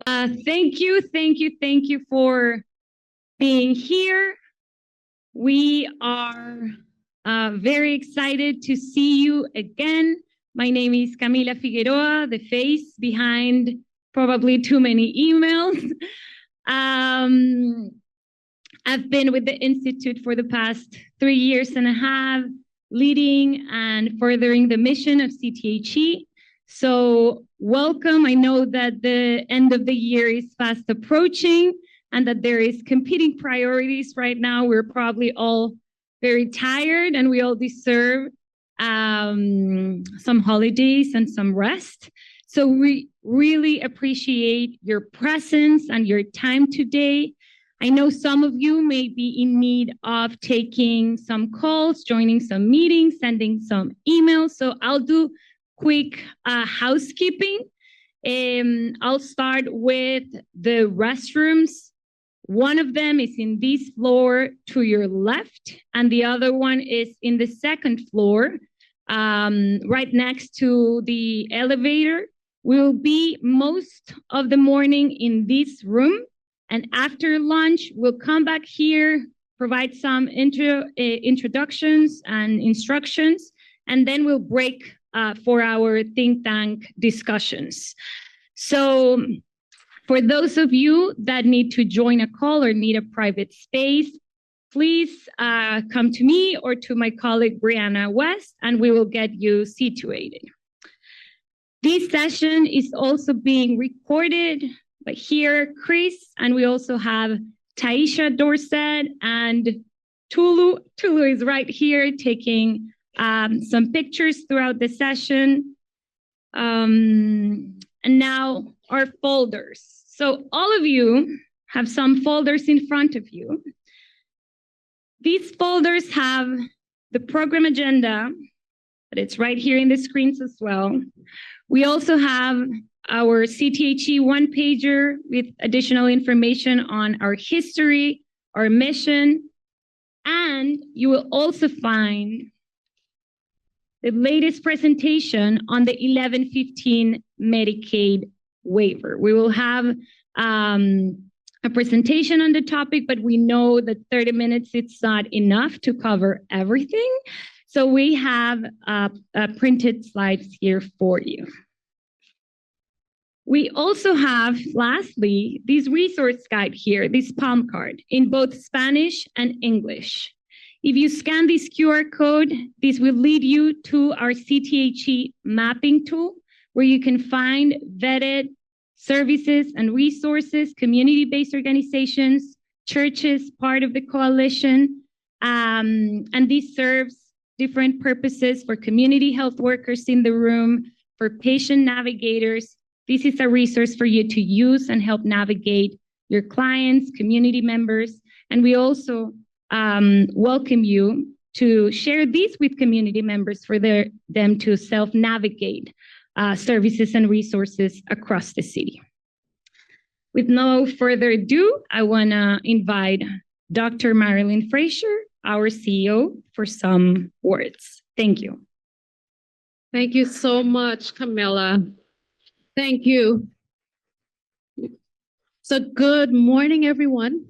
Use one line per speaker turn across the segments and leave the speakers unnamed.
Thank you for being here. We are very excited to see you again. My name is Camila Figueroa, the face behind probably too many emails. I've been with the Institute for the past 3 years and a half, leading and furthering the mission of CTHE. So welcome. I know that the end of the year is fast approaching and that there is competing priorities right now. We're probably all very tired and we all deserve some holidays and some rest. So we really appreciate your presence and your time today. I know some of you may be in need of taking some calls, joining some meetings, sending some emails. So I'll do quick housekeeping. I'll start with the restrooms. One of them is in this floor to your left, and the other one is in the second floor, right next to the elevator. We'll be most of the morning in this room, and after lunch, we'll come back here, provide some introductions and instructions, and then we'll break for our think tank discussions. So for those of you that need to join a call or need a private space, please come to me or to my colleague, Brianna West, and we will get you situated. This session is also being recorded by here, Chris, and we also have Taisha Dorset and Tulu. Tulu is right here taking some pictures throughout the session. And now our folders. So all of you have some folders in front of you. These folders have the program agenda, but it's right here in the screens as well. We also have our CTHE one-pager with additional information on our history, our mission, and you will also find the latest presentation on the 1115 Medicaid waiver. We will have a presentation on the topic, but we know that 30 minutes, it's not enough to cover everything. So we have printed slides here for you. We also have, lastly, this resource guide here, this palm card in both Spanish and English. If you scan this QR code, this will lead you to our CTHE mapping tool, where you can find vetted services and resources, community-based organizations, churches, part of the coalition, and this serves different purposes for community health workers in the room, for patient navigators. This is a resource for you to use and help navigate your clients, community members, and we also welcome you to share these with community members for them to self-navigate services and resources across the city. With no further ado, I want to invite Dr. Marilyn Frazier, our CEO, for some words. Thank you.
Thank you so much, Camilla. Thank you. So good morning, everyone.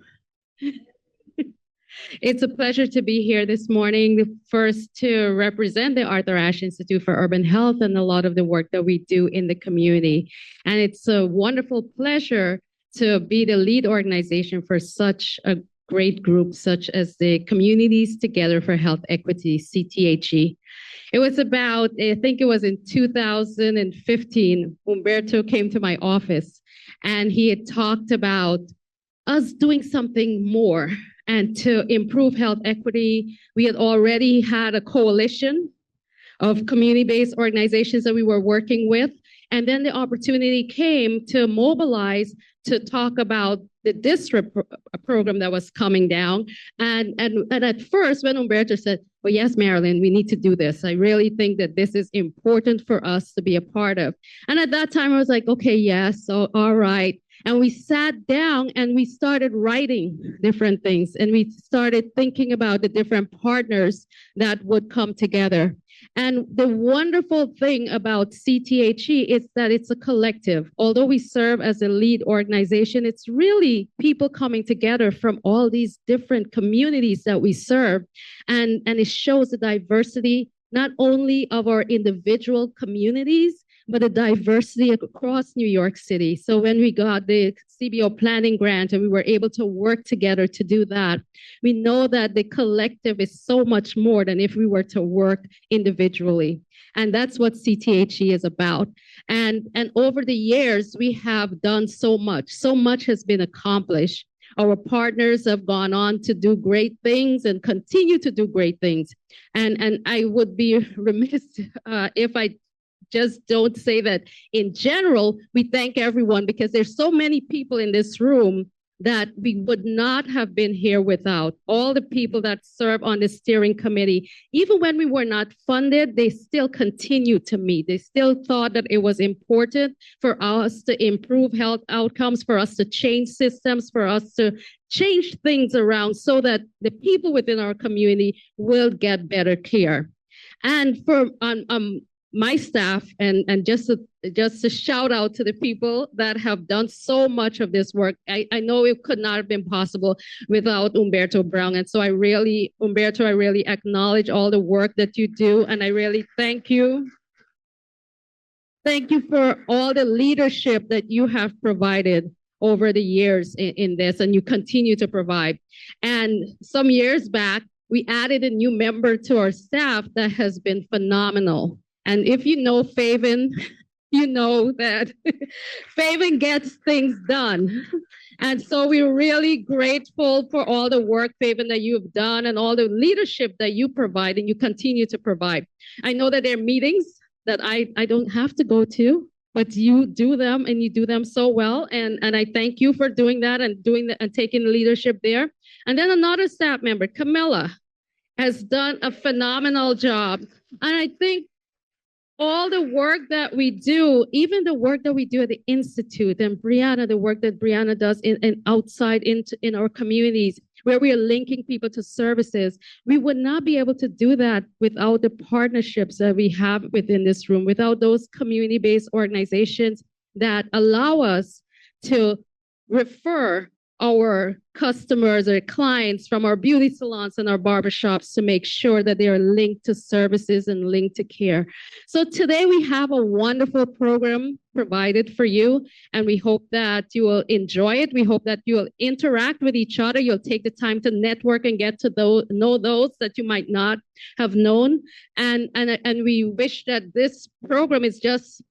It's a pleasure to be here this morning, first to represent the Arthur Ashe Institute for Urban Health and a lot of the work that we do in the community. And it's a wonderful pleasure to be the lead organization for such a great group, such as the Communities Together for Health Equity, CTHE. It was about, I think it was in 2015, Humberto came to my office and he had talked about us doing something more and to improve health equity. We had already had a coalition of community-based organizations that we were working with. And then the opportunity came to mobilize to talk about the district program that was coming down. And at first, when Humberto said, well, yes, Marilyn, we need to do this. I really think that this is important for us to be a part of. And at that time, I was like, okay, yes, so all right. And we sat down and we started writing different things. And we started thinking about the different partners that would come together. And the wonderful thing about CTHE is that it's a collective. Although we serve as a lead organization, it's really people coming together from all these different communities that we serve. And it shows the diversity, not only of our individual communities, but the diversity across New York City. So when we got the CBO planning grant and we were able to work together to do that, we know that the collective is so much more than if we were to work individually. And that's what CTHE is about. And over the years, we have done so much. So much has been accomplished. Our partners have gone on to do great things and continue to do great things. And I would be remiss if I just don't say that in general, we thank everyone because there's so many people in this room that we would not have been here without. All the people that serve on the steering committee, even when we were not funded, they still continued to meet. They still thought that it was important for us to improve health outcomes, for us to change systems, for us to change things around so that the people within our community will get better care. And for my staff, and just a shout out to the people that have done so much of this work. I know it could not have been possible without Humberto Brown. And so Humberto, I really acknowledge all the work that you do. And I really thank you. Thank you for all the leadership that you have provided over the years in this, and you continue to provide. And some years back, we added a new member to our staff that has been phenomenal. And if you know Faven, you know that Faven gets things done. And so we're really grateful for all the work, Faven, that you've done and all the leadership that you provide and you continue to provide. I know that there are meetings that I don't have to go to, but you do them and you do them so well. And I thank you for doing that and taking the leadership there. And then another staff member, Camilla, has done a phenomenal job. And I think all the work that we do, even the work that we do at the Institute, and Brianna, the work that Brianna does in outside in our communities, where we are linking people to services, we would not be able to do that without the partnerships that we have within this room, without those community-based organizations that allow us to refer our customers or clients from our beauty salons and our barbershops to make sure that they are linked to services and linked to care. So today we have a wonderful program provided for you, and we hope that you will enjoy it. We hope that you will interact with each other. You'll take the time to network and get to know those that you might not have known. And we wish that this program is just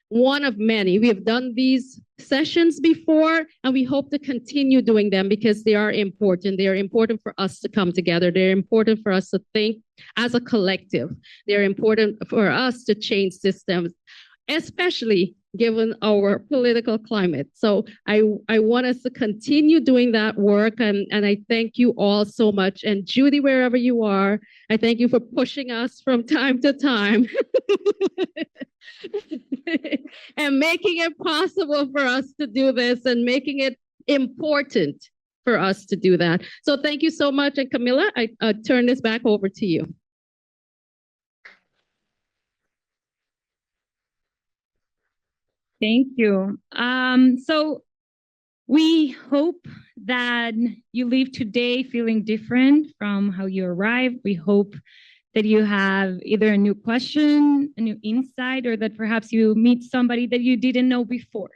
one of many. We have done these sessions before, and we hope to continue doing them because they are important. They are important for us to come together. They're important for us to think as a collective. They're important for us to change systems, especially given our political climate. So I want us to continue doing that work, and I thank you all so much. And Judy, wherever you are, I thank you for pushing us from time to time and making it possible for us to do this and making it important for us to do that. So thank you so much. And Camilla, I turn this back over to you.
Thank you. So we hope that you leave today feeling different from how you arrived. We hope that you have either a new question, a new insight, or that perhaps you meet somebody that you didn't know before.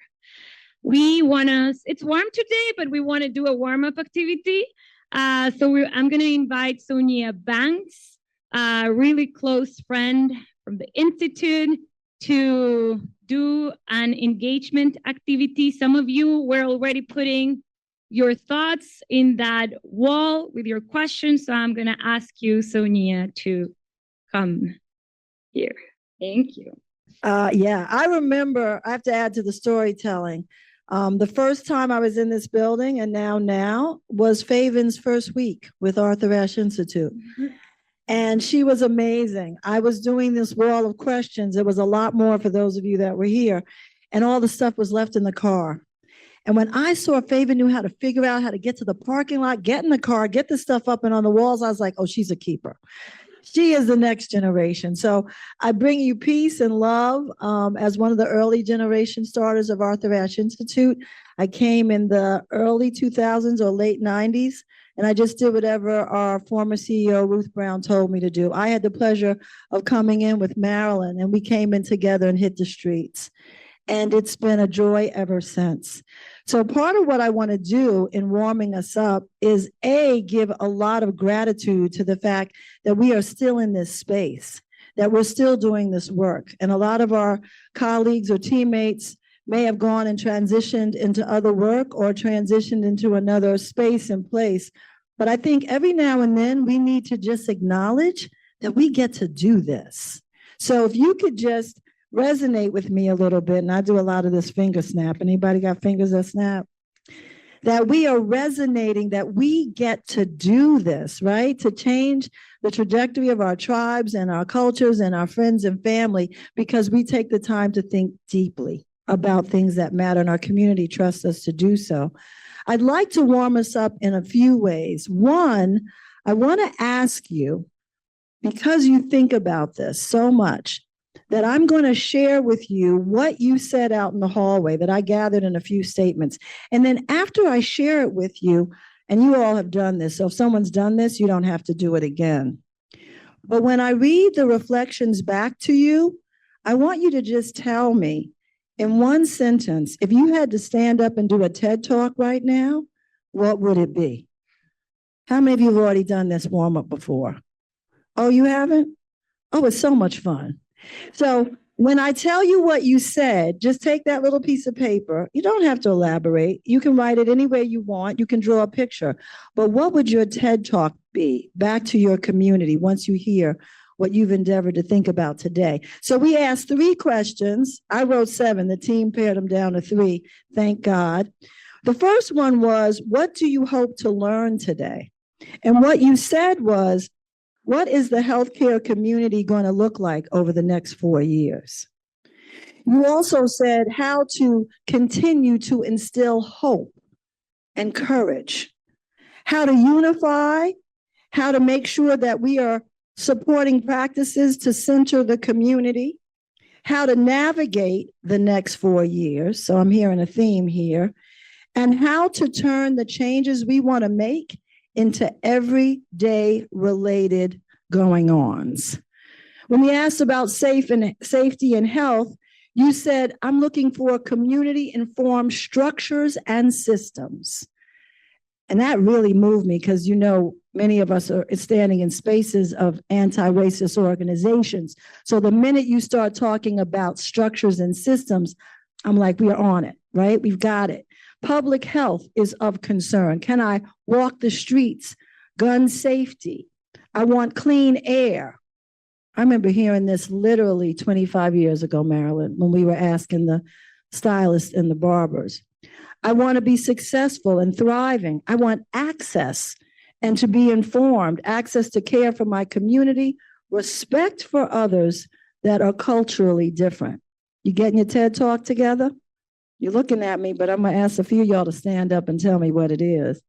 It's warm today, but we want to do a warm-up activity. I'm going to invite Sonia Banks, a really close friend from the Institute, to do an engagement activity. Some of you were already putting your thoughts in that wall with your questions. So I'm going to ask you, Sonia, to come here. Thank you.
Yeah, I remember, I have to add to the storytelling. The first time I was in this building, and now was Faven's first week with Arthur Ashe Institute. Mm-hmm. And she was amazing. I was doing this wall of questions. It was a lot more for those of you that were here. And all the stuff was left in the car. And when I saw Faven knew how to figure out how to get to the parking lot, get in the car, get the stuff up and on the walls, I was like, oh, she's a keeper. She is the next generation. So I bring you peace and love as one of the early generation starters of Arthur Ashe Institute. I came in the early 2000s or late 90s, and I just did whatever our former CEO, Ruth Brown, told me to do. I had the pleasure of coming in with Marilyn, and we came in together and hit the streets. And it's been a joy ever since. So part of what I want to do in warming us up is give a lot of gratitude to the fact that we are still in this space, that we're still doing this work. And a lot of our colleagues or teammates may have gone and transitioned into other work or transitioned into another space and place. But I think every now and then we need to just acknowledge that we get to do this. So if you could just resonate with me a little bit, and I do a lot of this finger snap. Anybody got fingers that snap? That we are resonating, that we get to do this, right? To change the trajectory of our tribes and our cultures and our friends and family, because we take the time to think deeply about things that matter, and our community trusts us to do so. I'd like to warm us up in a few ways. One, I want to ask you, because you think about this so much, that I'm going to share with you what you said out in the hallway that I gathered in a few statements. And then after I share it with you, and you all have done this, so if someone's done this, you don't have to do it again. But when I read the reflections back to you, I want you to just tell me in one sentence, if you had to stand up and do a TED Talk right now, what would it be? How many of you have already done this warm-up before? Oh, you haven't? Oh, it's so much fun. So when I tell you what you said, just take that little piece of paper. You don't have to elaborate. You can write it any way you want. You can draw a picture. But what would your TED Talk be back to your community once you hear what you've endeavored to think about today? So we asked 3 questions. I wrote 7. The team pared them down to 3. Thank God. The first one was, what do you hope to learn today? And what you said was, what is the healthcare community going to look like over the next 4 years? You also said how to continue to instill hope and courage, how to unify, how to make sure that we are supporting practices to center the community, how to navigate the next 4 years. So I'm hearing a theme here, and how to turn the changes we want to make into everyday related going-ons. When we asked about safety and health, you said, I'm looking for community-informed structures and systems. And that really moved me because, you know, many of us are standing in spaces of anti-racist organizations. So the minute you start talking about structures and systems, I'm like, we are on it, right? We've got it. Public health is of concern. Can I walk the streets? Gun safety. I want clean air. I remember hearing this literally 25 years ago, Marilyn, when we were asking the stylists and the barbers. I want to be successful and thriving. I want access and to be informed, access to care for my community, respect for others that are culturally different. You getting your TED Talk together? You're looking at me, but I'm going to ask a few of y'all to stand up and tell me what it is.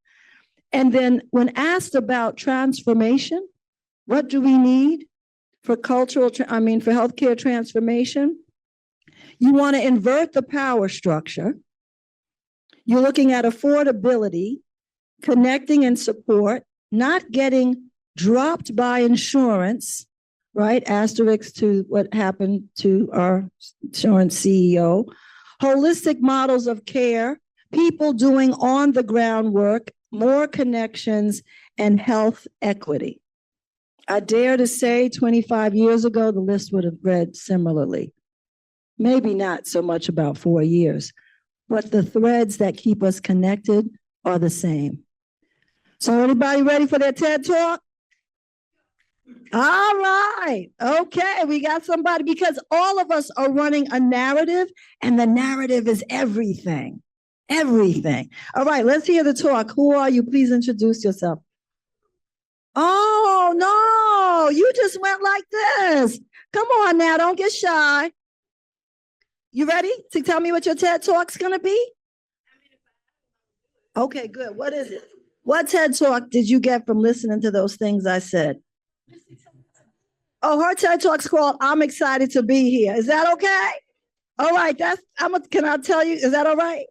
And then when asked about transformation, what do we need for for healthcare transformation? You want to invert the power structure. You're looking at affordability, connecting and support, not getting dropped by insurance, right? Asterisk to what happened to our insurance CEO. Holistic models of care, people doing on the ground work, more connections, and health equity. I dare to say 25 years ago, the list would have read similarly. Maybe not so much about 4 years, but the threads that keep us connected are the same. So anybody ready for their TED Talk? All right. Okay, we got somebody, because all of us are running a narrative, and the narrative is everything. Everything. All right, let's hear the talk. Who are you? Please introduce yourself. Oh, no, you just went like this. Come on now, don't get shy. You ready to tell me what your TED Talk's going to be? Okay, good. What is it? What TED Talk did you get from listening to those things I said? Oh, her TED Talk's called "I'm Excited to Be Here." Is that okay? All right. Can I tell you? Is that all right?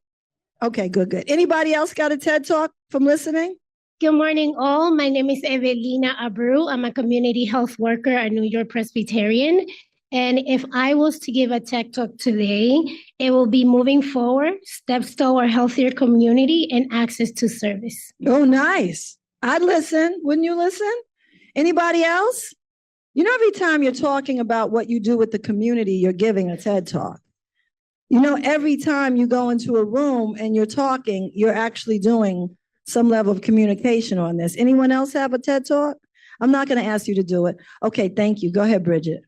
Okay, good. Anybody else got a TED Talk from listening?
Good morning, all. My name is Evelina Abreu. I'm a community health worker at New York Presbyterian. And if I was to give a TED Talk today, it will be moving forward, steps toward healthier community and access to service.
Oh, nice. I'd listen. Wouldn't you listen? Anybody else? You know, every time you're talking about what you do with the community, you're giving a TED Talk. You know, every time you go into a room and you're talking, you're actually doing some level of communication on this. Anyone else have a TED Talk? I'm not going to ask you to do it. Okay, thank you. Go ahead, Bridget.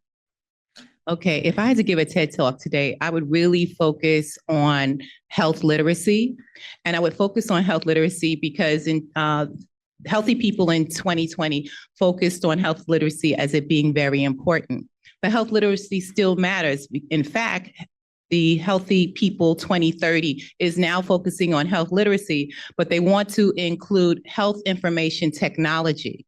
Okay, if I had to give a TED Talk today, I would really focus on health literacy. And I would focus on health literacy because Healthy People in 2020 focused on health literacy as it being very important. But health literacy still matters. In fact, the Healthy People 2030 is now focusing on health literacy, but they want to include health information technology.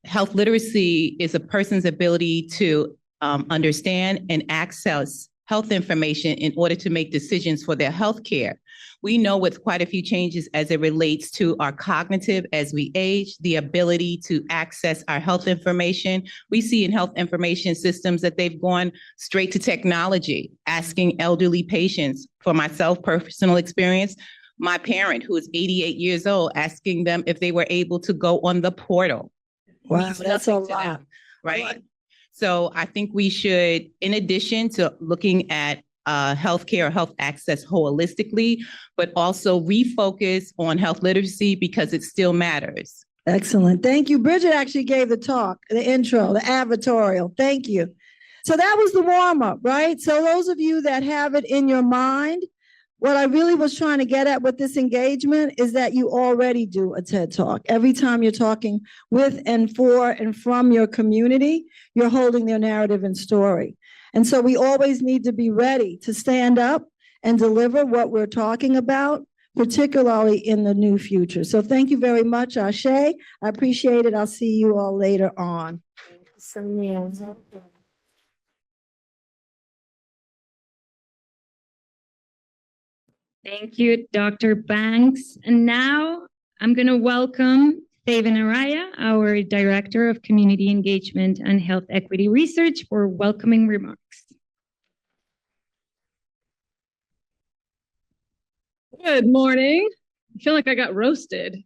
Health literacy is a person's ability to understand and access health information in order to make decisions for their health care. We know with quite a few changes as it relates to our cognitive as we age, the ability to access our health information. We see in health information systems that they've gone straight to technology, asking elderly patients, for myself, personal experience, my parent who is 88 years old, asking them if they were able to go on the portal.
Wow, that's a lot.
Right? So I think we should, in addition to looking at healthcare or health access holistically, but also refocus on health literacy because it still matters.
Excellent. Thank you. Bridget actually gave the talk, the intro, the advertorial. Thank you. So that was the warm-up, right? So those of you that have it in your mind, what I really was trying to get at with this engagement is that you already do a TED Talk. Every time you're talking with and for and from your community, you're holding their narrative and story. And so we always need to be ready to stand up and deliver what we're talking about, particularly in the new future. So thank you very much, Ashe. I appreciate it. I'll see you all later on.
Thank you, Dr. Banks. And now I'm going to welcome Faven Araya, our Director of Community Engagement and Health Equity Research, for welcoming remarks.
Good morning. I feel like I got roasted.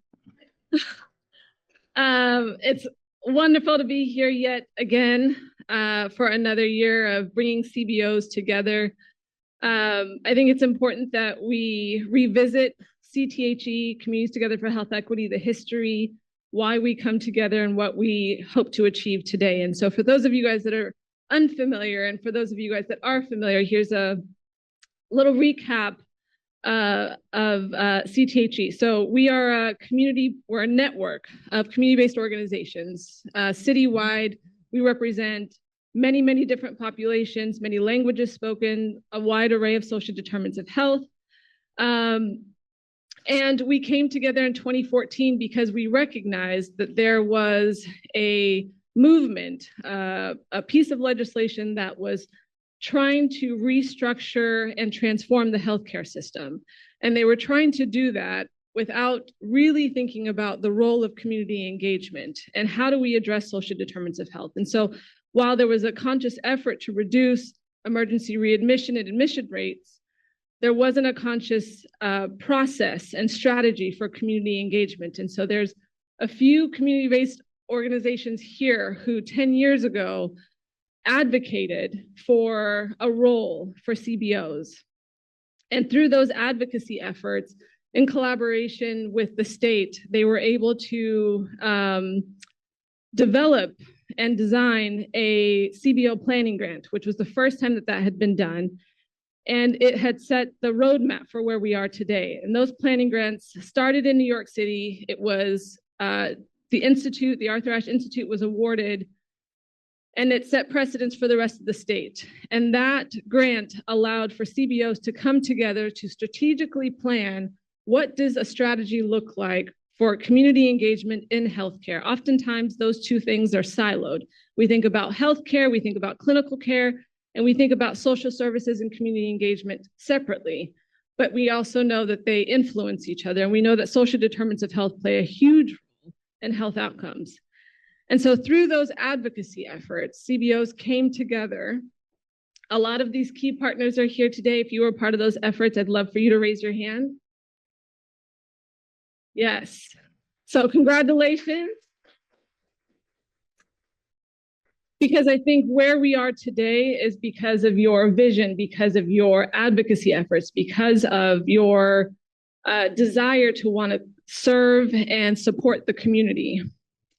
It's wonderful to be here yet again for another year of bringing CBOs together. I think it's important that we revisit CTHE, Communities Together for Health Equity, the history, why we come together and what we hope to achieve today. And so for those of you guys that are unfamiliar and for those of you guys that are familiar, here's a little recap of CTHE. So we are a community, we're a network of community-based organizations. Citywide, we represent many, many different populations, many languages spoken, a wide array of social determinants of health. And we came together in 2014 because we recognized that there was a movement, a piece of legislation that was trying to restructure and transform the healthcare system. And they were trying to do that without really thinking about the role of community engagement and how do we address social determinants of health. And so while there was a conscious effort to reduce emergency readmission and admission rates, there wasn't a conscious process and strategy for community engagement. And so there's a few community-based organizations here who 10 years ago advocated for a role for CBOs. And through those advocacy efforts, in collaboration with the state, they were able to develop and design a CBO planning grant, which was the first time that that had been done. And it had set the roadmap for where we are today. And those planning grants started in New York City. It was the Institute, the Arthur Ashe Institute was awarded, and it set precedents for the rest of the state. And that grant allowed for CBOs to come together to strategically plan what does a strategy look like for community engagement in healthcare. Oftentimes, those two things are siloed. We think about healthcare, we think about clinical care, and we think about social services and community engagement separately. But we also know that they influence each other, and we know that social determinants of health play a huge role in health outcomes. And so through those advocacy efforts, CBOs came together. A lot of these key partners are here today. If you were part of those efforts, I'd love for you to raise your hand. Yes. So congratulations. Because I think where we are today is because of your vision, because of your advocacy efforts, because of your desire to want to serve and support the community.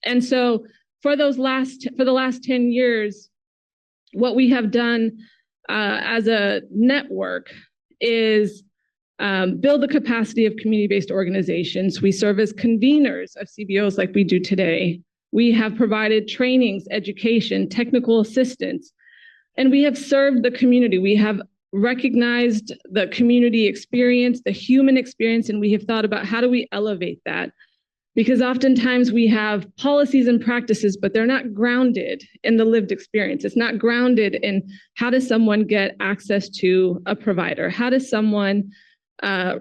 And so for the last 10 years, what we have done as a network is build the capacity of community-based organizations. We serve as conveners of CBOs like we do today. We have provided trainings, education, technical assistance, and we have served the community. We have recognized the community experience, the human experience, and we have thought about how do we elevate that? Because oftentimes we have policies and practices, but they're not grounded in the lived experience. It's not grounded in how does someone get access to a provider? How does someone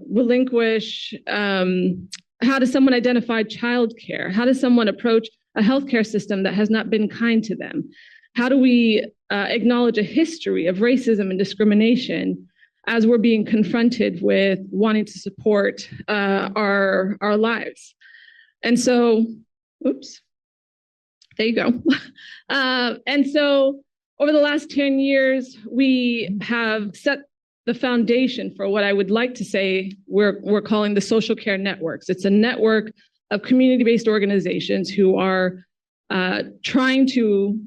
relinquish, how does someone identify childcare? How does someone approach a healthcare system that has not been kind to them? How do we acknowledge a history of racism and discrimination as we're being confronted with wanting to support our lives? And so, oops, there you go. And so over the last 10 years, we have set the foundation for what I would like to say we're calling the social care networks. It's a network of community-based organizations who are trying to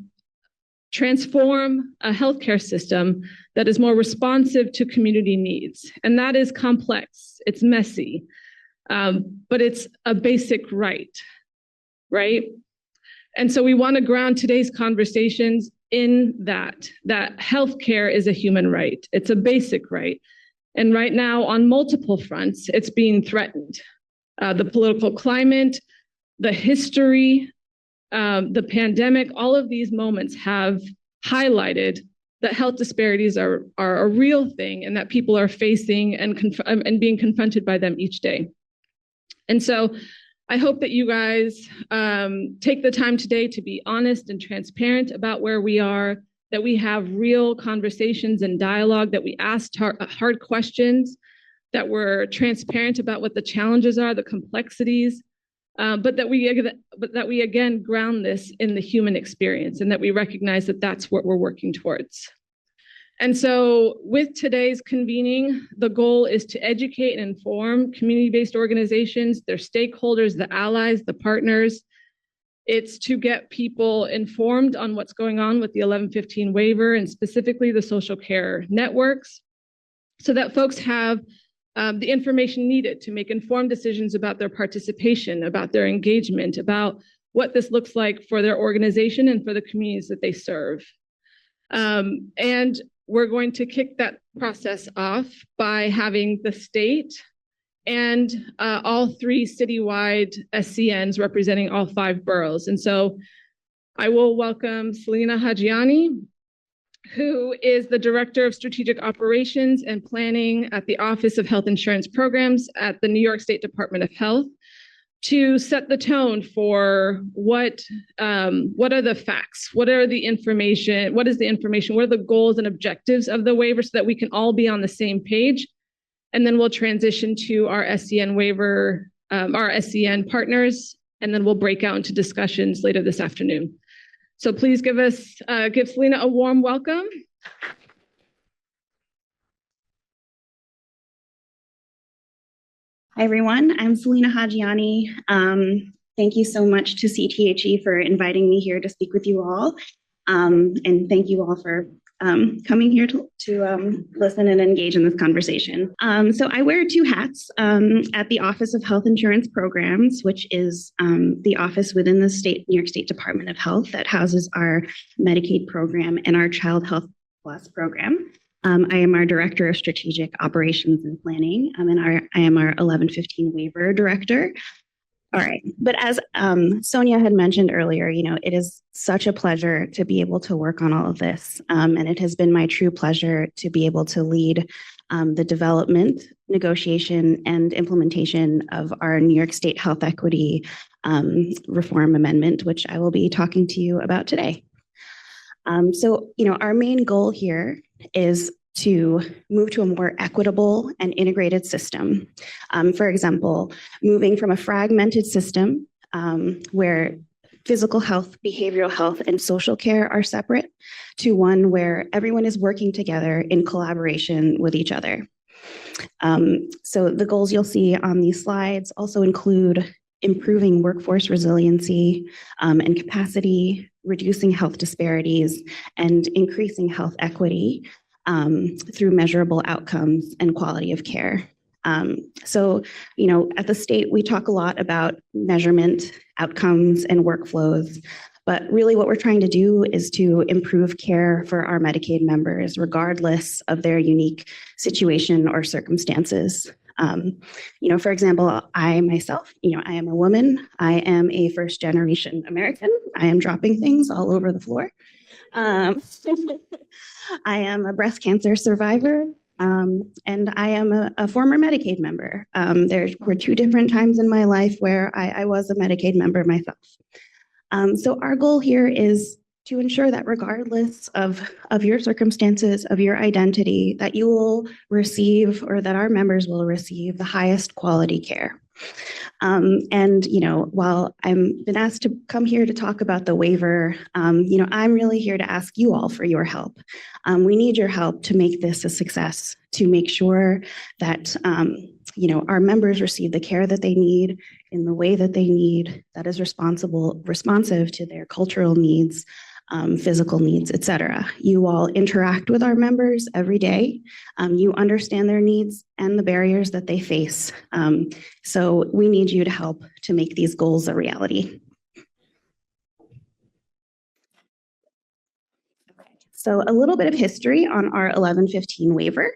transform a healthcare system that is more responsive to community needs. And that is complex, it's messy, but it's a basic right? And so we want to ground today's conversations in that healthcare is a human right. It's a basic right. And right now, on multiple fronts, it's being threatened. The political climate, the history, the pandemic, all of these moments have highlighted that health disparities are a real thing and that people are facing and being confronted by them each day. And so I hope that you guys take the time today to be honest and transparent about where we are, that we have real conversations and dialogue, that we ask hard questions, that we're transparent about what the challenges are, the complexities, but that we again ground this in the human experience and that we recognize that that's what we're working towards. And so with today's convening, the goal is to educate and inform community-based organizations, their stakeholders, the allies, the partners. It's to get people informed on what's going on with the 1115 waiver and specifically the social care networks so that folks have the information needed to make informed decisions about their participation, about their engagement, about what this looks like for their organization and for the communities that they serve. And we're going to kick that process off by having the state and all 3 citywide SCNs representing all 5 boroughs. And so I will welcome Selena Hajiani, who is the Director of Strategic Operations and Planning at the Office of Health Insurance Programs at the New York State Department of Health, to set the tone for what are the facts, what is the information, what are the goals and objectives of the waiver so that we can all be on the same page. And then we'll transition to our SCN waiver, our SCN partners, and then we'll break out into discussions later this afternoon. So please give Selena a warm welcome.
Hi, everyone. I'm Selena Hajiani. Thank you so much to CTHE for inviting me here to speak with you all. And thank you all for coming here to listen and engage in this conversation. So I wear 2 hats at the Office of Health Insurance Programs, which is the office within the New York State Department of Health that houses our Medicaid program and our Child Health Plus program. I am our Director of Strategic Operations and Planning, and I am our 1115 Waiver Director. All right. But as Sonia had mentioned earlier, you know, it is such a pleasure to be able to work on all of this. And it has been my true pleasure to be able to lead the development, negotiation, and implementation of our New York State Health Equity Reform Amendment, which I will be talking to you about today. So, you know, our main goal here is to move to a more equitable and integrated system. For example, moving from a fragmented system where physical health, behavioral health, and social care are separate to one where everyone is working together in collaboration with each other. So the goals you'll see on these slides also include improving workforce resiliency and capacity, reducing health disparities, and increasing health equity through measurable outcomes and quality of care. So, you know, at the state, we talk a lot about measurement, outcomes, and workflows, but really what we're trying to do is to improve care for our Medicaid members, regardless of their unique situation or circumstances. You know, for example, I myself, you know, I am a woman. I am a first-generation American. I am dropping things all over the floor. I am a breast cancer survivor, and I am a former Medicaid member. There were two different times in my life where I was a Medicaid member myself. So our goal here is to ensure that regardless of your circumstances, of your identity, that you will receive, or that our members will receive, the highest quality care. And, you know, while I'm been asked to come here to talk about the waiver, you know, I'm really here to ask you all for your help. We need your help to make this a success, to make sure that, you know, our members receive the care that they need in the way that they need, that is responsive to their cultural needs, physical needs, et cetera. You all interact with our members every day. You understand their needs and the barriers that they face. So we need you to help to make these goals a reality. So a little bit of history on our 1115 waiver.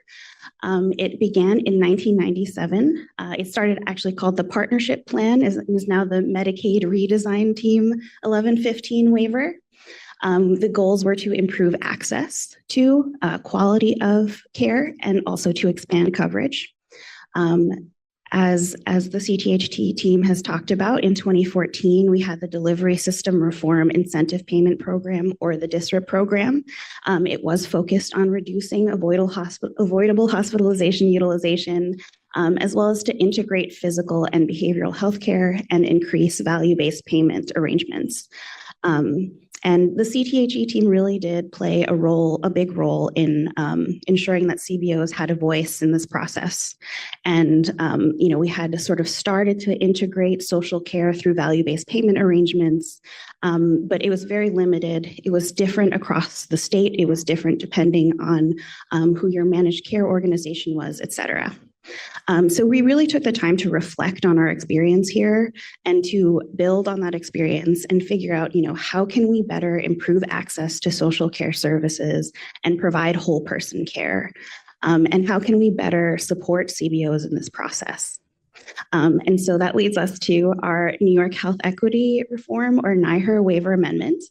It began in 1997. It started actually called the Partnership Plan, is now the Medicaid Redesign Team 1115 waiver. The goals were to improve access to quality of care and also to expand coverage. As the CTHT team has talked about, in 2014, we had the Delivery System Reform Incentive Payment Program, or the DSRIP program. It was focused on reducing avoidable hospitalization utilization, as well as to integrate physical and behavioral health care and increase value-based payment arrangements. And the CTHE team really did play a big role in ensuring that CBOs had a voice in this process. And, you know, we had to sort of started to integrate social care through value-based payment arrangements, but it was very limited. It was different across the state. It was different depending on who your managed care organization was, et cetera. So we really took the time to reflect on our experience here and to build on that experience and figure out, you know, how can we better improve access to social care services and provide whole person care? And how can we better support CBOs in this process? And so that leads us to our New York Health Equity Reform, or NYHER Waiver Amendment.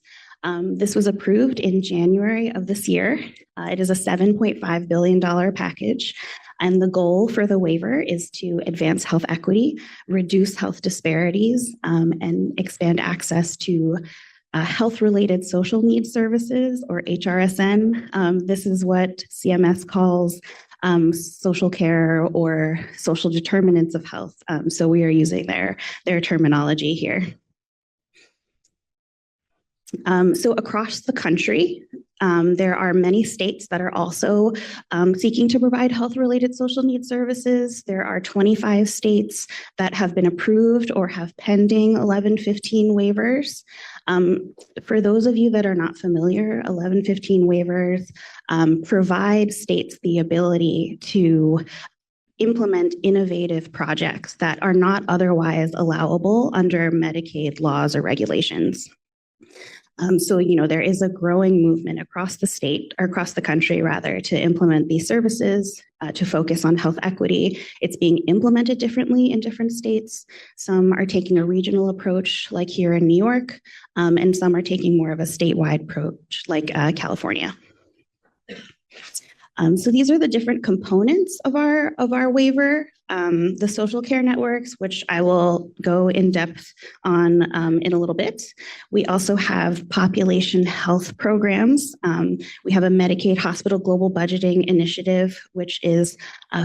This was approved in January of this year. It is a $7.5 billion package. And the goal for the waiver is to advance health equity, reduce health disparities, and expand access to health-related social needs services, or HRSN. This is what CMS calls social care or social determinants of health. So we are using their terminology here. So across the country, there are many states that are also seeking to provide health-related social needs services. There are 25 states that have been approved or have pending 1115 waivers. For those of you that are not familiar, 1115 waivers provide states the ability to implement innovative projects that are not otherwise allowable under Medicaid laws or regulations. So, there is a growing movement across the state, or across the country rather, to implement these services, to focus on health equity. It's being implemented differently in different states. Some are taking a regional approach, like here in New York, and some are taking more of a statewide approach, like California. So these are the different components of our waiver. The social care networks, which I will go in depth on in a little bit. We also have population health programs. We have a Medicaid hospital global budgeting initiative, which is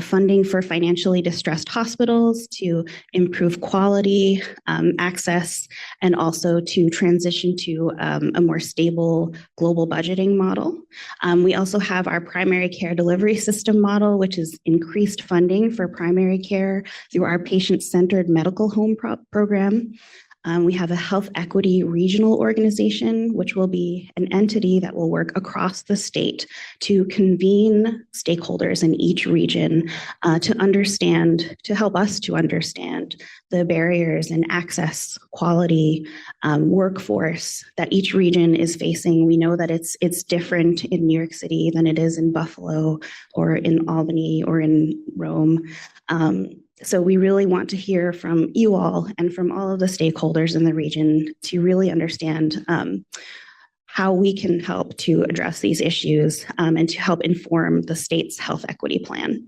funding for financially distressed hospitals to improve quality, access, and also to transition to a more stable global budgeting model. We also have our primary care delivery system model, which is increased funding for primary care through our patient-centered medical home program. We have a health equity regional organization, which will be an entity that will work across the state to convene stakeholders in each region to help us to understand the barriers and access, quality, workforce that each region is facing. We know that it's different in New York City than it is in Buffalo or in Albany or in Rome. So we really want to hear from you all and from all of the stakeholders in the region to really understand how we can help to address these issues and to help inform the state's health equity plan.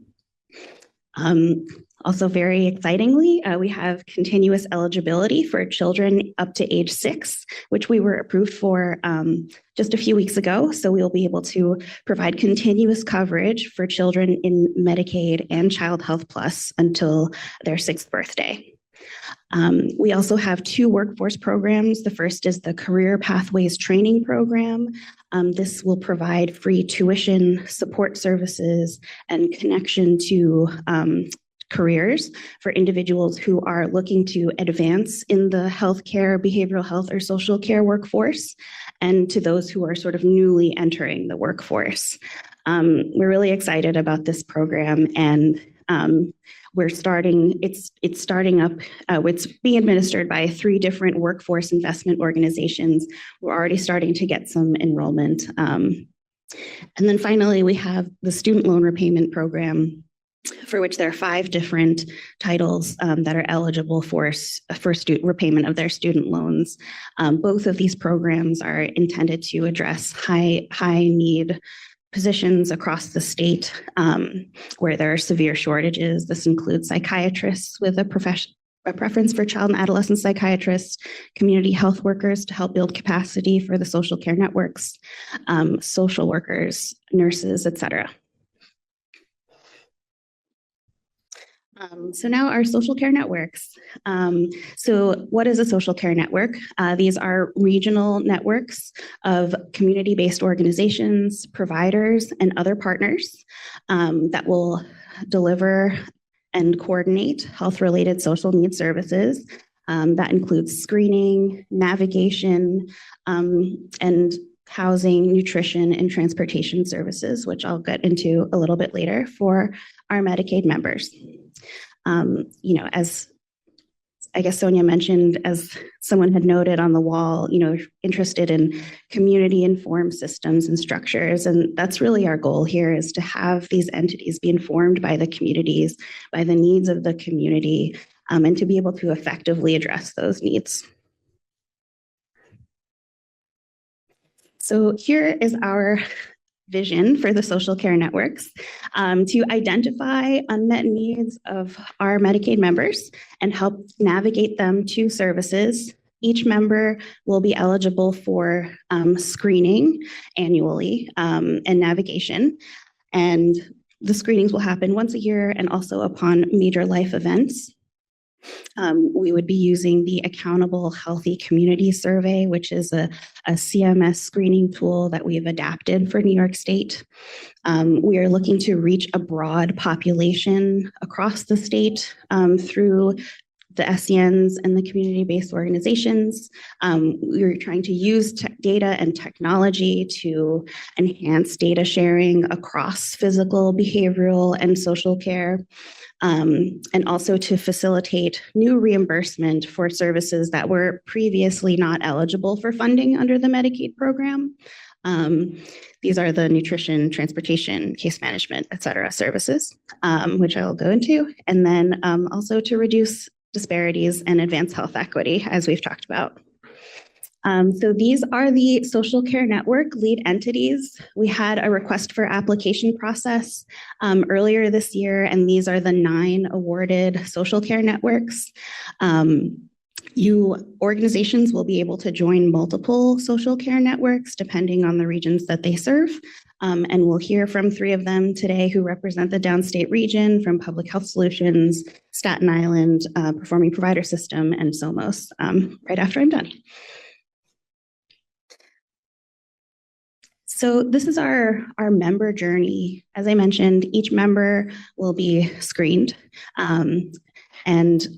Also, very excitingly, we have continuous eligibility for children up to age 6, which we were approved for just a few weeks ago. So we'll be able to provide continuous coverage for children in Medicaid and Child Health Plus until their 6th birthday. We also have 2 workforce programs. The first is the Career Pathways Training Program. This will provide free tuition, support services, and connection to careers for individuals who are looking to advance in the healthcare, behavioral health, or social care workforce, and to those who are sort of newly entering the workforce. We're really excited about this program, and it's starting up, it's being administered by 3 different workforce investment organizations. We're already starting to get some enrollment. And then finally, we have the student loan repayment program, for which there are 5 different titles that are eligible for repayment of their student loans. Both of these programs are intended to address high need positions across the state where there are severe shortages. This includes psychiatrists with a preference for child and adolescent psychiatrists, community health workers to help build capacity for the social care networks, social workers, nurses, etc. So now our social care networks. So what is a social care network? These are regional networks of community-based organizations, providers, and other partners that will deliver and coordinate health-related social needs services. That includes screening, navigation, and housing, nutrition, and transportation services, which I'll get into a little bit later for our Medicaid members. As I guess Sonia mentioned, as someone had noted on the wall, interested in community-informed systems and structures. And that's really our goal here, is to have these entities be informed by the communities, by the needs of the community, and to be able to effectively address those needs. So here is our vision for the social care networks, to identify unmet needs of our Medicaid members and help navigate them to services. Each member will be eligible for screening annually and navigation. And the screenings will happen once a year and also upon major life events. We would be using the Accountable Healthy Community Survey, which is a CMS screening tool that we've adapted for New York State. We are looking to reach a broad population across the state through the SCNs and the community-based organizations. We're trying to use data and technology to enhance data sharing across physical, behavioral, and social care, and also to facilitate new reimbursement for services that were previously not eligible for funding under the Medicaid program. These are the nutrition, transportation, case management, et cetera, services, which I will go into, and then also to reduce disparities and advance health equity, as we've talked about. So these are the social care network lead entities. We had a request for application process earlier this year, and these are the 9 awarded social care networks. Organizations will be able to join multiple social care networks depending on the regions that they serve. And we'll hear from 3 of them today who represent the downstate region from Public Health Solutions, Staten Island, Performing Provider System, and Somos right after I'm done. So this is our member journey. As I mentioned, each member will be screened, and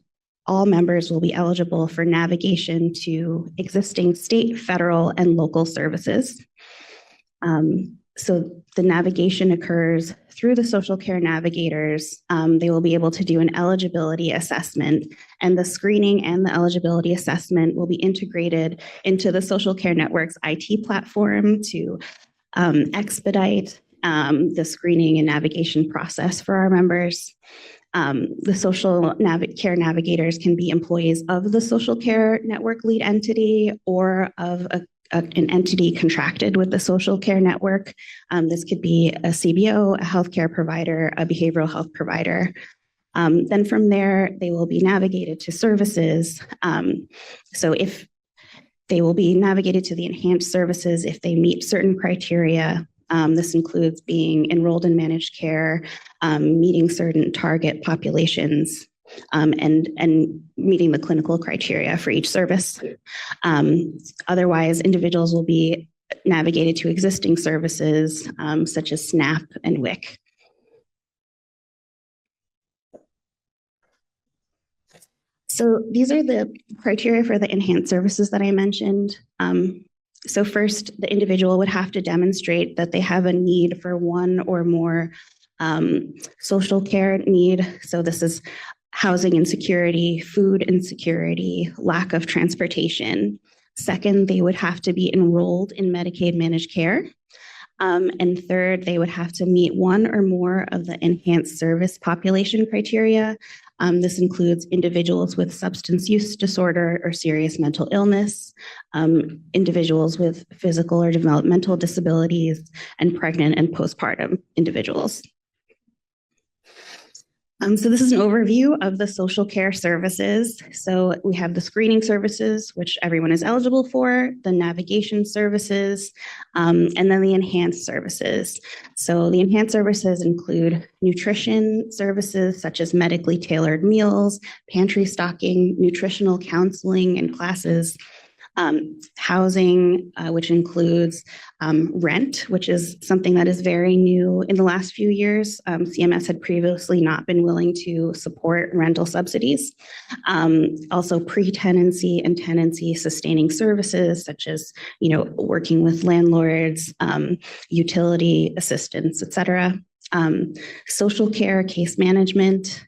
all members will be eligible for navigation to existing state, federal, and local services. So the navigation occurs through the social care navigators. They will be able to do an eligibility assessment, and the screening and the eligibility assessment will be integrated into the social care network's IT platform to expedite the screening and navigation process for our members. The social care navigators can be employees of the social care network lead entity or of an entity contracted with the social care network. This could be a CBO, a healthcare provider, a behavioral health provider. Then from there, they will be navigated to services. So if they will be navigated to the enhanced services if they meet certain criteria. This includes being enrolled in managed care, meeting certain target populations, and meeting the clinical criteria for each service. Otherwise, individuals will be navigated to existing services such as SNAP and WIC. So these are the criteria for the enhanced services that I mentioned. So first, the individual would have to demonstrate that they have a need for one or more social care need. So this is housing insecurity, food insecurity, lack of transportation. Second, they would have to be enrolled in Medicaid managed care. And third, they would have to meet one or more of the enhanced service population criteria. This includes individuals with substance use disorder or serious mental illness, individuals with physical or developmental disabilities, and pregnant and postpartum individuals. So this is an overview of the social care services. So we have the screening services, which everyone is eligible for, the navigation services, and then the enhanced services. So the enhanced services include nutrition services such as medically tailored meals, pantry stocking, nutritional counseling and classes, housing, which includes rent, which is something that is very new in the last few years. CMS had previously not been willing to support rental subsidies. Also pre-tenancy and tenancy sustaining services, such as, working with landlords, utility assistance, et cetera. Social care, case management,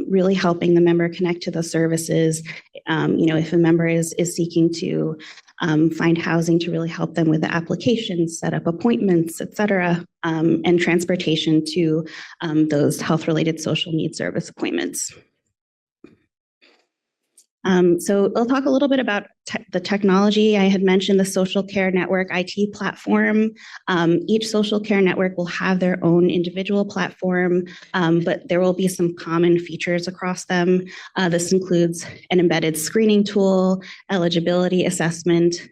really helping the member connect to the services. If a member is seeking to find housing, to really help them with the applications, set up appointments, et cetera, and transportation to those health-related social needs service appointments. So I'll talk a little bit about the technology. I had mentioned the social care network IT platform. Each social care network will have their own individual platform, but there will be some common features across them. This includes an embedded screening tool, eligibility assessment,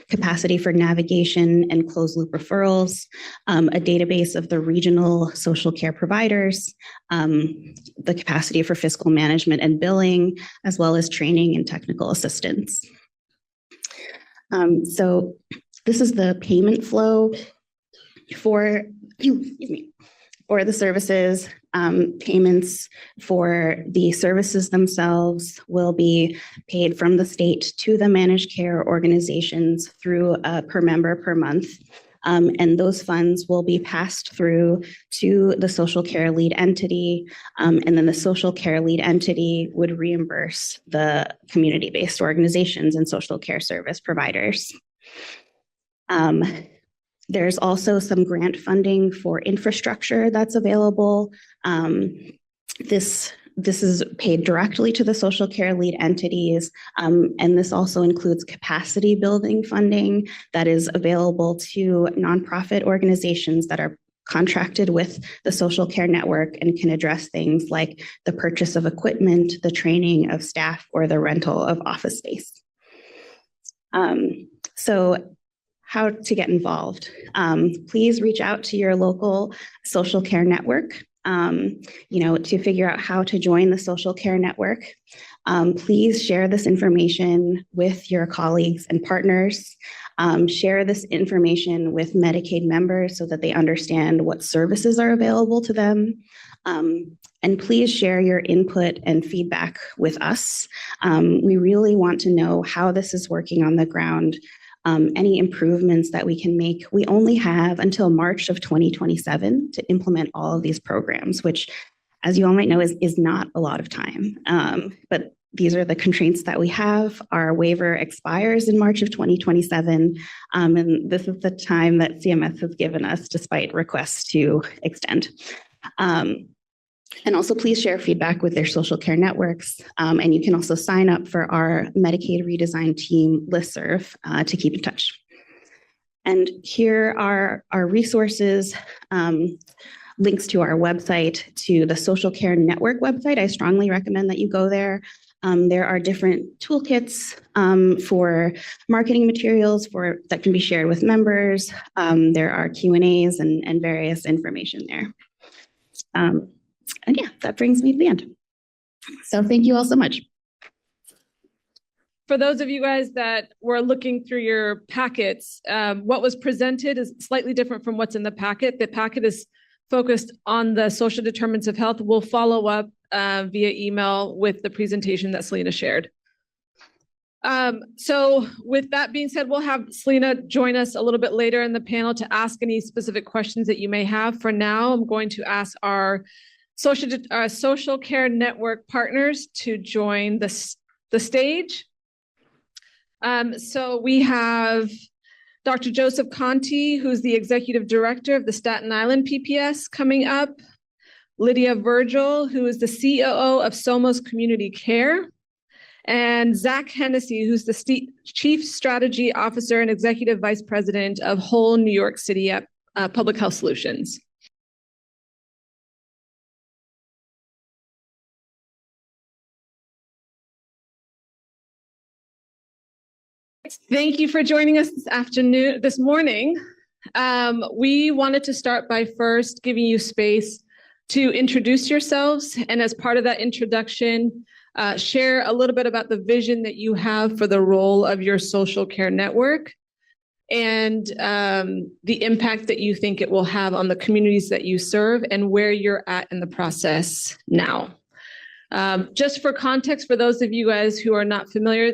capacity for navigation and closed loop referrals, a database of the regional social care providers, the capacity for fiscal management and billing, as well as training and technical assistance. So this is the payment flow for the services. payments for the services themselves will be paid from the state to the managed care organizations through per member per month. And those funds will be passed through to the social care lead entity. And then the social care lead entity would reimburse the community-based organizations and social care service providers. There's also some grant funding for infrastructure that's available. This is paid directly to the social care lead entities, and this also includes capacity building funding that is available to nonprofit organizations that are contracted with the social care network and can address things like the purchase of equipment, the training of staff, or the rental of office space. So how to get involved. Please reach out to your local social care network, to figure out how to join the social care network. Please share this information with your colleagues and partners. Share this information with Medicaid members so that they understand what services are available to them. And please share your input and feedback with us. We really want to know how this is working on the ground. Any improvements that we can make. We only have until March of 2027 to implement all of these programs, which, as you all might know, is not a lot of time. But these are the constraints that we have. Our waiver expires in March of 2027, and this is the time that CMS has given us despite requests to extend. And also please share feedback with their social care networks. And you can also sign up for our Medicaid redesign team listserv to keep in touch. And here are our resources, links to our website, to the social care network website. I strongly recommend that you go there. There are different toolkits for marketing materials that can be shared with members. There are Q&As and various information there. And yeah, that brings me to the end. So thank you all so much.
For those of you guys that were looking through your packets, what was presented is slightly different from what's in the packet. The packet is focused on the social determinants of health. We'll follow up via email with the presentation that Selena shared. So with that being said, we'll have Selena join us a little bit later in the panel to ask any specific questions that you may have. For now, I'm going to ask our social care network partners to join the stage. So we have Dr. Joseph Conti, who's the executive director of the Staten Island PPS, coming up. Lydia Virgil, who is the COO of Somos Community Care. And Zach Hennessy, who's the Chief Strategy Officer and Executive Vice President of Whole New York City at Public Health Solutions. Thank you for joining us this morning. We wanted to start by first giving you space to introduce yourselves, and as part of that introduction, share a little bit about the vision that you have for the role of your social care network and the impact that you think it will have on the communities that you serve and where you're at in the process now. Just for context, for those of you guys who are not familiar,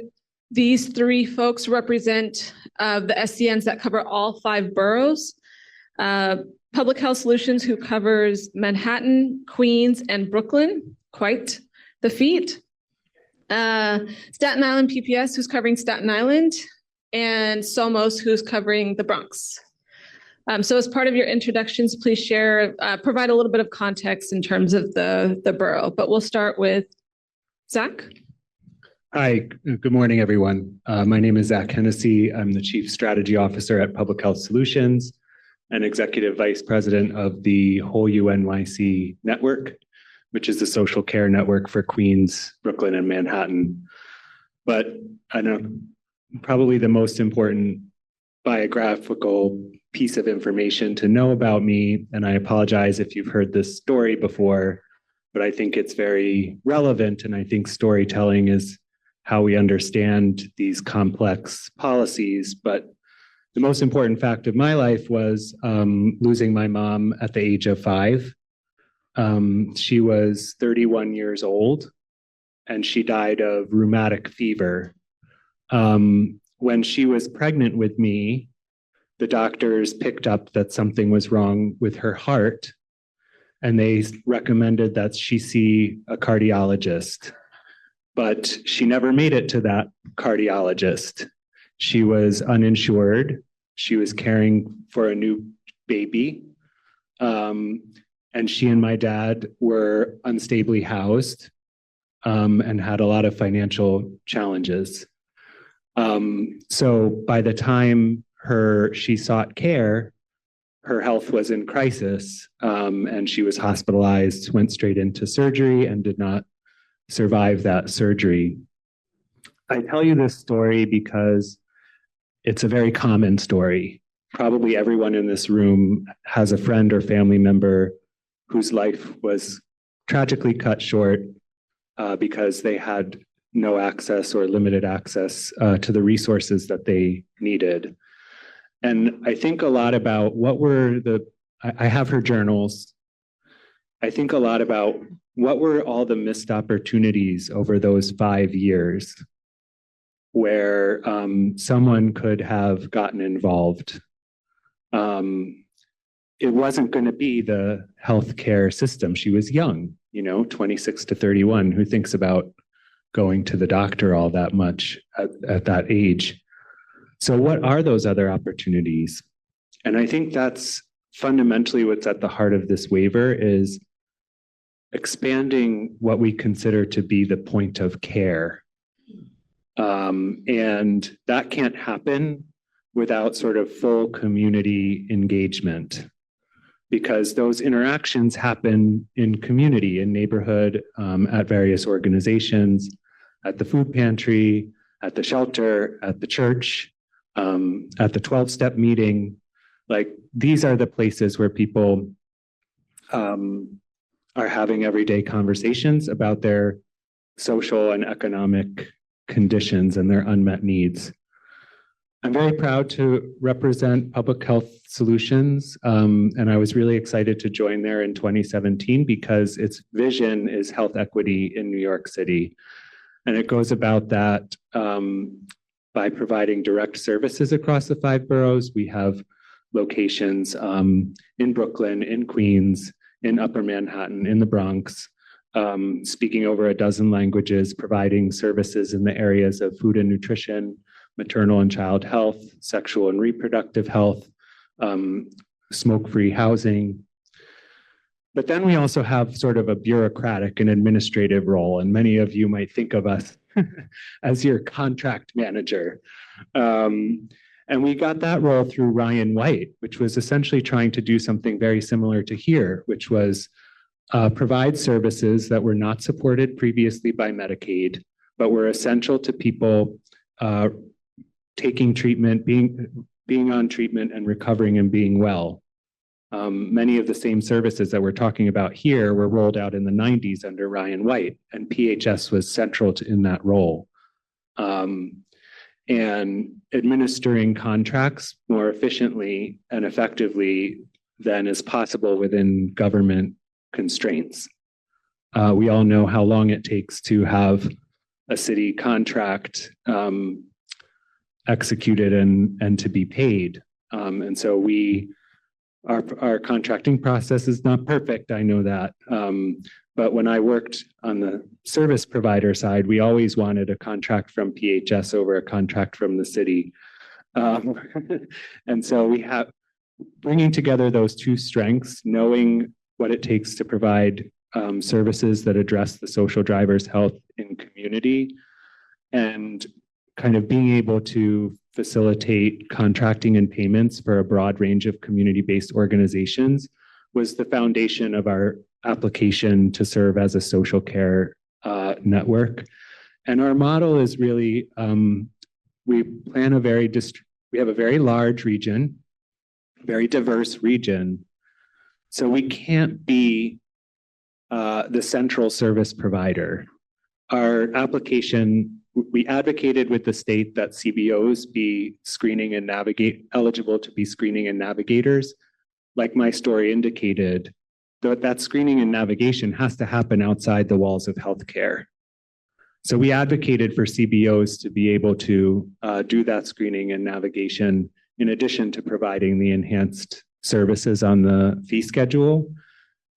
these three folks represent the SCNs that cover all 5 boroughs. Public Health Solutions, who covers Manhattan, Queens, and Brooklyn, quite the feat. Staten Island PPS, who's covering Staten Island, and Somos, who's covering the Bronx. So as part of your introductions, please provide a little bit of context in terms of the borough, but we'll start with Zach.
Hi, good morning, everyone. My name is Zach Hennessy. I'm the Chief Strategy Officer at Public Health Solutions and Executive Vice President of the Whole UNYC Network, which is the social care network for Queens, Brooklyn, and Manhattan. But I know probably the most important biographical piece of information to know about me, and I apologize if you've heard this story before, but I think it's very relevant, and I think storytelling is how we understand these complex policies. But the most important fact of my life was losing my mom at the age of 5. She was 31 years old, and she died of rheumatic fever. When she was pregnant with me, the doctors picked up that something was wrong with her heart, and they recommended that she see a cardiologist. But she never made it to that cardiologist. She was uninsured. She was caring for a new baby. And she and my dad were unstably housed and had a lot of financial challenges. So by the time she sought care, her health was in crisis, and she was hospitalized, went straight into surgery, and did not survive that surgery. I tell you this story because it's a very common story. Probably everyone in this room has a friend or family member whose life was tragically cut short because they had no access or limited access to the resources that they needed. And I think a lot about I have her journals. I think a lot about what were all the missed opportunities over those 5 years where someone could have gotten involved. It wasn't going to be the healthcare system. She was young, 26 to 31, who thinks about going to the doctor all that much at that age. So what are those other opportunities? And I think that's fundamentally what's at the heart of this waiver is expanding what we consider to be the point of care. And that can't happen without sort of full community engagement, because those interactions happen in community, in neighborhood, at various organizations, at the food pantry, at the shelter, at the church, at the 12-step meeting. Like, these are the places where people are having everyday conversations about their social and economic conditions and their unmet needs. I'm very proud to represent Public Health Solutions, and I was really excited to join there in 2017 because its vision is health equity in New York City. And it goes about that by providing direct services across the 5 boroughs. We have locations in Brooklyn, in Queens, in Upper Manhattan, in the Bronx, speaking over a dozen languages, providing services in the areas of food and nutrition, maternal and child health, sexual and reproductive health, smoke-free housing. But then we also have sort of a bureaucratic and administrative role, and many of you might think of us as your contract manager. And we got that role through Ryan White, which was essentially trying to do something very similar to here, which was provide services that were not supported previously by Medicaid, but were essential to people taking treatment, being on treatment and recovering and being well. Many of the same services that we're talking about here were rolled out in the 90s under Ryan White, and PHS was central in that role. And administering contracts more efficiently and effectively than is possible within government constraints. We all know how long it takes to have a city contract executed and to be paid. And so our contracting process is not perfect, I know that. But when I worked on the service provider side, we always wanted a contract from PHS over a contract from the city. And so we have bringing together those two strengths, knowing what it takes to provide services that address the social drivers' health in community, and kind of being able to facilitate contracting and payments for a broad range of community-based organizations was the foundation of our application to serve as a social care network. And our model is really, we have a very large region, very diverse region. So we can't be the central service provider. Our application, we advocated with the state that CBOs be screening and eligible to be screening and navigators. Like my story indicated, that screening and navigation has to happen outside the walls of healthcare. So we advocated for CBOs to be able to do that screening and navigation in addition to providing the enhanced services on the fee schedule.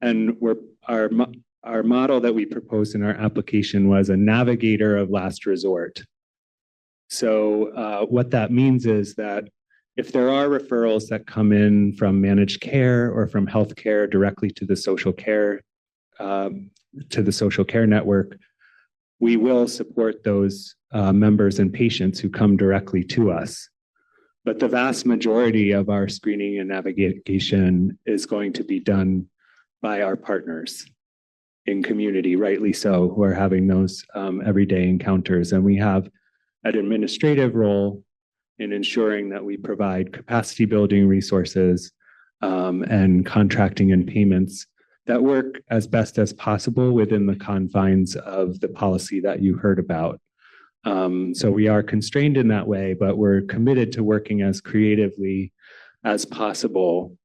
And our model that we proposed in our application was a navigator of last resort. So what that means is that if there are referrals that come in from managed care or from healthcare directly to the social care network, we will support those members and patients who come directly to us. But the vast majority of our screening and navigation is going to be done by our partners in community, rightly so, who are having those everyday encounters. And we have an administrative role in ensuring that we provide capacity building resources and contracting and payments that work as best as possible within the confines of the policy that you heard about. So we are constrained in that way, but we're committed to working as creatively as possible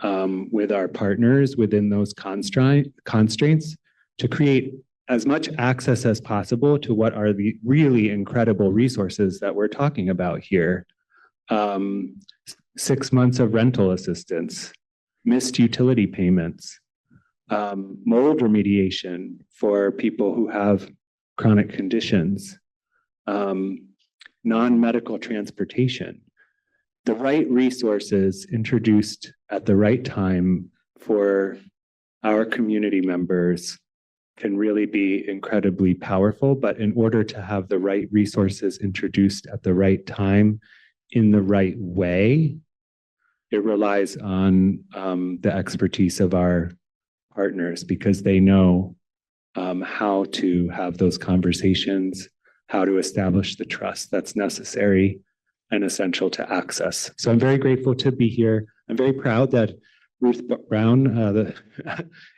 with our partners within those constraints to create as much access as possible to what are the really incredible resources that we're talking about here. 6 months of rental assistance, missed utility payments, mold remediation for people who have chronic conditions, non-medical transportation. The right resources introduced at the right time for our community members can really be incredibly powerful, but in order to have the right resources introduced at the right time in the right way, it relies on the expertise of our partners because they know how to have those conversations, how to establish the trust that's necessary and essential to access. So I'm very grateful to be here. I'm very proud that Ruth Brown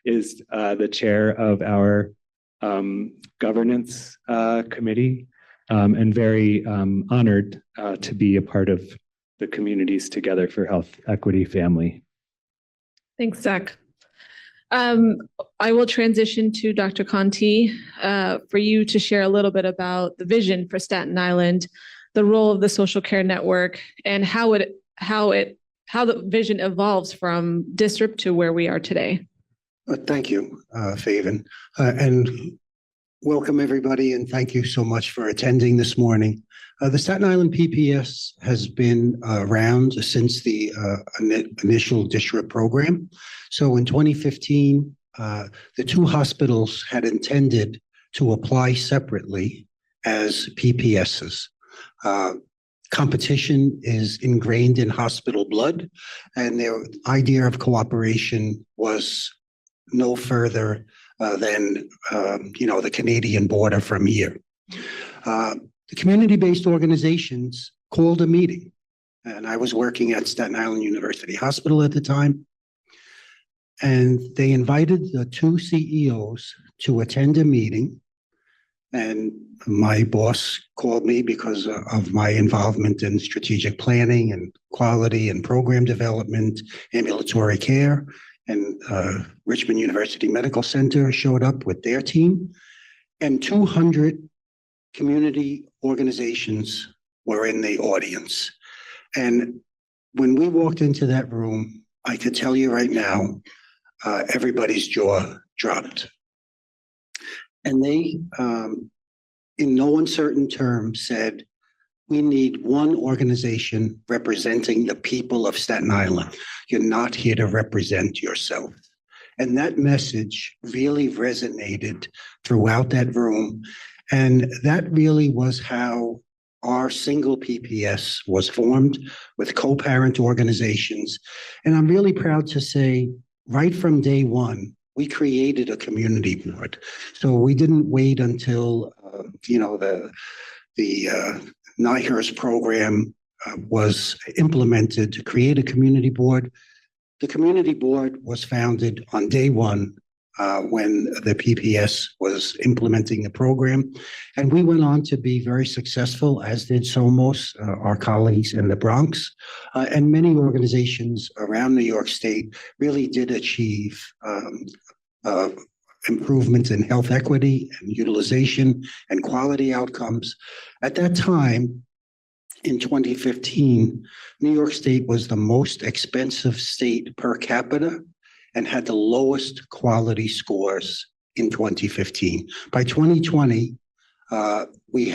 is the chair of our governance committee and very honored to be a part of the Communities Together for Health Equity family.
Thanks, Zach. I will transition to Dr. Conti for you to share a little bit about the vision for Staten Island, the role of the social care network, and how the vision evolves from district to where we are today.
Thank you, Faven, and welcome everybody, and thank you so much for attending this morning. The Staten Island PPS has been around since the initial district program. So in 2015, the two hospitals had intended to apply separately as PPSs. Competition is ingrained in hospital blood, and their idea of cooperation was no further than the Canadian border from here. The community-based organizations called a meeting, and I was working at Staten Island University Hospital at the time, and they invited the two CEOs to attend a meeting. And my boss called me because of my involvement in strategic planning and quality and program development, ambulatory care, and Richmond University Medical Center showed up with their team, and 200 community organizations were in the audience. And when we walked into that room, I could tell you right now, everybody's jaw dropped. And they, in no uncertain terms, said, we need one organization representing the people of Staten Island. You're not here to represent yourself. And that message really resonated throughout that room. And that really was how our single PPS was formed with co-parent organizations. And I'm really proud to say, right from day one, we created a community board. So we didn't wait until the NIHERS program was implemented to create a community board. The community board was founded on day one when the PPS was implementing the program. And we went on to be very successful, as did SOMOS, our colleagues in the Bronx. And many organizations around New York State really did achieve improvements in health equity and utilization and quality outcomes. At that time, in 2015, New York State was the most expensive state per capita and had the lowest quality scores in 2015. By 2020, we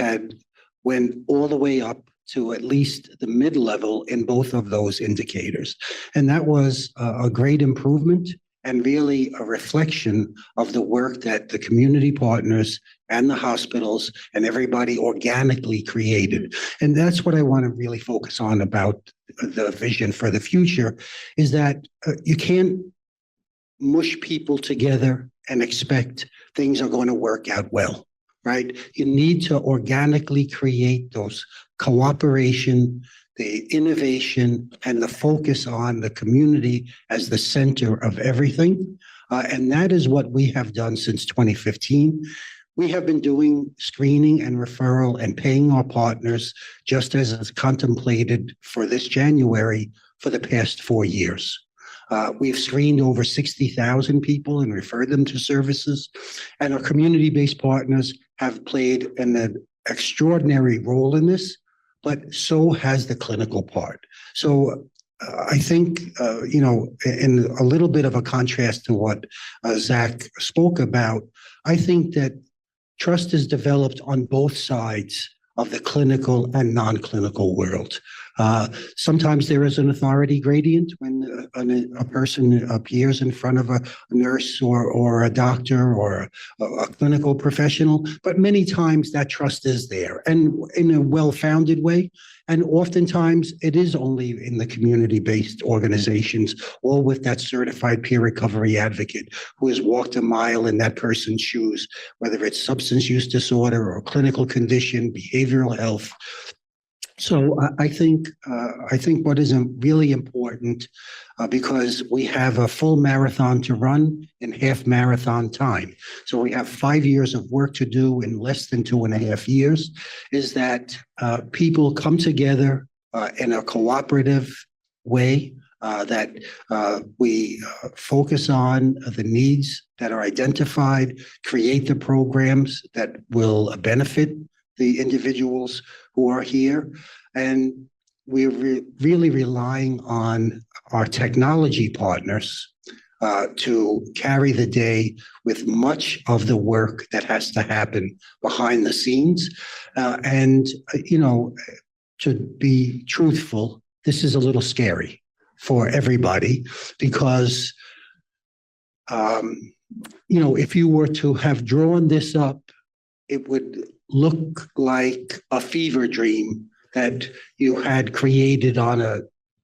went all the way up to at least the mid-level in both of those indicators. And that was a great improvement and really a reflection of the work that the community partners and the hospitals and everybody organically created. And that's what I want to really focus on about the vision for the future, is that you can't mush people together and expect things are going to work out well, right? You need to organically create those cooperation, the innovation, and the focus on the community as the center of everything. And that is what we have done since 2015. We have been doing screening and referral and paying our partners just as is contemplated for this January for the past 4 years. We've screened over 60,000 people and referred them to services, and our community-based partners have played an extraordinary role in this, but so has the clinical part. So I think, in a little bit of a contrast to what Zach spoke about, I think that trust is developed on both sides of the clinical and non-clinical world. Sometimes there is an authority gradient when a person appears in front of a nurse or a doctor or a clinical professional, but many times that trust is there and in a well-founded way. And oftentimes it is only in the community-based organizations or with that certified peer recovery advocate who has walked a mile in that person's shoes, whether it's substance use disorder or clinical condition, behavioral health. So I think what is really important, because we have a full marathon to run in half marathon time. So we have 5 years of work to do in less than 2.5 years, is that people come together in a cooperative way, that we focus on the needs that are identified, create the programs that will benefit the individuals who are here. And we're really relying on our technology partners to carry the day with much of the work that has to happen behind the scenes. To be truthful, this is a little scary for everybody because, if you were to have drawn this up, it would look like a fever dream that you had created on a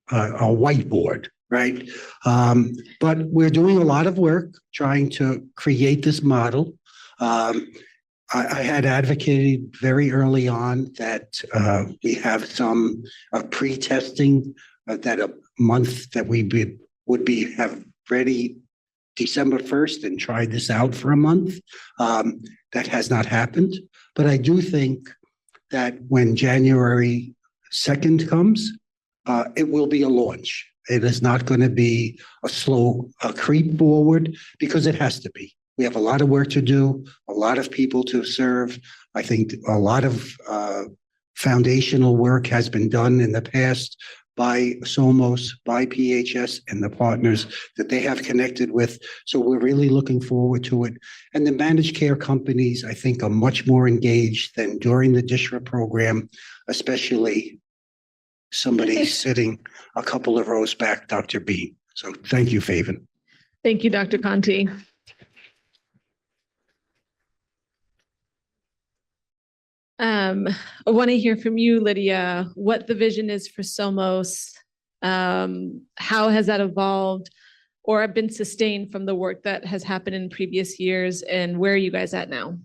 whiteboard, right? But we're doing a lot of work trying to create this model. I had advocated very early on that we have some pre-testing, that a month that we would have ready December 1st and try this out for a month. That has not happened. But I do think that when January 2nd comes, it will be a launch. It is not going to be a slow creep forward because it has to be. We have a lot of work to do, a lot of people to serve. I think a lot of foundational work has been done in the past by SOMOS, by PHS, and the partners that they have connected with. So we're really looking forward to it. And the managed care companies, I think, are much more engaged than during the DSHRA program, especially somebody sitting a couple of rows back, Dr. B. So thank you, Faven.
Thank you, Dr. Conti. I want to hear from you, Lydia, what the vision is for SOMOS. How has that evolved or been sustained from the work that has happened in previous years, and where are you guys at now?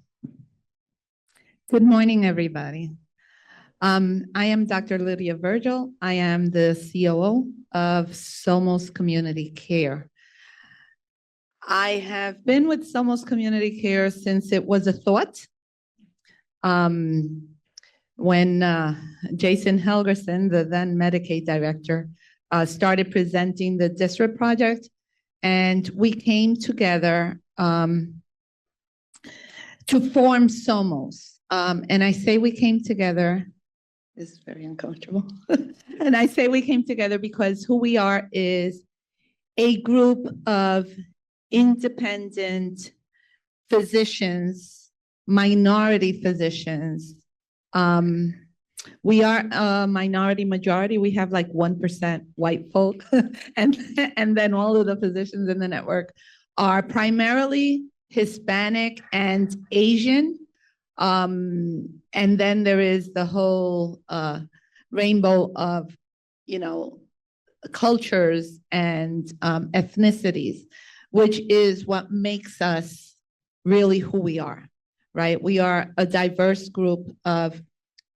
Good morning, everybody. I am Dr. Lydia Virgil. I am the COO of SOMOS Community Care. I have been with Somos Community Care since it was a thought. When Jason Helgerson, the then Medicaid director, started presenting the DISRIP project, and we came together to form Somos. And I say we came together, this is very uncomfortable. And I say we came together because who we are is a group of independent physicians, minority physicians. We are a minority majority. We have like 1% white folk, and then all of the physicians in the network are primarily Hispanic and Asian. And then there is the whole rainbow of, cultures and ethnicities, which is what makes us really who we are, right? We are a diverse group of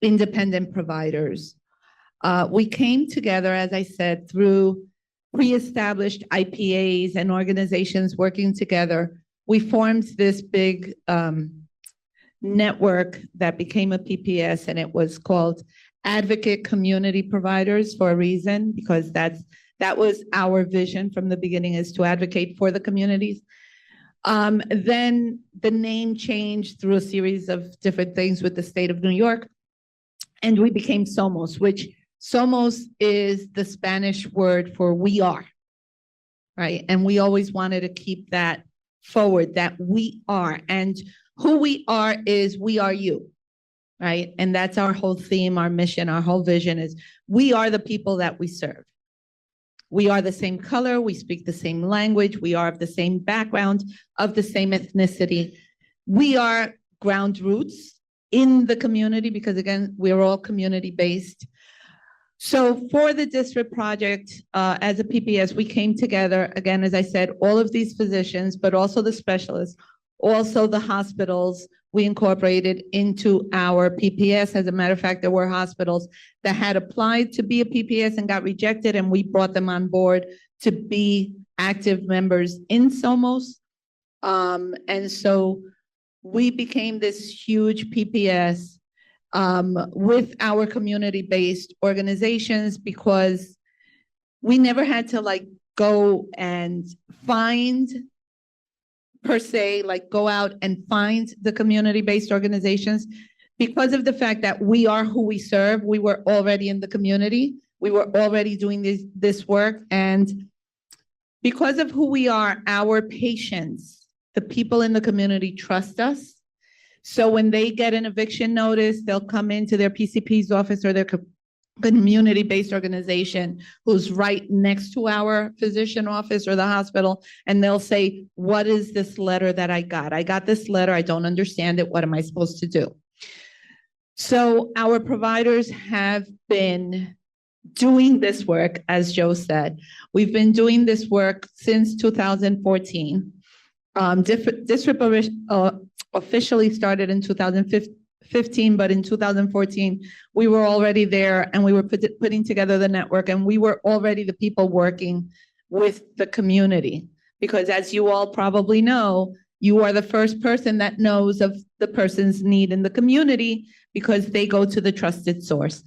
independent providers. We came together, as I said, through pre-established IPAs and organizations working together. We formed this big network that became a PPS, and it was called Advocate Community Providers for a reason, because that was our vision from the beginning, is to advocate for the communities. Then the name changed through a series of different things with the state of New York, and we became Somos, which Somos is the Spanish word for we are, right? And we always wanted to keep that forward, that we are, and who we are is we are you, right? And that's our whole theme, our mission, our whole vision is we are the people that we serve. We are the same color, we speak the same language, we are of the same background, of the same ethnicity. We are ground roots in the community because, again, we're all community-based. So for the DISRIP project, as a PPS, we came together, again, as I said, all of these physicians, but also the specialists, also the hospitals, we incorporated into our PPS. As a matter of fact, there were hospitals that had applied to be a PPS and got rejected, and we brought them on board to be active members in Somos. And so we became this huge PPS with our community-based organizations because we never had to go and find per se, go out and find the community-based organizations. Because of the fact that we are who we serve, we were already in the community. We were already doing this work. And because of who we are, our patients, the people in the community trust us. So when they get an eviction notice, they'll come into their PCP's office or their community-based organization who's right next to our physician office or the hospital, and they'll say, what is this letter that I got? I got this letter, I don't understand it, what am I supposed to do? So our providers have been doing this work, as Joe said. We've been doing this work since 2014. DISRIP officially started in 2015, but in 2014, we were already there and we were putting together the network, and we were already the people working with the community. Because as you all probably know, you are the first person that knows of the person's need in the community because they go to the trusted source.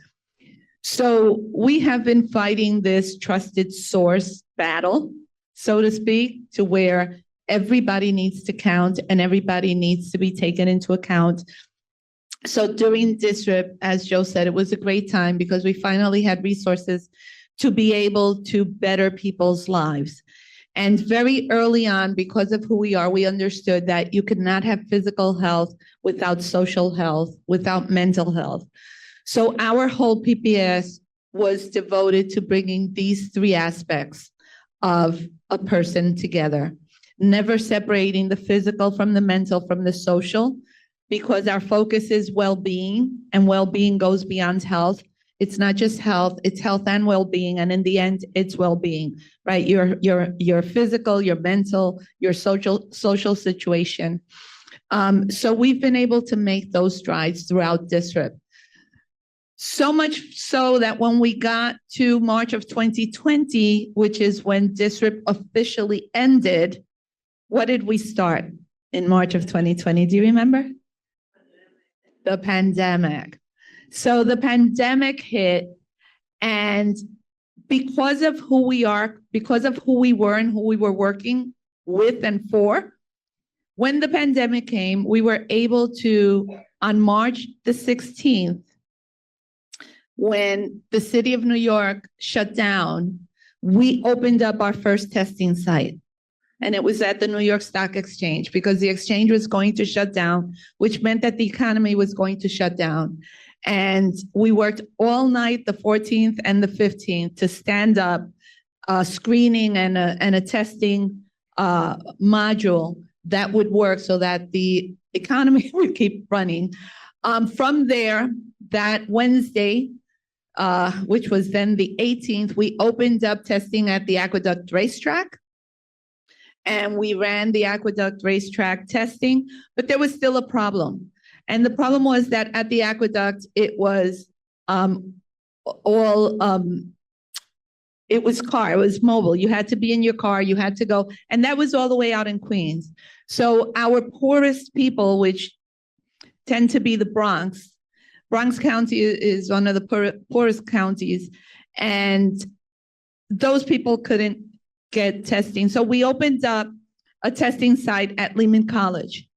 So we have been fighting this trusted source battle, so to speak, to where everybody needs to count and everybody needs to be taken into account. So during DISRIP, as Joe said, it was a great time because we finally had resources to be able to better people's lives. And very early on, because of who we are, we understood that you could not have physical health without social health, without mental health. So our whole PPS was devoted to bringing these three aspects of a person together, never separating the physical from the mental, from the social, because our focus is well-being, and well-being goes beyond health. It's not just health, it's health and well-being, and in the end, it's well-being, right? Your physical, your mental, your social situation. So we've been able to make those strides throughout DISRIP. So much so that when we got to March of 2020, which is when DISRIP officially ended, what did we start in March of 2020? Do you remember? The pandemic. So the pandemic hit, and because of who we are, because of who we were and who we were working with and for, when the pandemic came, we were able to, on March the 16th, when the city of New York shut down, we opened up our first testing site. And it was at the New York Stock Exchange because the exchange was going to shut down, which meant that the economy was going to shut down. And we worked all night, the 14th and the 15th, to stand up a screening and a testing module that would work so that the economy would keep running. From there, that Wednesday, which was then the 18th, we opened up testing at the Aqueduct Racetrack. And we ran the Aqueduct Racetrack testing, but there was still a problem. And the problem was that at the Aqueduct, it was it was mobile. You had to be in your car, you had to go, and that was all the way out in Queens. So our poorest people, which tend to be the Bronx County is one of the poorest counties, and those people couldn't get testing. So we opened up a testing site at Lehman College.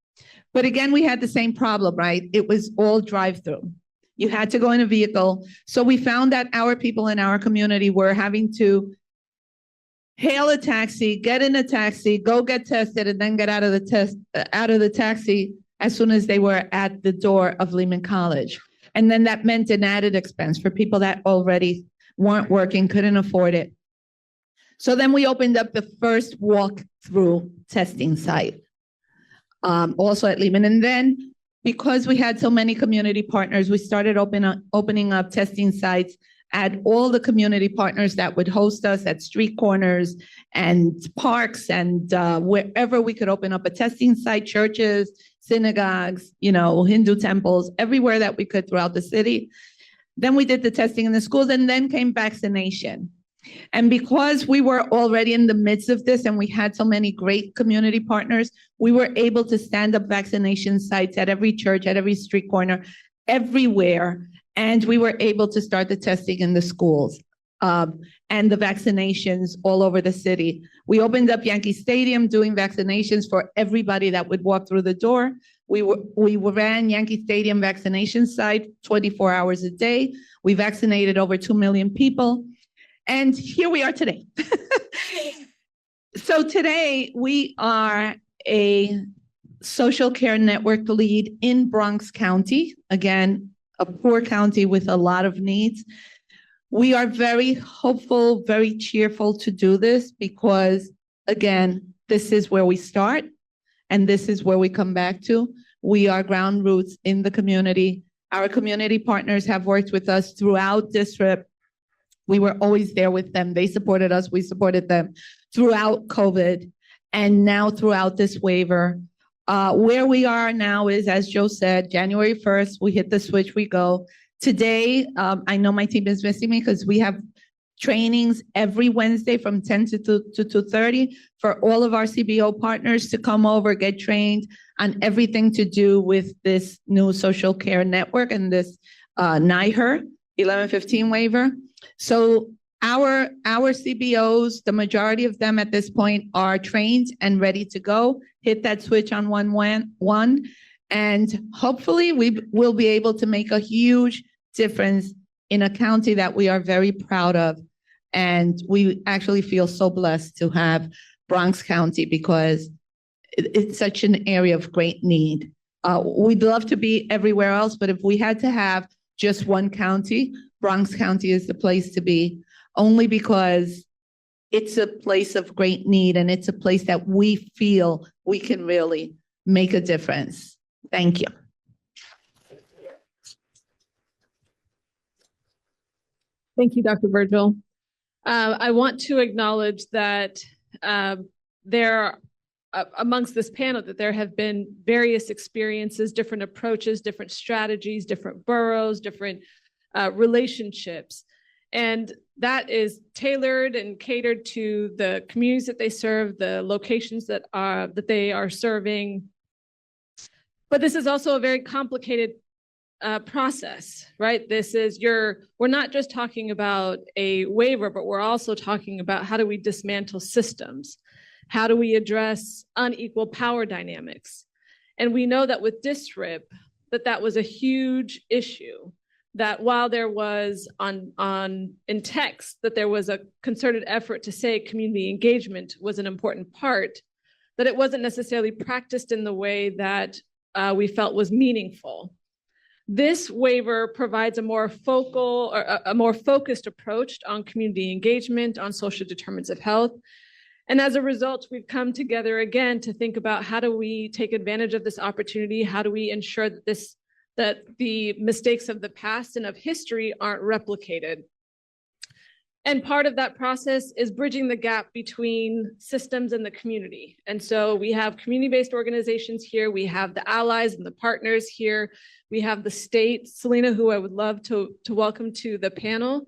But again, we had the same problem, right? It was all drive-through. You had to go in a vehicle. So we found that our people in our community were having to hail a taxi, get in a taxi, go get tested, and then get out of the taxi as soon as they were at the door of Lehman College. And then that meant an added expense for people that already weren't working, couldn't afford it. So then we opened up the first walk-through testing site, also at Lehman. And then because we had so many community partners, we started opening up testing sites at all the community partners that would host us at street corners and parks and wherever we could open up a testing site, churches, synagogues, Hindu temples, everywhere that we could throughout the city. Then we did the testing in the schools, and then came vaccination. And because we were already in the midst of this and we had so many great community partners, we were able to stand up vaccination sites at every church, at every street corner, everywhere. And we were able to start the testing in the schools and the vaccinations all over the city. We opened up Yankee Stadium doing vaccinations for everybody that would walk through the door. We ran Yankee Stadium vaccination site 24 hours a day. We vaccinated over 2 million people. And here we are today. So today we are a social care network lead in Bronx County. Again, a poor county with a lot of needs. We are very hopeful, very cheerful to do this because, again, this is where we start and this is where we come back to. We are ground roots in the community. Our community partners have worked with us throughout this trip. We were always there with them. They supported us. We supported them throughout COVID and now throughout this waiver. Where we are now is, as Joe said, January 1st, we hit the switch, we go. Today, I know my team is missing me because we have trainings every Wednesday from 10 to 2:30 for all of our CBO partners to come over, get trained on everything to do with this new social care network and this NIHER 1115 waiver. So our CBOs, the majority of them at this point are trained and ready to go, hit that switch on 1/1, and hopefully we will be able to make a huge difference in a county that we are very proud of. And we actually feel so blessed to have Bronx County because it's such an area of great need. We'd love to be everywhere else, but if we had to have just one county, Bronx County is the place to be, only because it's a place of great need and it's a place that we feel we can really make a difference. Thank you.
Thank you, Dr. Virgil. I want to acknowledge that there, amongst this panel, that there have been various experiences, different approaches, different strategies, different boroughs, different relationships. And that is tailored and catered to the communities that they serve, the locations that they are serving. But this is also a very complicated process, right? We're not just talking about a waiver, but we're also talking about how do we dismantle systems? How do we address unequal power dynamics? And we know that with DSRIP, that was a huge issue, that while there was in text that there was a concerted effort to say community engagement was an important part, that it wasn't necessarily practiced in the way that we felt was meaningful. This waiver provides a more focal or a more focused approach on community engagement, on social determinants of health. And as a result, we've come together again to think about how do we take advantage of this opportunity? How do we ensure that the mistakes of the past and of history aren't replicated? And part of that process is bridging the gap between systems and the community. And so we have community-based organizations here. We have the allies and the partners here. We have the state, Selena, who I would love to welcome to the panel.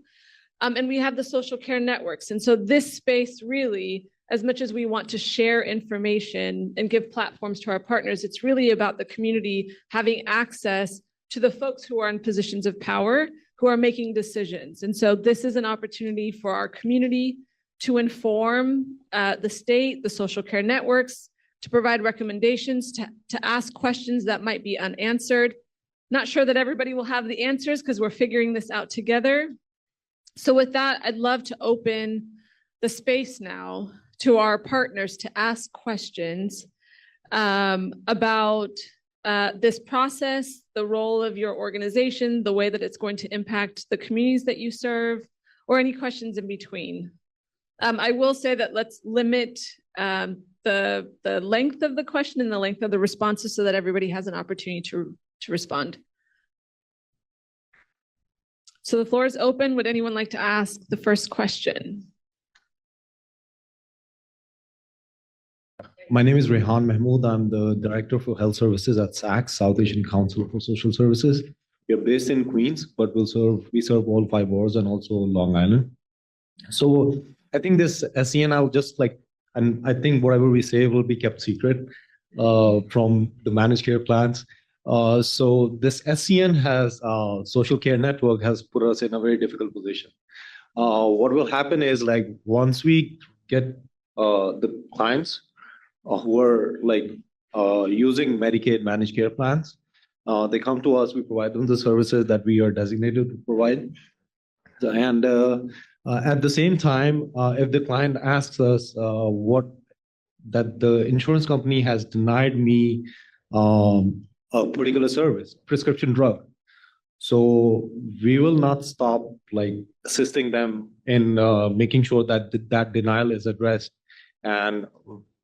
And we have the social care networks. And so this space really, as much as we want to share information and give platforms to our partners, it's really about the community having access to the folks who are in positions of power, who are making decisions. And so this is an opportunity for our community to inform the state, the social care networks, to provide recommendations, to ask questions that might be unanswered. Not sure that everybody will have the answers because we're figuring this out together. So with that, I'd love to open the space now to our partners to ask questions about this process, the role of your organization, the way that it's going to impact the communities that you serve, or any questions in between. I will say that let's limit the length of the question and the length of the responses so that everybody has an opportunity to respond. So the floor is open. Would anyone like to ask the first question?
My name is Rehan Mahmood. I'm the Director for Health Services at SACS, South Asian Council for Social Services. We are based in Queens, but we serve all 5 wards and also Long Island. So I think this SEN, I'll just and I think whatever we say will be kept secret from the managed care plans. So this SEN social care network has put us in a very difficult position. What will happen is once we get the clients who are using Medicaid managed care plans, they come to us, we provide them the services that we are designated to provide. And at the same time, if the client asks us that the insurance company has denied me a particular service, prescription drug, so we will not stop assisting them in making sure that that denial is addressed. And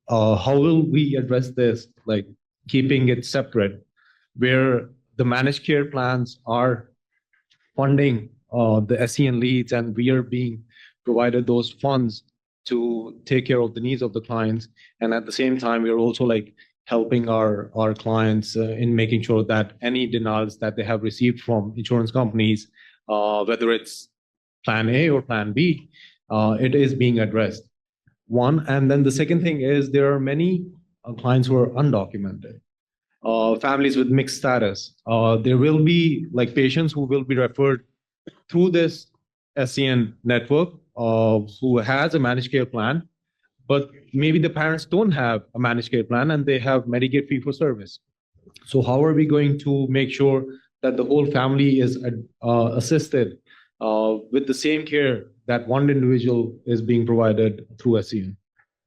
how will we address this? Keeping it separate, where the managed care plans are funding the SEN leads, and we are being provided those funds to take care of the needs of the clients. And at the same time, we are also helping our clients in making sure that any denials that they have received from insurance companies, whether it's plan A or plan B, it is being addressed. One, and then the second thing is there are many clients who are undocumented, families with mixed status. There will be patients who will be referred through this SEN network who has a managed care plan, but maybe the parents don't have a managed care plan and they have Medicaid fee-for-service. So how are we going to make sure that the whole family is assisted with the same care that one individual is being provided through SEN?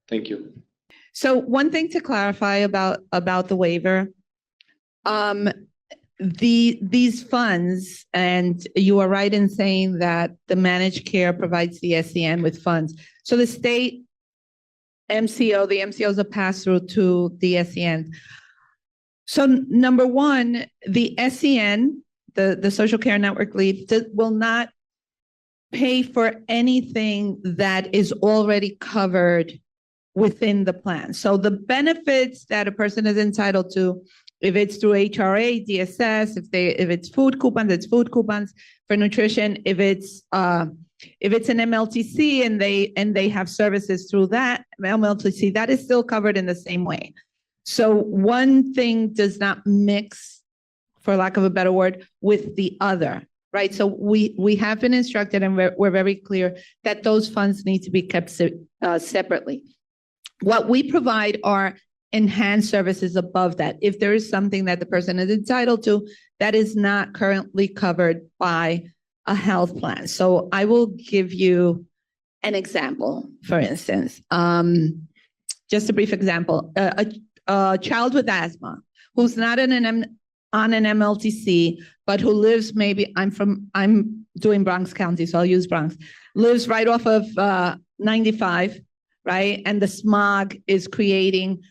Thank you.
So one thing to clarify about the waiver, these funds, and you are right in saying that the managed care provides the SEN with funds. So the state MCO, the MCOs are passed through to the SEN. So number one, the SEN, the social care network lead, will not pay for anything that is already covered within the plan. So the benefits that a person is entitled to, if it's through HRA, DSS, if it's food coupons, it's food coupons for nutrition. If it's If it's an MLTC and they have services through that MLTC, that is still covered in the same way. So one thing does not mix, for lack of a better word, with the other, right? So we have been instructed, and we're very clear that those funds need to be kept separately. What we provide are enhanced services above that. If there is something that the person is entitled to that is not currently covered by a health plan. So I will give you an example, for instance, just a brief example, a child with asthma who's not on an MLTC, but who lives, maybe I'm doing Bronx County, so I'll use Bronx, lives right off of 95, right? And the smog is creating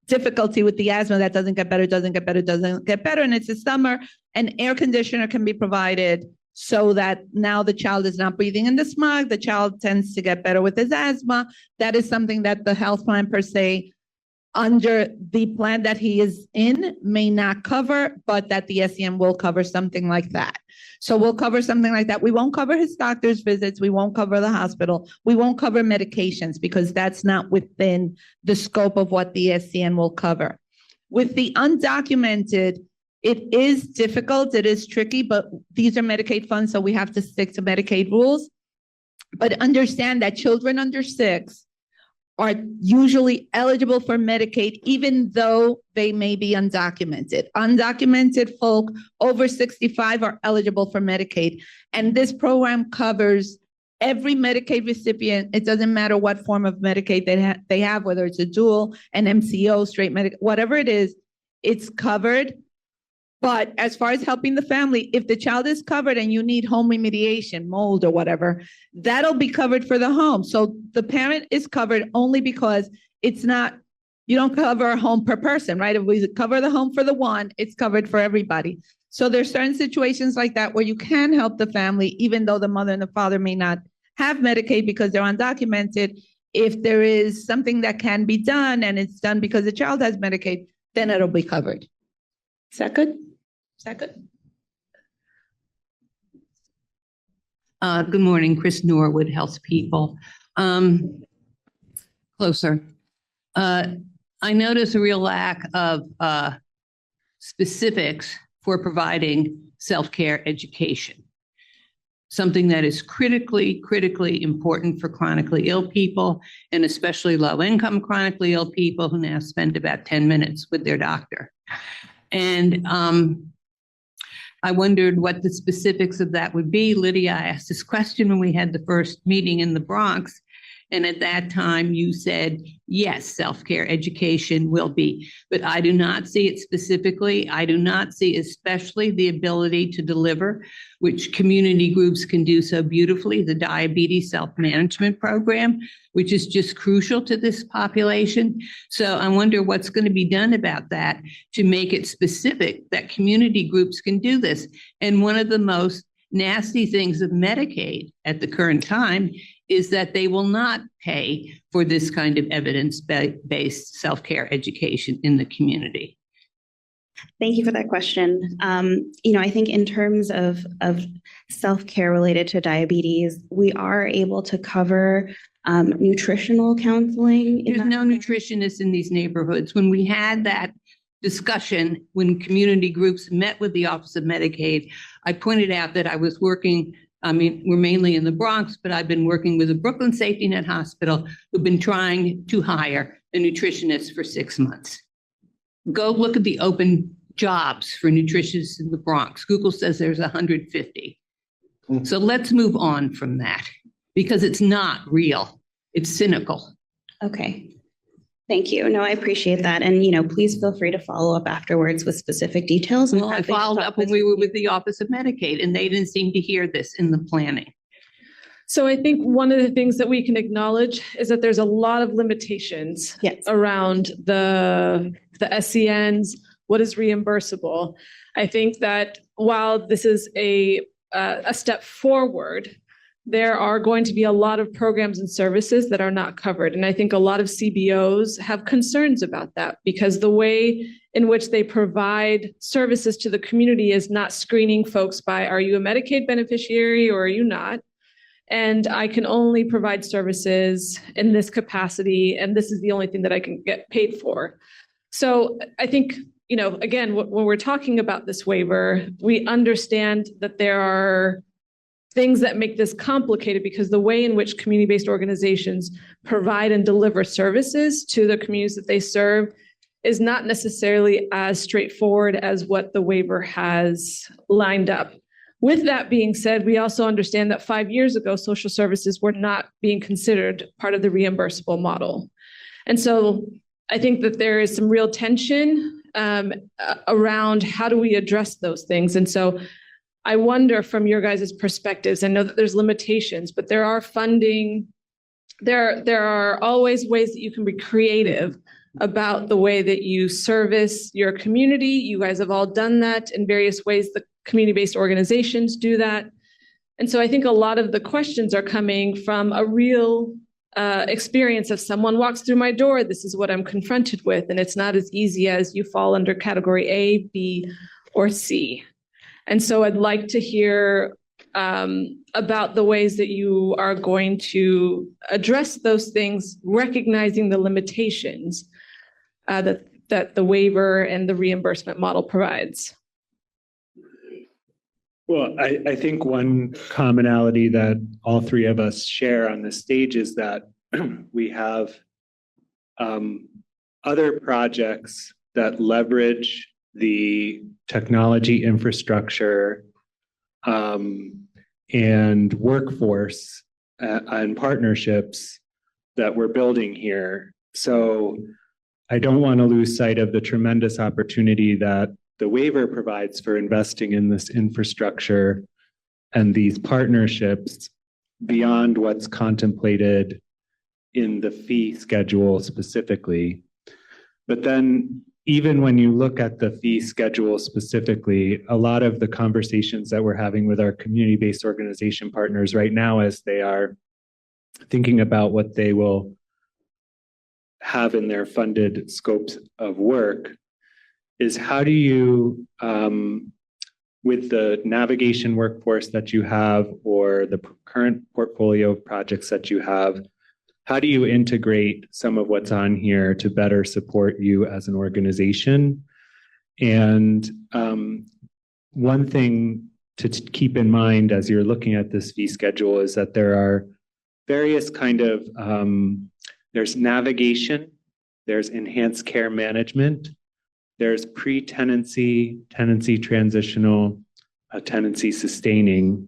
difficulty with the asthma that doesn't get better. And it's the summer, an air conditioner can be provided so that now the child is not breathing in the smog. The child tends to get better with his asthma. That is something that the health plan per se, under the plan that he is in, may not cover, but that the SEM will cover something like that. So we'll cover something like that. We won't cover his doctor's visits. We won't cover the hospital. We won't cover medications because that's not within the scope of what the SCN will cover. With the undocumented, it is difficult. It is tricky, but these are Medicaid funds, so we have to stick to Medicaid rules. But understand that children under 6 are usually eligible for Medicaid, even though they may be undocumented. Undocumented folk over 65 are eligible for Medicaid. And this program covers every Medicaid recipient. It doesn't matter what form of Medicaid they have, whether it's a dual, an MCO, straight Medicaid, whatever it is, it's covered. But as far as helping the family, if the child is covered and you need home remediation, mold or whatever, that'll be covered for the home. So the parent is covered only because it's not, you don't cover a home per person, right? If we cover the home for the one, it's covered for everybody. So there's certain situations like that where you can help the family, even though the mother and the father may not have Medicaid because they're undocumented. If there is something that can be done and it's done because the child has Medicaid, then it'll be covered. Is that good? Is that good?
Good morning, Chris Norwood, Health People. Closer. I notice a real lack of specifics for providing self-care education, something that is critically important for chronically ill people, and especially low-income chronically ill people who now spend about 10 minutes with their doctor. And I wondered what the specifics of that would be. Lydia asked this question when we had the first meeting in the Bronx. And at that time you said, yes, self-care education will be, but I do not see it specifically. I do not see especially the ability to deliver, which community groups can do so beautifully, the diabetes self-management program, which is just crucial to this population. So I wonder what's going to be done about that to make it specific that community groups can do this. And one of the most nasty things of Medicaid at the current time is that they will not pay for this kind of evidence-based self-care education in the community.
Thank you for that question. I think in terms of self-care related to diabetes, we are able to cover nutritional counseling.
There's no nutritionists in these neighborhoods. When we had that discussion, when community groups met with the Office of Medicaid, I pointed out that I was working, we're mainly in the Bronx, but I've been working with the Brooklyn Safety Net Hospital, who've been trying to hire a nutritionist for 6 months. Go look at the open jobs for nutritionists in the Bronx. Google says there's 150. So let's move on from that because it's not real. It's cynical.
Okay. Thank you. No, I appreciate that. And, please feel free to follow up afterwards with specific details.
Well, I followed up when we were with the Office of Medicaid, and they didn't seem to hear this in the planning.
So I think one of the things that we can acknowledge is that there's a lot of limitations around the SCNs, what is reimbursable. I think that while this is a step forward, there are going to be a lot of programs and services that are not covered. And I think a lot of CBOs have concerns about that because the way in which they provide services to the community is not screening folks by, are you a Medicaid beneficiary or are you not? and I can only provide services in this capacity, and this is the only thing that I can get paid for. So I think, again, when we're talking about this waiver, we understand that there are things that make this complicated because the way in which community-based organizations provide and deliver services to the communities that they serve is not necessarily as straightforward as what the waiver has lined up. With that being said, we also understand that 5 years ago, social services were not being considered part of the reimbursable model. And so I think that there is some real tension around how do we address those things. And so I wonder from your guys' perspectives, I know that there's limitations, but there are funding, there are always ways that you can be creative about the way that you service your community. You guys have all done that in various ways. The community-based organizations do that. And so I think a lot of the questions are coming from a real experience of someone walks through my door, this is what I'm confronted with. And it's not as easy as you fall under category A, B, or C. And so I'd like to hear about the ways that you are going to address those things, recognizing the limitations that the waiver and the reimbursement model provides.
Well, I think one commonality that all three of us share on this stage is that we have other projects that leverage the technology infrastructure and workforce and partnerships that we're building here. So I don't want to lose sight of the tremendous opportunity that the waiver provides for investing in this infrastructure and these partnerships beyond what's contemplated in the fee schedule specifically. But then even when you look at the fee schedule specifically, a lot of the conversations that we're having with our community-based organization partners right now as they are thinking about what they will have in their funded scopes of work is how do you, with the navigation workforce that you have or the current portfolio of projects that you have, how do you integrate some of what's on here to better support you as an organization? And one thing to keep in mind as you're looking at this fee schedule is that there are various kind of, there's navigation, there's enhanced care management, there's pre-tenancy, tenancy transitional, tenancy sustaining.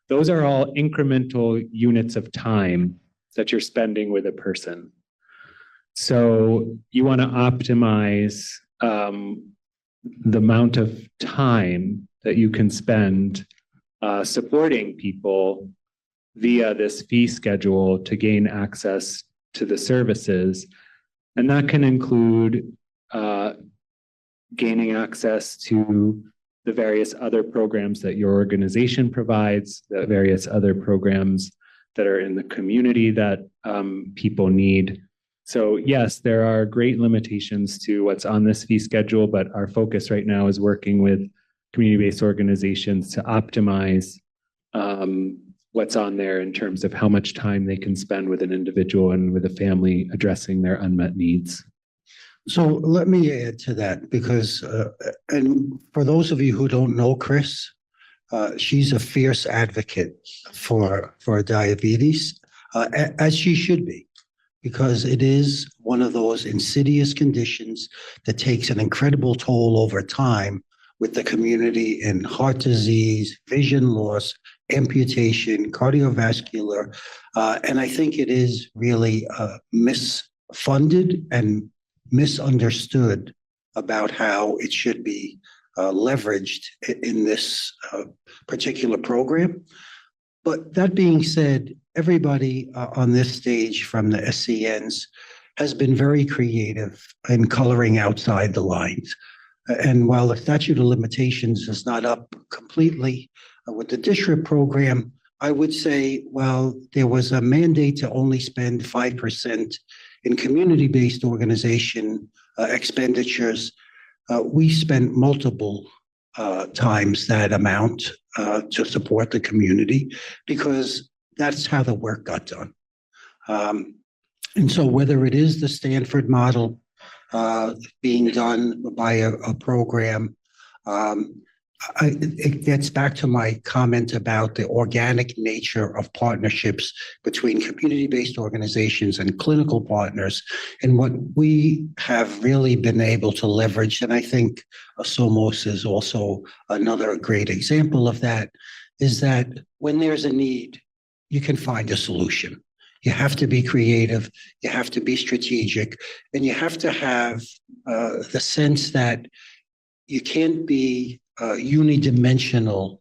Those are all incremental units of time that you're spending with a person. So you want to optimize the amount of time that you can spend supporting people via this fee schedule to gain access to the services. And that can include gaining access to the various other programs that your organization provides, the various other programs that are in the community that people need. So yes, there are great limitations to what's on this fee schedule, but our focus right now is working with community-based organizations to optimize what's on there in terms of how much time they can spend with an individual and with a family addressing their unmet needs.
So let me add to that because, and for those of you who don't know Chris, she's a fierce advocate for diabetes, as she should be, because it is one of those insidious conditions that takes an incredible toll over time with the community in heart disease, vision loss, amputation, cardiovascular, and I think it is really misfunded and misunderstood about how it should be leveraged in this particular program. But that being said, everybody on this stage from the SCNs has been very creative in coloring outside the lines. And while the statute of limitations is not up completely with the district program, I would say, well, there was a mandate to only spend 5% in community-based organization expenditures. We spent multiple times that amount to support the community because that's how the work got done. And so whether it is the Stanford model being done by a program, it gets back to my comment about the organic nature of partnerships between community-based organizations and clinical partners. And what we have really been able to leverage, and I think Somos is also another great example of that, is that when there's a need, you can find a solution. You have to be creative, you have to be strategic, and you have to have the sense that you can't be a unidimensional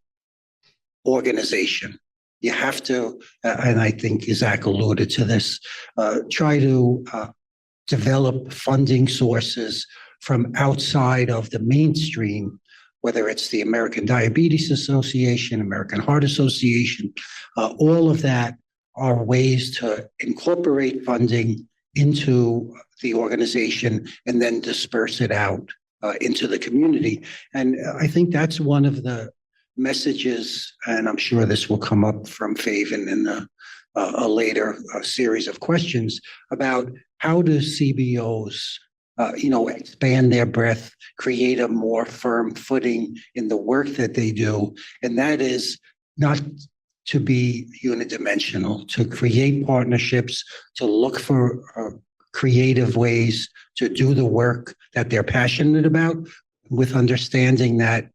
organization. You have to, and I think Zach alluded to this, try to develop funding sources from outside of the mainstream, whether it's the American Diabetes Association, American Heart Association, all of that are ways to incorporate funding into the organization and then disperse it out into the community. And I think that's one of the messages, and I'm sure this will come up from Faven in a later series of questions about how do CBOs expand their breadth, create a more firm footing in the work that they do. And that is not to be unidimensional, to create partnerships, to look for creative ways to do the work that they're passionate about, with understanding that,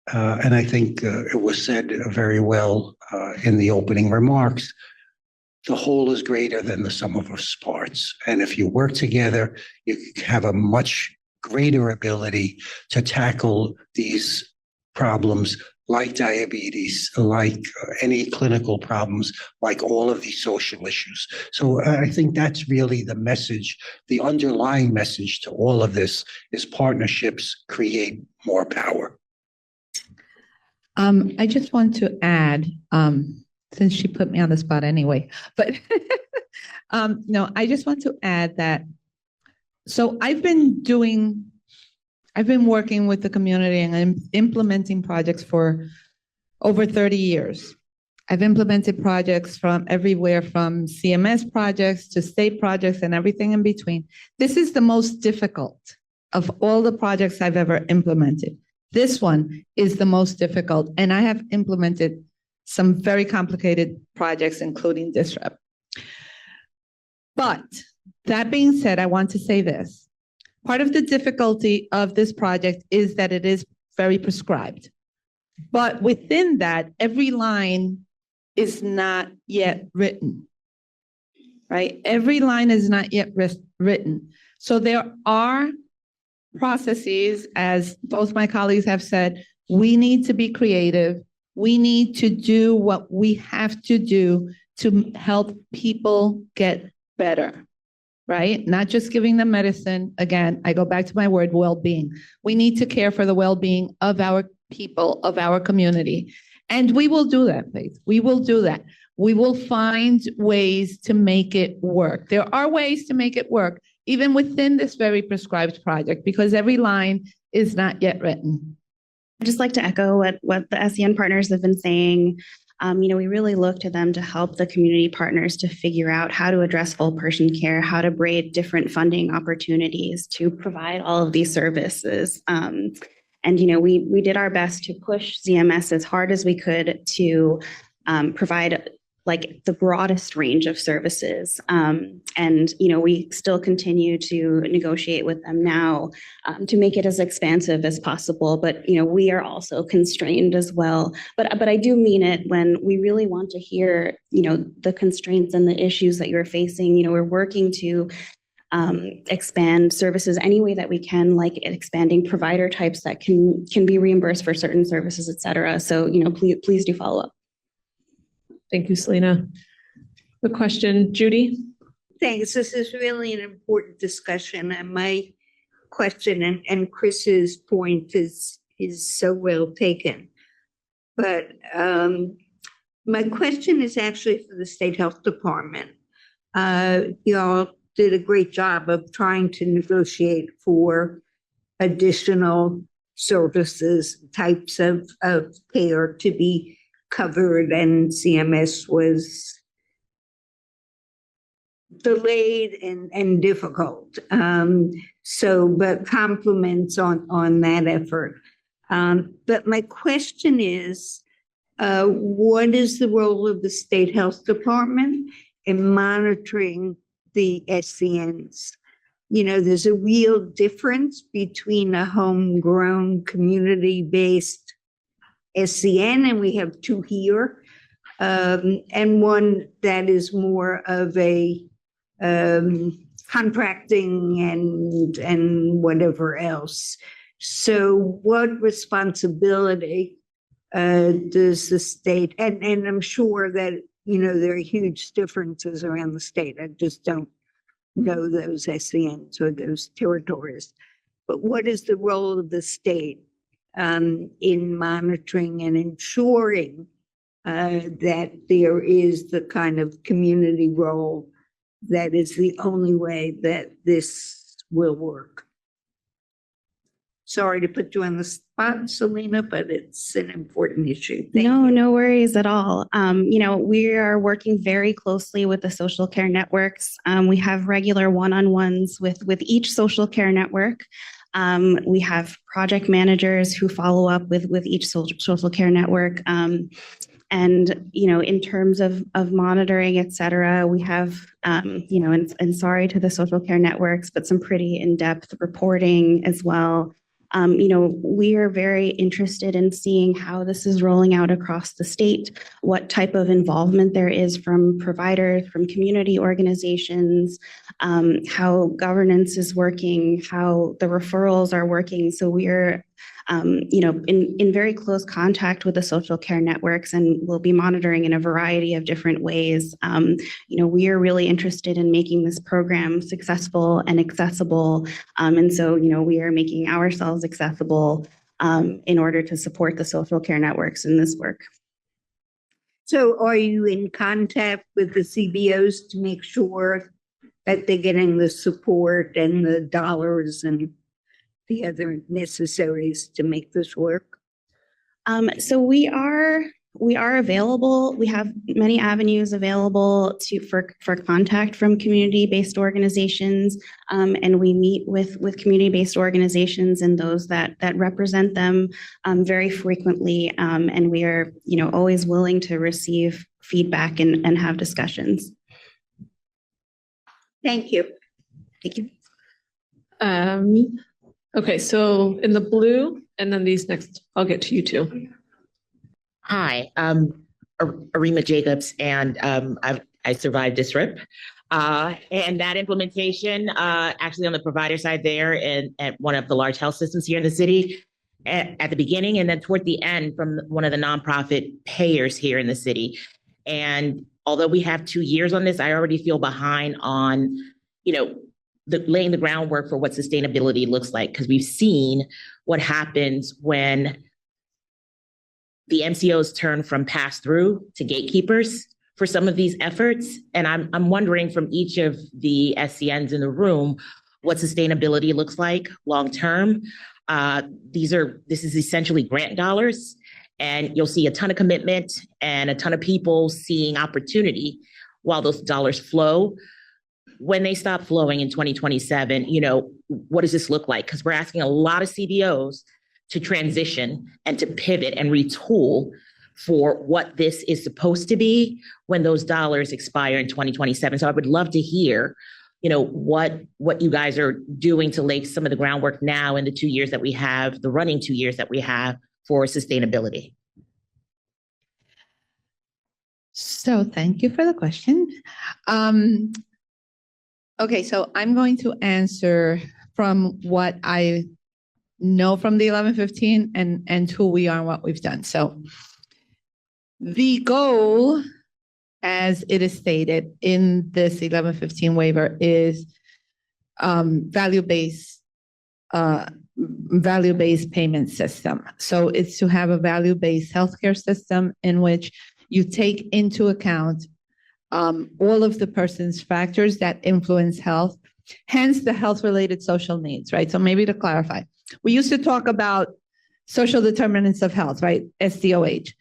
and I think it was said very well in the opening remarks, the whole is greater than the sum of its parts. And if you work together, you have a much greater ability to tackle these problems like diabetes, like any clinical problems, like all of these social issues. So I think that's really the message, the underlying message to all of this is partnerships create more power.
I just want to add, since she put me on the spot anyway, but no, I just want to add that, so I've been working with the community and implementing projects for over 30 years. I've implemented projects from everywhere from CMS projects to state projects and everything in between. This is the most difficult of all the projects I've ever implemented. This one is the most difficult, and I have implemented some very complicated projects, including DISREP. But that being said, I want to say this. Part of the difficulty of this project is that it is very prescribed. But within that, every line is not yet written, right? Every line is not yet written. So there are processes, as both my colleagues have said, we need to be creative. We need to do what we have to do to help people get better, right? Not just giving them medicine. Again, I go back to my word, well-being. We need to care for the well-being of our people, of our community. And we will do that, Faith. We will do that. We will find ways to make it work. There are ways to make it work, even within this very prescribed project, because every line is not yet written.
I'd just like to echo what the SEN partners have been saying. We really look to them to help the community partners to figure out how to address full person care, how to braid different funding opportunities to provide all of these services. We did our best to push CMS as hard as we could to provide like the broadest range of services. We still continue to negotiate with them now to make it as expansive as possible. But, we are also constrained as well. But I do mean it when we really want to hear, the constraints and the issues that you're facing. We're working to expand services any way that we can, like expanding provider types that can be reimbursed for certain services, et cetera. So, please do follow up.
Thank you, Selena. The question, Judy?
Thanks. This is really an important discussion. And my question and Chris's point is so well taken. But my question is actually for the State Health Department. You all did a great job of trying to negotiate for additional services, types of care to be covered and CMS was delayed and difficult. But compliments on that effort. But my question is, what is the role of the state health department in monitoring the SCNs? You know, there's a real difference between a homegrown community-based SCN, and we have two here, and one that is more of a contracting and whatever else. So what responsibility does the state, and I'm sure that, you know, there are huge differences around the state. I just don't know those SCNs or those territories. But what is the role of the state in monitoring and ensuring that there is the kind of community role that is the only way that this will work? Sorry to put you on the spot, Selena, but it's an important issue. Thank you.
No worries at all. You know, we are working very closely with the social care networks. We have regular one-on-ones with each social care network. We have project managers who follow up with each social care network. And, you know, in terms of monitoring, et cetera, we have, you know, and sorry to the social care networks, but some pretty in-depth reporting as well. You know, we are very interested in seeing how this is rolling out across the state, what type of involvement there is from providers, from community organizations, how governance is working, how the referrals are working. So we are, you know, in very close contact with the social care networks, and we'll be monitoring in a variety of different ways. You know, we are really interested in making this program successful and accessible. And so, you know, we are making ourselves accessible in order to support the social care networks in this work.
So are you in contact with the CBOs to make sure that they're getting the support and the dollars and the other necessaries to make this work?
So we are available. We have many avenues available for contact from community-based organizations, and we meet with community-based organizations and those that represent them very frequently. And we are, you know, always willing to receive feedback and have discussions.
Thank you.
Thank you.
Okay, so in the blue, and then these next, I'll get to you too.
Hi, Arima Jacobs, and I survived this RIP. And that implementation, actually on the provider side there and at one of the large health systems here in the city at the beginning, and then toward the end from one of the nonprofit payers here in the city. And although we have 2 years on this, I already feel behind on, you know, laying the groundwork for what sustainability looks like, because we've seen what happens when the MCOs turn from pass-through to gatekeepers for some of these efforts. And I'm wondering from each of the SCNs in the room what sustainability looks like long-term. This is essentially grant dollars, and you'll see a ton of commitment and a ton of people seeing opportunity while those dollars flow. When they stop flowing in 2027, you know, what does this look like? Because we're asking a lot of CBOs to transition and to pivot and retool for what this is supposed to be when those dollars expire in 2027. So I would love to hear, you know, what you guys are doing to lay some of the groundwork now in the 2 years that we have, the running 2 years that we have for sustainability.
So thank you for the question. Okay, so I'm going to answer from what I know from the 1115 and who we are and what we've done. So the goal, as it is stated in this 1115 waiver, is value-based payment system. So it's to have a value-based healthcare system in which you take into account all of the person's factors that influence health, hence the health-related social needs, right? So maybe to clarify, we used to talk about social determinants of health, right? SDOH.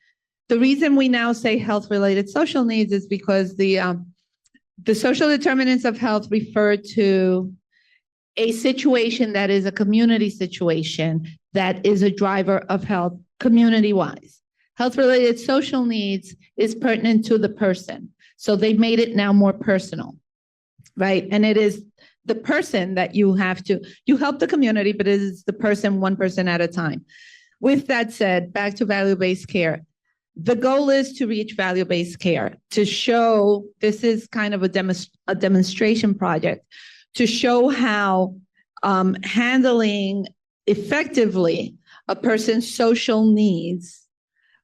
the reason we now say health-related social needs is because the social determinants of health refer to a situation that is a community situation that is a driver of health community-wise. Health-related social needs is pertinent to the person. So they've made it now more personal, right? And it is the person that you help the community, but it is the person, one person at a time. With that said, back to value-based care. The goal is to reach value-based care, to show, this is kind of a demonstration project, to show how handling effectively a person's social needs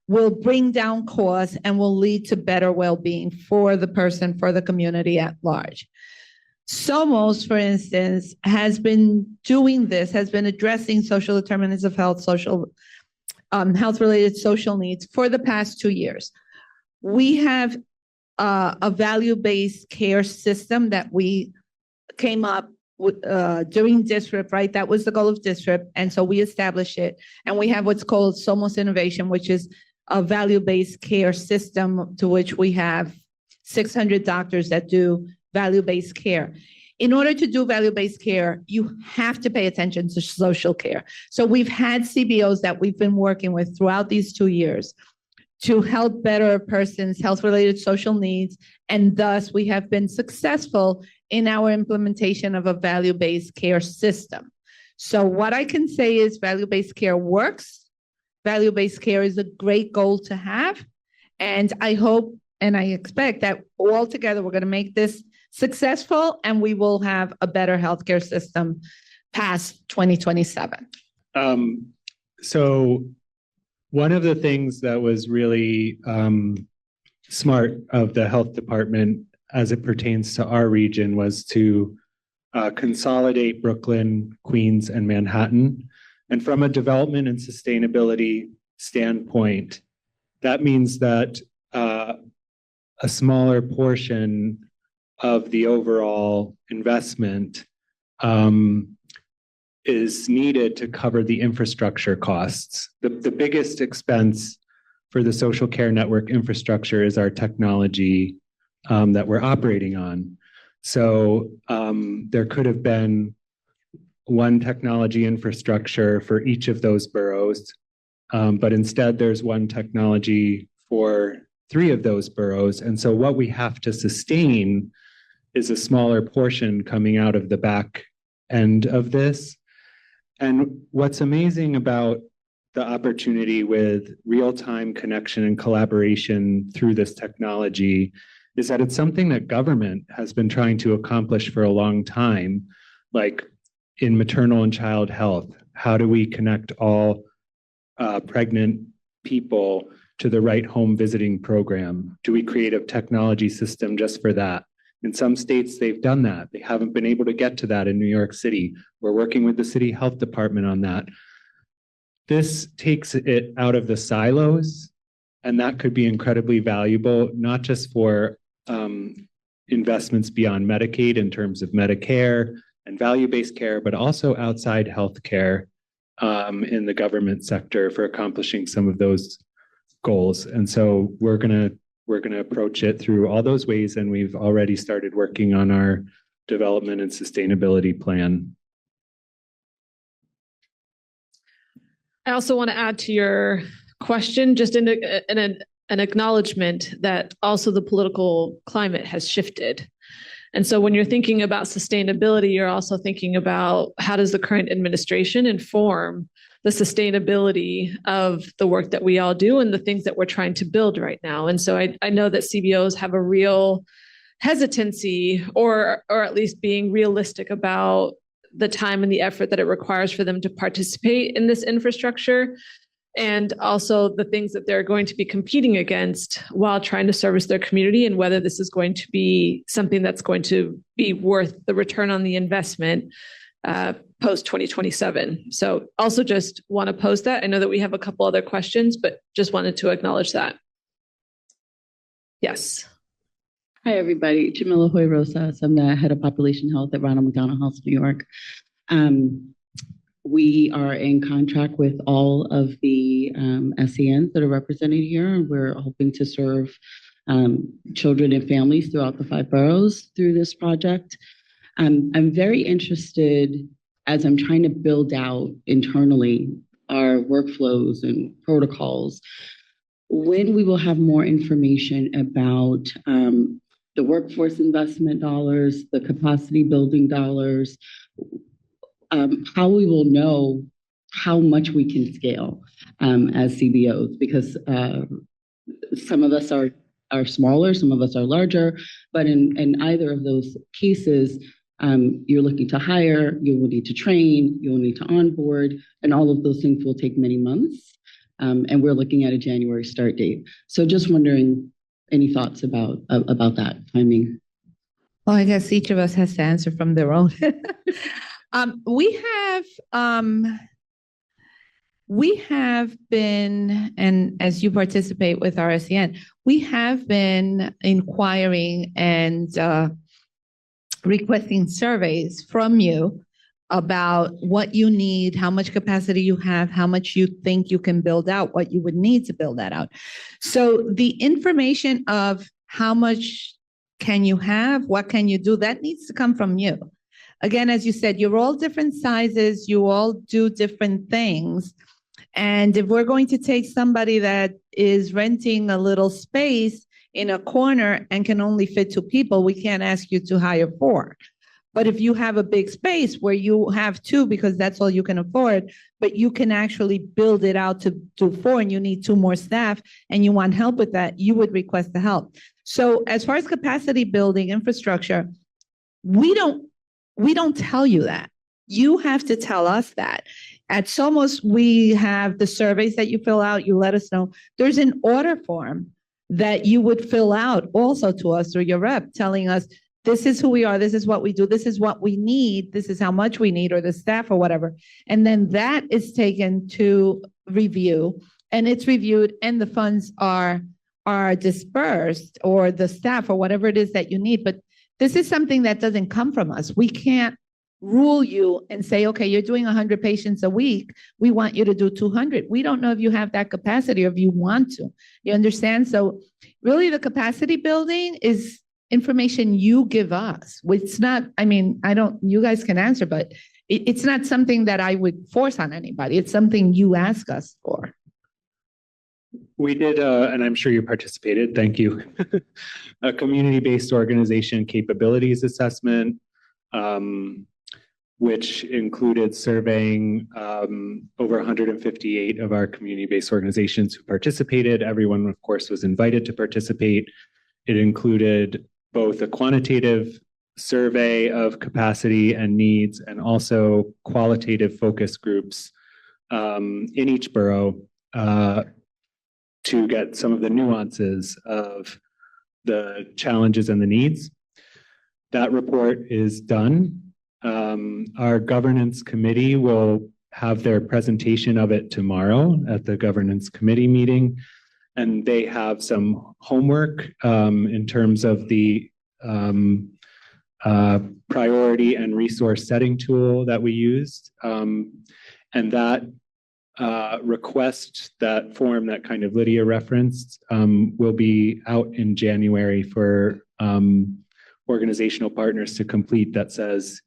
will bring down costs and will lead to better well-being for the person, for the community at large. Somos, for instance, has been doing this, has been addressing social determinants of health, health-related social needs for the past 2 years. We have a value-based care system that we came up with during DISRIP, right? That was the goal of DISRIP. And so we established it. And we have what's called Somos Innovation, which is a value-based care system to which we have 600 doctors that do value-based care. In order to do value-based care, you have to pay attention to social care. So we've had CBOs that we've been working with throughout these 2 years to help better a person's health-related social needs. And thus, we have been successful in our implementation of a value-based care system. So what I can say is value-based care works. Value-based care is a great goal to have. And I hope and I expect that all together we're going to make this successful and we will have a better healthcare system past 2027.
So one of the things that was really smart of the health department as it pertains to our region was to consolidate Brooklyn, Queens, and Manhattan. And from a development and sustainability standpoint, that means that a smaller portion of the overall investment is needed to cover the infrastructure costs. The biggest expense for the social care network infrastructure is our technology that we're operating on. So there could have been one technology infrastructure for each of those boroughs, but instead there's one technology for 3 of those boroughs. And so what we have to sustain is a smaller portion coming out of the back end of this. And what's amazing about the opportunity with real-time connection and collaboration through this technology is that it's something that government has been trying to accomplish for a long time, like in maternal and child health. How do we connect all pregnant people to the right home visiting program? Do we create a technology system just for that? In some states, they've done that. They haven't been able to get to that in New York City. We're working with the city health department on that. This takes it out of the silos, and that could be incredibly valuable, not just for investments beyond Medicaid in terms of Medicare and value-based care, but also outside healthcare in the government sector for accomplishing some of those goals. And so we're gonna approach it through all those ways, and we've already started working on our development and sustainability plan.
I also want to add to your question, just in an acknowledgement that also the political climate has shifted. And so when you're thinking about sustainability, you're also thinking about how does the current administration inform the sustainability of the work that we all do and the things that we're trying to build right now. And so I know that CBOs have a real hesitancy, or at least being realistic about the time and the effort that it requires for them to participate in this infrastructure, and also the things that they're going to be competing against while trying to service their community, and whether this is going to be something that's going to be worth the return on the investment post 2027. So also just want to pose that. I know that we have a couple other questions, but just wanted to acknowledge that. Yes.
Hi, everybody. Jamila Hoy Rosas. I'm the head of population health at Ronald McDonald House, New York. We are in contract with all of the SENs that are represented here, and we're hoping to serve children and families throughout the 5 boroughs through this project. I'm very interested, as I'm trying to build out internally our workflows and protocols, when we will have more information about the workforce investment dollars, the capacity building dollars, how we will know how much we can scale as CBOs, because some of us are smaller, some of us are larger, but in either of those cases, you're looking to hire, you will need to train, you will need to onboard, and all of those things will take many months. And we're looking at a January start date. So just wondering, any thoughts about that timing?
Well, I guess each of us has to answer from their own. We have been, and as you participate with RSEN, we have been inquiring and requesting surveys from you about what you need, how much capacity you have, how much you think you can build out, what you would need to build that out. So the information of how much can you have, what can you do, that needs to come from you. Again, as you said, you're all different sizes, you all do different things. And if we're going to take somebody that is renting a little space in a corner and can only fit 2 people, we can't ask you to hire 4. But if you have a big space where you have 2 because that's all you can afford, but you can actually build it out to 4 and you need 2 more staff and you want help with that, you would request the help. So as far as capacity building infrastructure, we don't tell you that. You have to tell us that. At Somos, we have the surveys that you fill out, you let us know. There's an order form that you would fill out also to us through your rep, telling us, this is who we are, this is what we do, this is what we need, this is how much we need, or the staff or whatever. And then that is taken to review, and it's reviewed, and the funds are dispersed, or the staff, or whatever it is that you need. But this is something that doesn't come from us. We can't rule you and say, okay, you're doing 100 patients a week, we want you to do 200. We don't know if you have that capacity or if you want to. You understand? So really the capacity building is information you give us. It's not, I mean, you guys can answer, but it's not something that I would force on anybody. It's something you ask us for.
We did, and I'm sure you participated, thank you, a community-based organization capabilities assessment, which included surveying over 158 of our community-based organizations who participated. Everyone, of course, was invited to participate. It included both a quantitative survey of capacity and needs, and also qualitative focus groups in each borough to get some of the nuances of the challenges and the needs. That report is done. Our governance committee will have their presentation of it tomorrow at the governance committee meeting. And they have some homework in terms of the priority and resource setting tool that we used. And that request, that form that kind of Lydia referenced, will be out in January for organizational partners to complete, that says,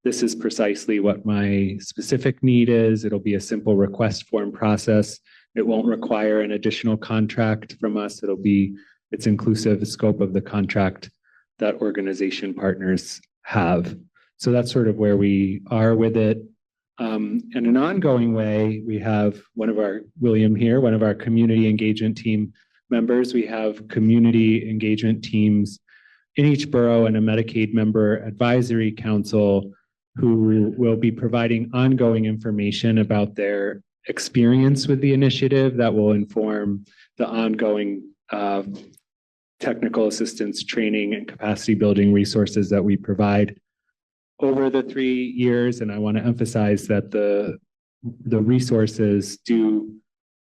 this is precisely what my specific need is. It'll be a simple request form process. It won't require an additional contract from us. It's inclusive scope of the contract that organization partners have. So that's sort of where we are with it. In an ongoing way, we have William here, one of our community engagement team members. We have community engagement teams in each borough and a Medicaid member advisory council who will be providing ongoing information about their experience with the initiative that will inform the ongoing technical assistance training and capacity building resources that we provide over the 3 years. And I want to emphasize that the resources do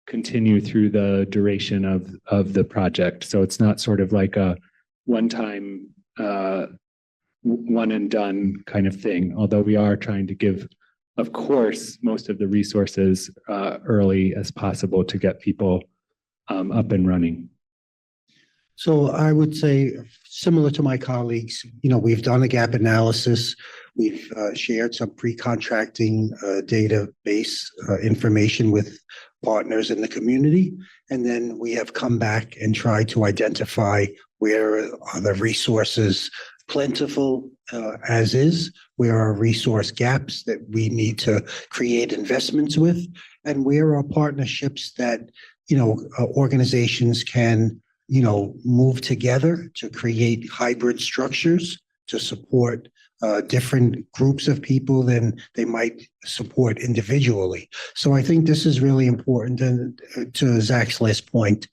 continue through the duration of the project. So it's not sort of like a one-time one and done kind of thing, although we are trying to give of course, most of the resources early as possible to get people up and running.
So I would say, similar to my colleagues, we've done a gap analysis. We've shared some pre-contracting database information with partners in the community. And then we have come back and tried to identify where are the resources plentiful as is, where are resource gaps that we need to create investments with, and where are partnerships that, organizations can move together to create hybrid structures to support different groups of people than they might support individually. So I think this is really important. And to Zach's last point,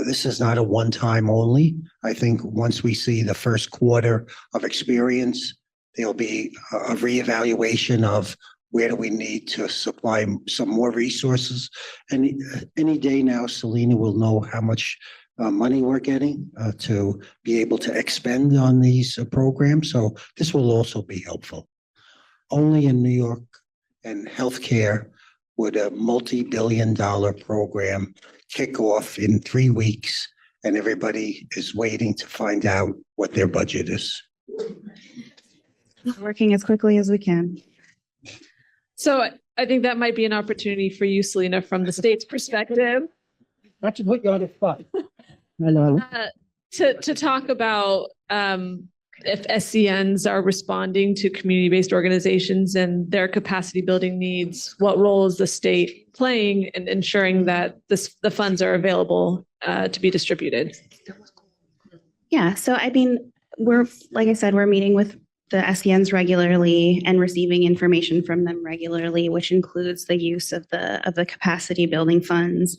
this is not a one-time only. I think once we see the first quarter of experience, there'll be a reevaluation of where do we need to supply some more resources. And any day now, Selena will know how much money we're getting to be able to expend on these programs. So this will also be helpful. Only in New York and healthcare would a multi-billion-dollar program kick off in 3 weeks, and everybody is waiting to find out what their budget is.
Working as quickly as we can.
So I think that might be an opportunity for you, Selena, from the state's perspective.
Not to put you on the spot.
To talk about if SCNs are responding to community-based organizations and their capacity building needs, what role is the state playing in ensuring that the funds are available to be distributed?
Yeah, so I mean, like I said, we're meeting with the SCNs regularly and receiving information from them regularly, which includes the use of the capacity building funds.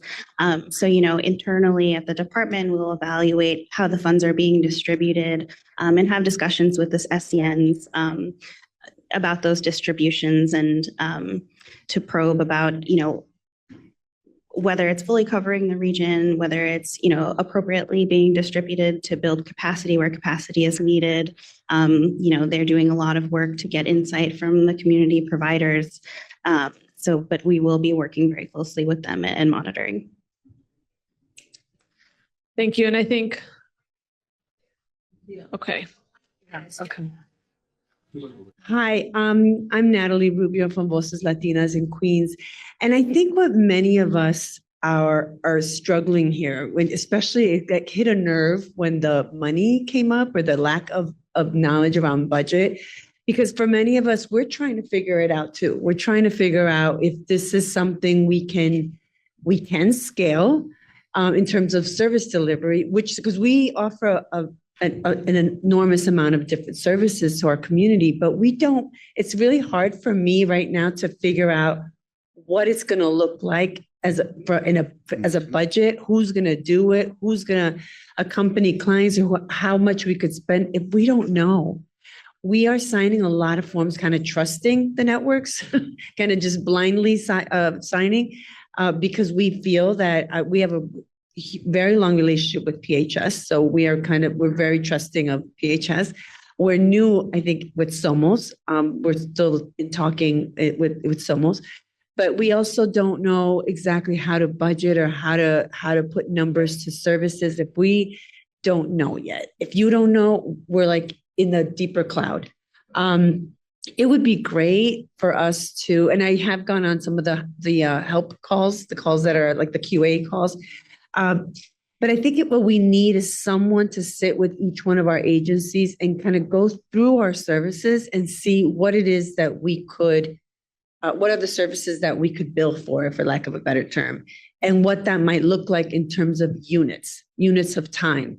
So, internally at the department, we'll evaluate how the funds are being distributed and have discussions with the SCNs about those distributions and to probe about, whether it's fully covering the region, whether it's, appropriately being distributed to build capacity where capacity is needed. They're doing a lot of work to get insight from the community providers. But we will be working very closely with them and monitoring.
Thank you. And I think, okay. Okay.
Hi, I'm Natalie Rubio from Voces Latinas in Queens. And I think what many of us are struggling here, especially it hit a nerve when the money came up or the lack of knowledge around budget, because for many of us, we're trying to figure it out too. We're trying to figure out if this is something we can scale in terms of service delivery, because we offer an enormous amount of different services to our community, but it's really hard for me right now to figure out what it's going to look like as a budget, who's going to do it, who's going to accompany clients, or how much we could spend if we don't know. We are signing a lot of forms, kind of trusting the networks, kind of just blindly signing, because we feel that we have a very long relationship with PHS. So we're very trusting of PHS. We're new, I think, with Somos. We're still talking with Somos, but we also don't know exactly how to budget or how to put numbers to services if we don't know yet. If you don't know, we're like in the deeper cloud. It would be great for us to, and I have gone on some of the help calls, the calls that are like the QA calls. But I think what we need is someone to sit with each one of our agencies and kind of go through our services and see what it is that we could, what are the services that we could bill for lack of a better term, and what that might look like in terms of units of time.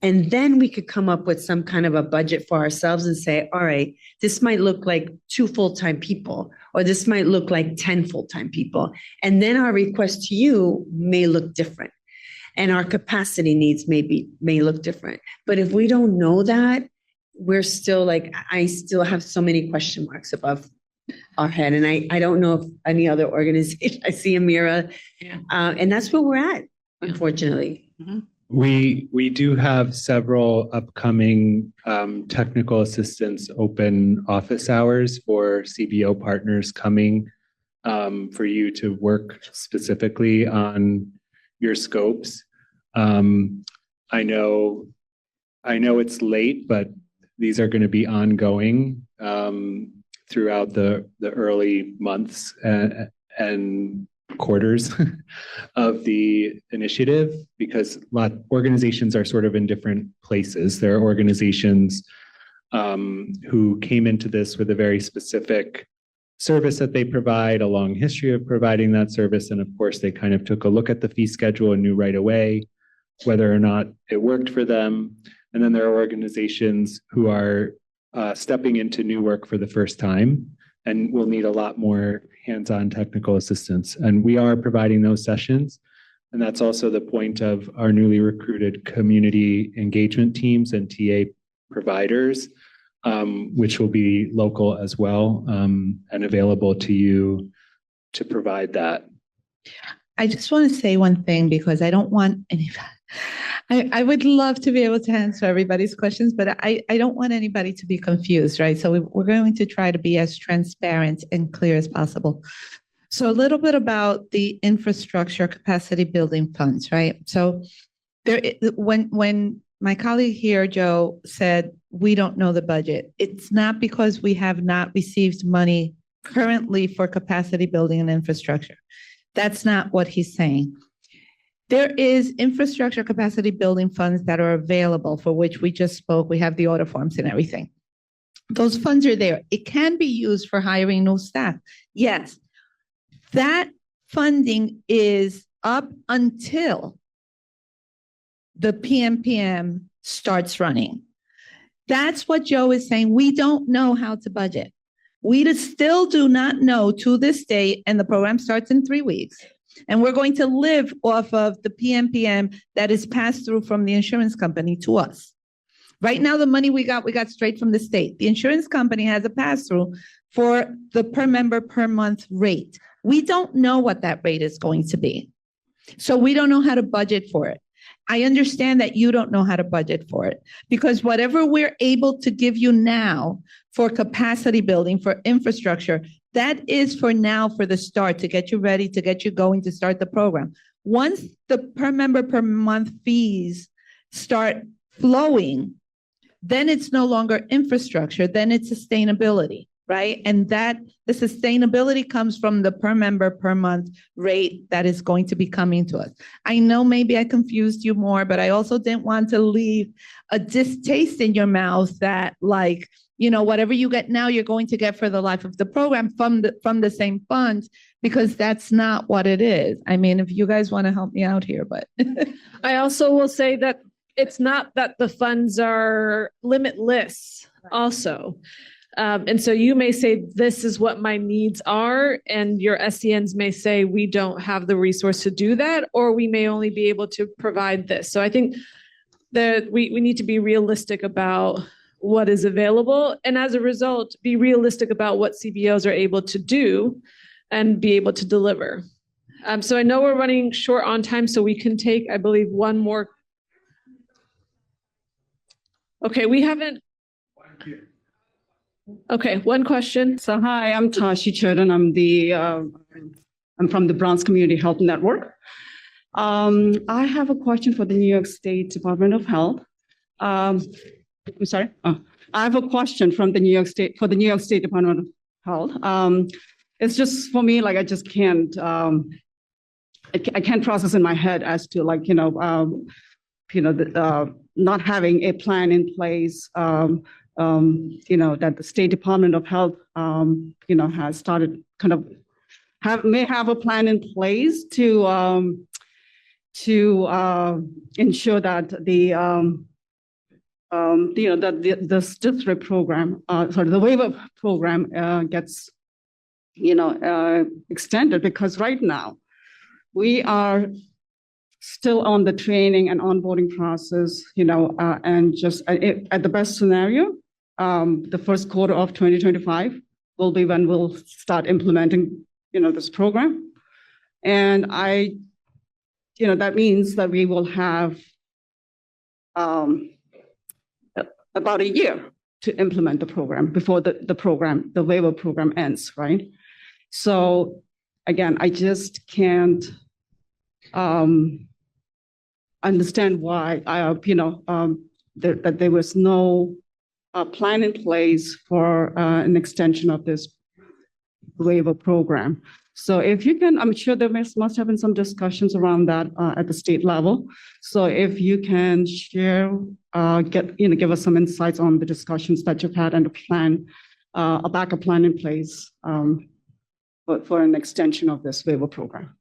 And then we could come up with some kind of a budget for ourselves and say, all right, this might look like 2 full-time people, or this might look like 10 full-time people. And then our request to you may look different. And our capacity needs may look different. But if we don't know that, we're still I still have so many question marks above our head. And I don't know if any other organization, I see Amira, and that's where we're at, unfortunately.
We do have several upcoming technical assistance open office hours for CBO partners coming for you to work specifically on your scopes. I know it's late, but these are going to be ongoing throughout the early months and quarters of the initiative, because organizations are sort of in different places. There are organizations who came into this with a very specific service that they provide, a long history of providing that service, and of course they kind of took a look at the fee schedule and knew right away whether or not it worked for them. And then there are organizations who are stepping into new work for the first time and will need a lot more hands-on technical assistance. And we are providing those sessions. And that's also the point of our newly recruited community engagement teams and TA providers, which will be local as well, and available to you to provide that.
I just want to say one thing, because I don't want anybody. I would love to be able to answer everybody's questions, but I don't want anybody to be confused, right? So we're going to try to be as transparent and clear as possible. So a little bit about the infrastructure capacity building funds, right? So when my colleague here, Joe, said we don't know the budget, it's not because we have not received money currently for capacity building and infrastructure. That's not what he's saying. There is infrastructure capacity building funds that are available, for which we just spoke. We have the order forms and everything. Those funds are there. It can be used for hiring new staff. Yes, that funding is up until the PMPM starts running. That's what Joe is saying. We don't know how to budget. We still do not know to this day, and the program starts in 3 weeks. And we're going to live off of the PMPM that is passed through from the insurance company to us. Right now, the money we got straight from the state. The insurance company has a pass-through for the per member per month rate. We don't know what that rate is going to be. So we don't know how to budget for it. I understand that you don't know how to budget for it, because whatever we're able to give you now for capacity building, for infrastructure, that is for now, for the start, to get you ready, to get you going, to start the program. Once the per member per month fees start flowing, then it's no longer infrastructure, then it's sustainability, right? And that the sustainability comes from the per member per month rate that is going to be coming to us. I know maybe I confused you more, but I also didn't want to leave a distaste in your mouth that, like, you know, whatever you get now, you're going to get for the life of the program from the same funds, because that's not what it is. I mean, if you guys want to help me out here, but.
I also will say that it's not that the funds are limitless also. And so you may say, this is what my needs are, and your SCNs may say, we don't have the resource to do that, or we may only be able to provide this. So I think that we need to be realistic about what is available, and as a result, be realistic about what CBOs are able to do and be able to deliver. So I know we're running short on time, so we can take, I believe, one more. Okay, we haven't. Okay, one question.
So hi, I'm Tashi Chodan. I'm from the Bronx Community Health Network. I have a question for the New York State Department of Health. I'm sorry. I have a question from the New York State Department of Health. It's just for me, like I just can't. I can't process in my head as to, like, not having a plan in place. That the State Department of Health, has started may have a plan in place to ensure that the STIFRIP program, the waiver program gets, extended, because right now we are still on the training and onboarding process, and just at the best scenario, the first quarter of 2025 will be when we'll start implementing, this program. And that means that we will have about a year to implement the program before the waiver program ends, right? So again, I just can't understand why that there was no plan in place for an extension of this waiver program. So if you can, I'm sure there must have been some discussions around that at the state level. So if you can share, give us some insights on the discussions that you've had and a backup plan in place for an extension of this waiver program.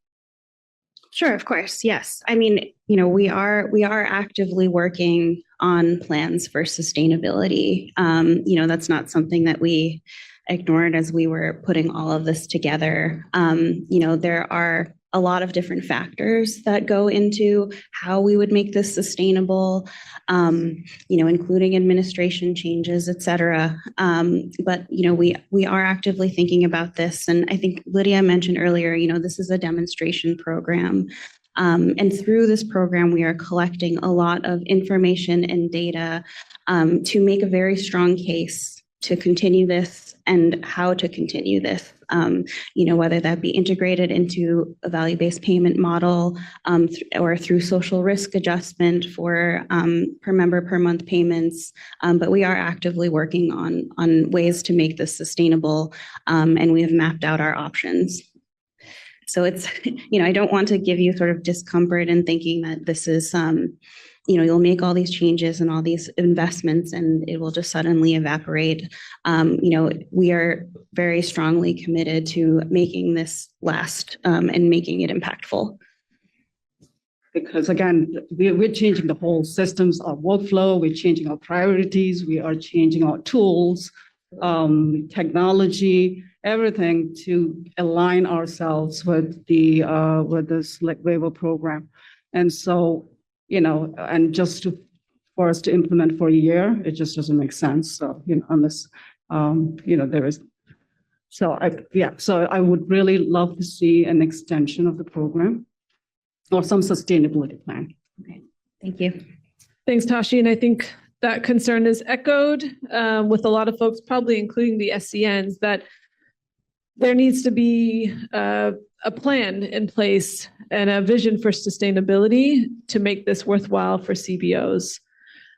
Sure, of course. Yes. I mean, we are actively working on plans for sustainability. That's not something that we ignored as we were putting all of this together. There are a lot of different factors that go into how we would make this sustainable, including administration changes, et cetera. But we are actively thinking about this. And I think Lydia mentioned earlier, this is a demonstration program. And through this program, we are collecting a lot of information and data to make a very strong case to continue this and how to continue this, whether that be integrated into a value-based payment model or through social risk adjustment for per member per month payments. But we are actively working on ways to make this sustainable, and we have mapped out our options. So it's, I don't want to give you sort of discomfort in thinking that this is, you'll make all these changes and all these investments and it will just suddenly evaporate. We are very strongly committed to making this last and making it impactful.
Because again, we're changing the whole systems, our workflow, we're changing our priorities, we are changing our tools, technology, everything to align ourselves with this waiver program. And so, and just for us to implement for a year, it just doesn't make sense. So, unless, there is, so I would really love to see an extension of the program or some sustainability plan.
Okay, thank you.
Thanks, Tashi. And I think that concern is echoed with a lot of folks, probably including the SCNs, that there needs to be a plan in place and a vision for sustainability to make this worthwhile for CBOs.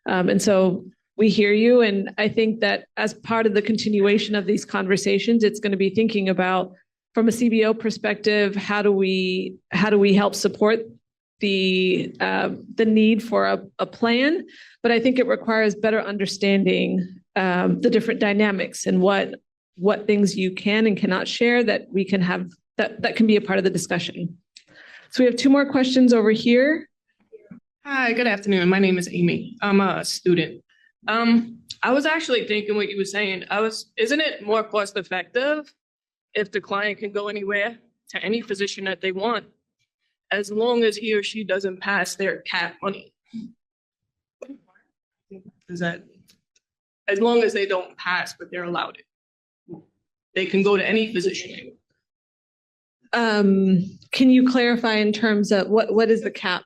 And so we hear you. And I think that as part of the continuation of these conversations, it's going to be thinking about, from a CBO perspective, how do we help support the need for a plan? But I think it requires better understanding the different dynamics and what things you can and cannot share that we can have, that can be a part of the discussion. So we have two more questions over here.
Hi, good afternoon. My name is Amy. I'm a student. I was actually thinking what you were saying. Isn't it more cost effective if the client can go anywhere to any physician that they want, as long as he or she doesn't pass their cap money? As long as they don't pass, but they're allowed it, they can go to any physician.
Can you clarify in terms of what is the cap?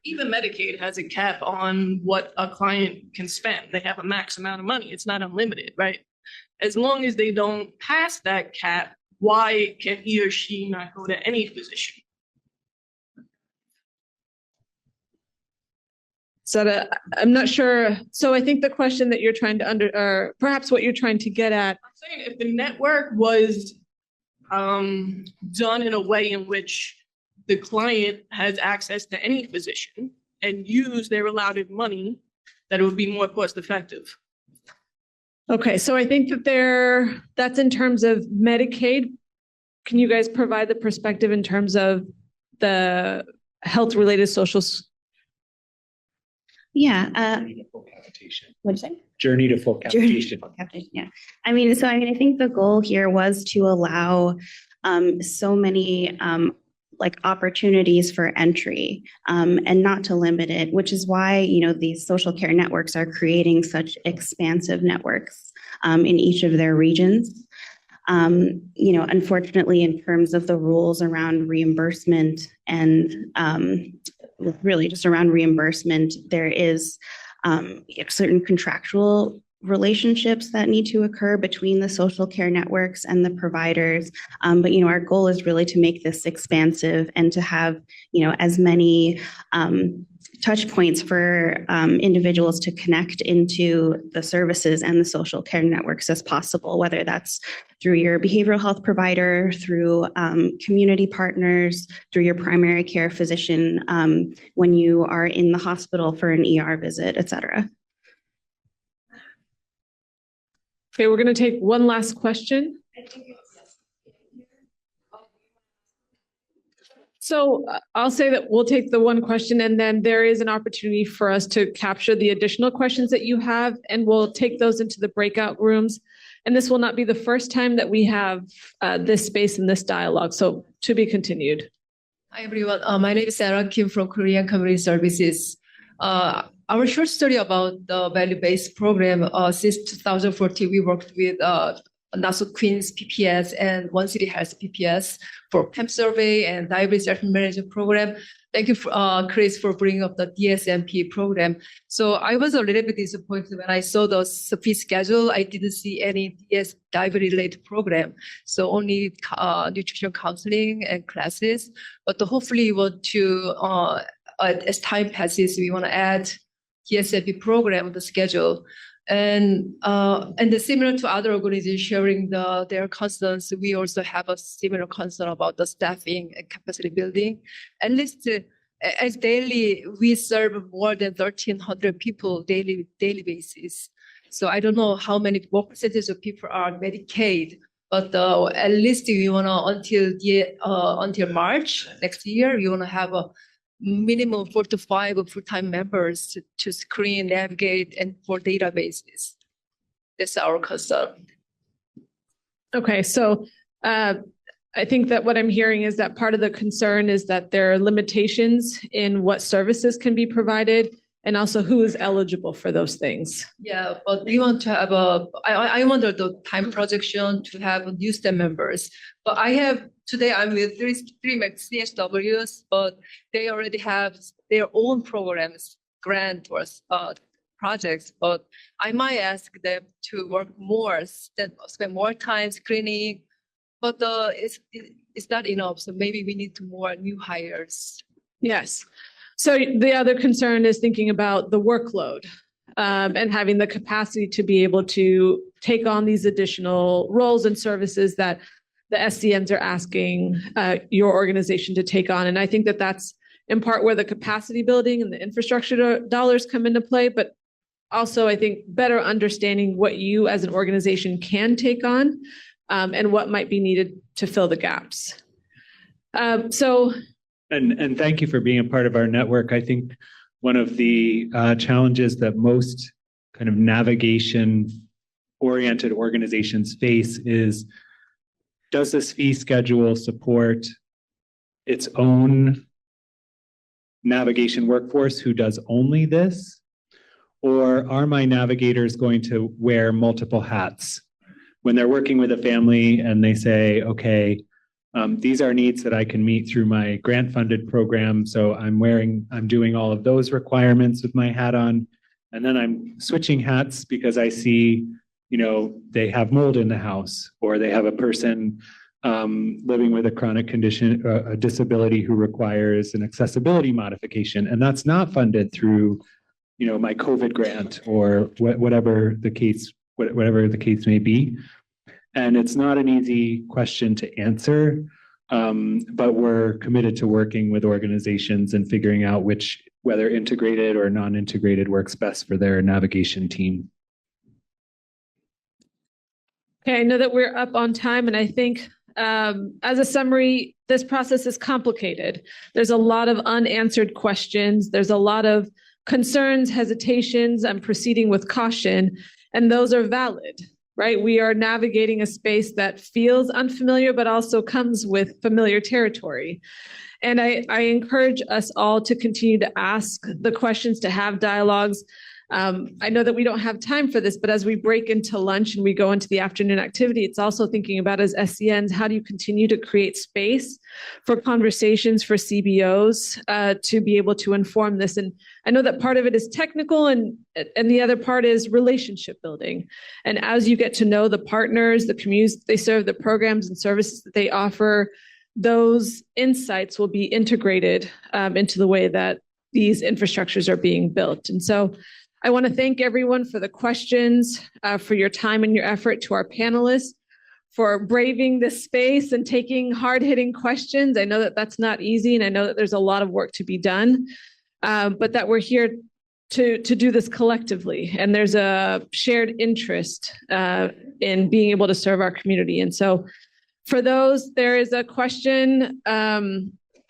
Even Medicaid has a cap on what a client can spend. They have a max amount of money. It's not unlimited, right? As long as they don't pass that cap, why can he or she not go to any physician?
So I'm not sure. So I think the question that you're trying to or perhaps what you're trying to get at.
I'm saying if the network was done in a way in which the client has access to any physician and use their allotted money, that it would be more cost effective.
Okay, so I think that that's in terms of Medicaid. Can you guys provide the perspective in terms of the health-related social?
Yeah. What did you say?
Journey to full capitation.
Yeah. I think the goal here was to allow so many opportunities for entry and not to limit it, which is why, these social care networks are creating such expansive networks in each of their regions. Unfortunately, in terms of the rules around reimbursement and really just around reimbursement. There is certain contractual relationships that need to occur between the social care networks and the providers. But, our goal is really to make this expansive and to have, as many touch points for individuals to connect into the services and the social care networks as possible, whether that's through your behavioral health provider, through community partners, through your primary care physician, when you are in the hospital for an ER visit, et cetera.
Okay, we're going to take one last question. So I'll say that we'll take the one question, and then there is an opportunity for us to capture the additional questions that you have, and we'll take those into the breakout rooms. And this will not be the first time that we have this space and this dialogue. So to be continued.
Hi, everyone. My name is Sarah Kim from Korean Community Services. Our short story about the value-based program, since 2014, we worked with Nassau Queens PPS and One City Health PPS for PEM survey and diabetes self-management program. Thank you, Chris, for bringing up the DSMP program. So I was a little bit disappointed when I saw the fee schedule. I didn't see any diabetes-related program, so only nutrition counseling and classes. But hopefully, we want to, as time passes, we want to add DSMP program on the schedule. And similar to other organizations sharing their concerns, we also have a similar concern about the staffing and capacity building. At least as daily, we serve more than 1,300 people daily basis. So I don't know what percentage of people are on Medicaid, but at least we want to until March next year, we want to have a minimum 4 to 5 full-time members to screen, navigate, and for databases. That's our concern.
Okay, so I think that what I'm hearing is that part of the concern is that there are limitations in what services can be provided and also who is eligible for those things.
Yeah, but we want to have I wonder the time projection to have new STEM members. But today I'm with three CHWs, but they already have their own programs, grant or projects. But I might ask them to work more, spend more time screening, but it's not enough. So maybe we need more new hires.
Yes. So the other concern is thinking about the workload and having the capacity to be able to take on these additional roles and services that the SCNs are asking your organization to take on. And I think that that's in part where the capacity building and the infrastructure dollars come into play, but also I think better understanding what you as an organization can take on and what might be needed to fill the gaps.
And thank you for being a part of our network. I think one of the challenges that most kind of navigation-oriented organizations face is, does this fee schedule support its own navigation workforce who does only this? Or are my navigators going to wear multiple hats? When they're working with a family and they say, okay, these are needs that I can meet through my grant-funded program. So I'm doing all of those requirements with my hat on. And then I'm switching hats because I see, they have mold in the house, or they have a person living with a chronic condition, a disability who requires an accessibility modification. And that's not funded through, my COVID grant or whatever the case may be. And it's not an easy question to answer, but we're committed to working with organizations and figuring out whether integrated or non-integrated works best for their navigation team.
Okay, I know that we're up on time, and I think as a summary, this process is complicated. There's a lot of unanswered questions. There's a lot of concerns, hesitations, and proceeding with caution, and those are valid. Right? We are navigating a space that feels unfamiliar, but also comes with familiar territory. And I encourage us all to continue to ask the questions, to have dialogues. I know that we don't have time for this, but as we break into lunch and we go into the afternoon activity, it's also thinking about as SCNs, how do you continue to create space for conversations for CBOs to be able to inform this? And I know that part of it is technical and the other part is relationship building. And as you get to know the partners, the communities they serve, the programs and services that they offer, those insights will be integrated into the way that these infrastructures are being built. And so I want to thank everyone for the questions, for your time and your effort, to our panelists for braving this space and taking hard-hitting questions. I know that that's not easy, and I know that there's a lot of work to be done, but that we're here to do this collectively. And there's a shared interest in being able to serve our community. And so for those, there is a question.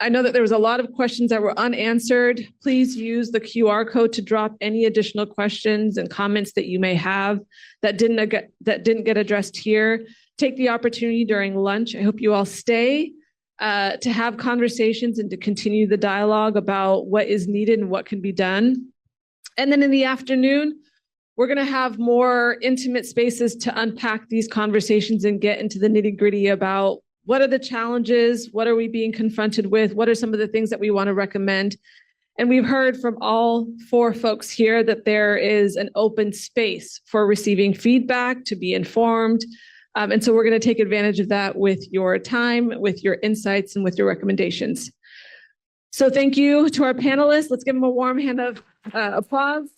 I know that there was a lot of questions that were unanswered. Please use the QR code to drop any additional questions and comments that you may have that didn't get addressed here. Take the opportunity during lunch. I hope you all stay to have conversations and to continue the dialogue about what is needed and what can be done. And then in the afternoon, we're going to have more intimate spaces to unpack these conversations and get into the nitty-gritty about what are the challenges, what are we being confronted with, what are some of the things that we want to recommend. And we've heard from all four folks here that there is an open space for receiving feedback, to be informed. And so we're going to take advantage of that with your time, with your insights, and with your recommendations. So thank you to our panelists. Let's give them a warm hand of applause.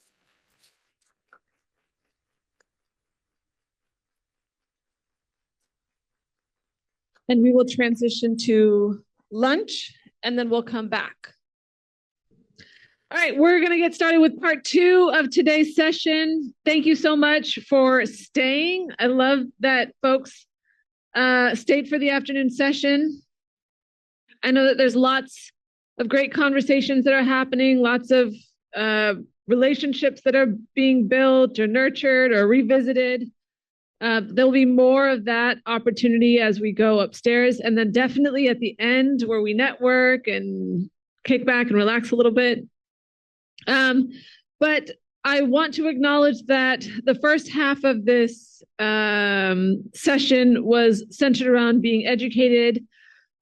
And we will transition to lunch, and then we'll come back. All right, we're going to get started with part 2 of today's session. Thank you so much for staying. I love that folks stayed for the afternoon session. I know that there's lots of great conversations that are happening, lots of relationships that are being built or nurtured or revisited. There'll be more of that opportunity as we go upstairs, and then definitely at the end where we network and kick back and relax a little bit. But I want to acknowledge that the first half of this session was centered around being educated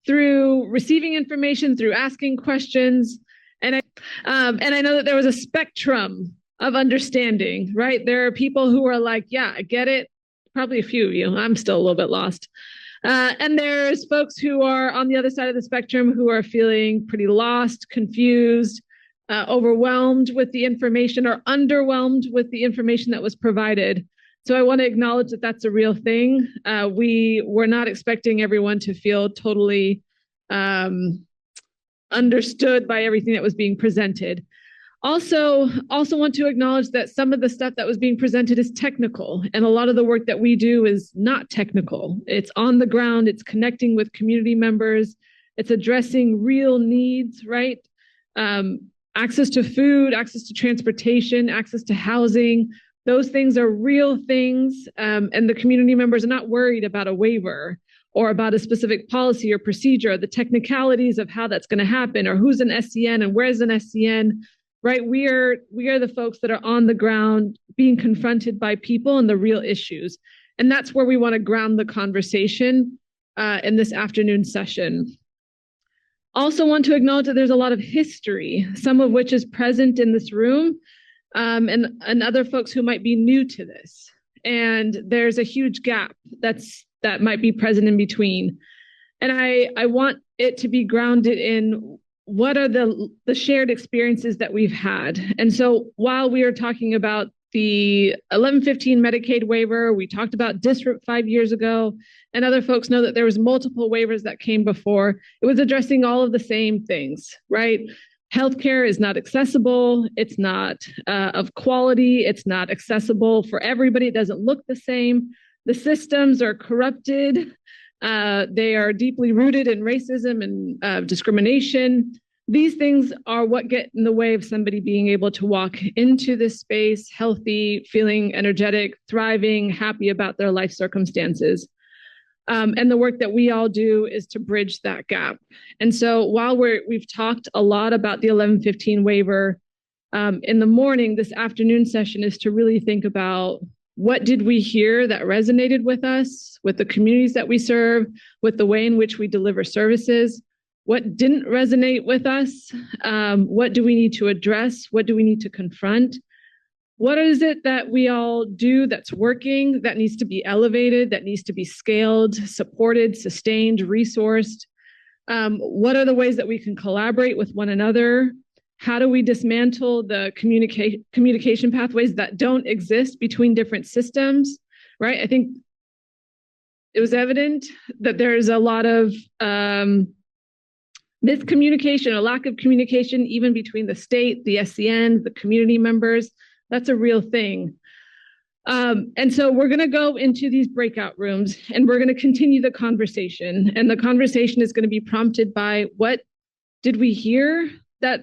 through receiving information, through asking questions. And I know that there was a spectrum of understanding, right? There are people who are like, yeah, I get it. Probably a few of you. I'm still a little bit lost. And there's folks who are on the other side of the spectrum who are feeling pretty lost, confused, overwhelmed with the information, or underwhelmed with the information that was provided. So I want to acknowledge that that's a real thing. We were not expecting everyone to feel totally understood by everything that was being presented. Also want to acknowledge that some of the stuff that was being presented is technical, and a lot of the work that we do is not technical. It's on the ground, it's connecting with community members, it's addressing real needs, right? Access to food, access to transportation, access to housing, those things are real things, and the community members are not worried about a waiver or about a specific policy or procedure, the technicalities of how that's going to happen, or who's an SCN and where's an SCN. Right, we are the folks that are on the ground being confronted by people and the real issues. And that's where we want to ground the conversation in this afternoon session. Also want to acknowledge that there's a lot of history, some of which is present in this room, and other folks who might be new to this. And there's a huge gap that might be present in between. And I want it to be grounded in what are the shared experiences that we've had. And so while we are talking about the 1115 Medicaid waiver, we talked about DSRIP 5 years ago, and other folks know that there was multiple waivers that came before. It was addressing all of the same things, right? Healthcare is not accessible. It's not of quality. It's not accessible for everybody. It doesn't look the same. The systems are corrupted. They are deeply rooted in racism and discrimination. These things are what get in the way of somebody being able to walk into this space healthy, feeling energetic, thriving, happy about their life circumstances. And the work that we all do is to bridge that gap. And so while we've talked a lot about the 1115 waiver, In the morning, this afternoon session is to really think about what did we hear that resonated with us, with the communities that we serve, with the way in which we deliver services. What didn't resonate with us? What do we need to address? What do we need to confront? What is it that we all do that's working, that needs to be elevated, that needs to be scaled, supported, sustained, resourced? What are the ways that we can collaborate with one another? How do we dismantle the communication pathways that don't exist between different systems, right? I think it was evident that there's a lot of miscommunication, a lack of communication, even between the state, the SCN, the community members. That's a real thing. And so we're going to go into these breakout rooms and we're going to continue the conversation. And the conversation is going to be prompted by what did we hear that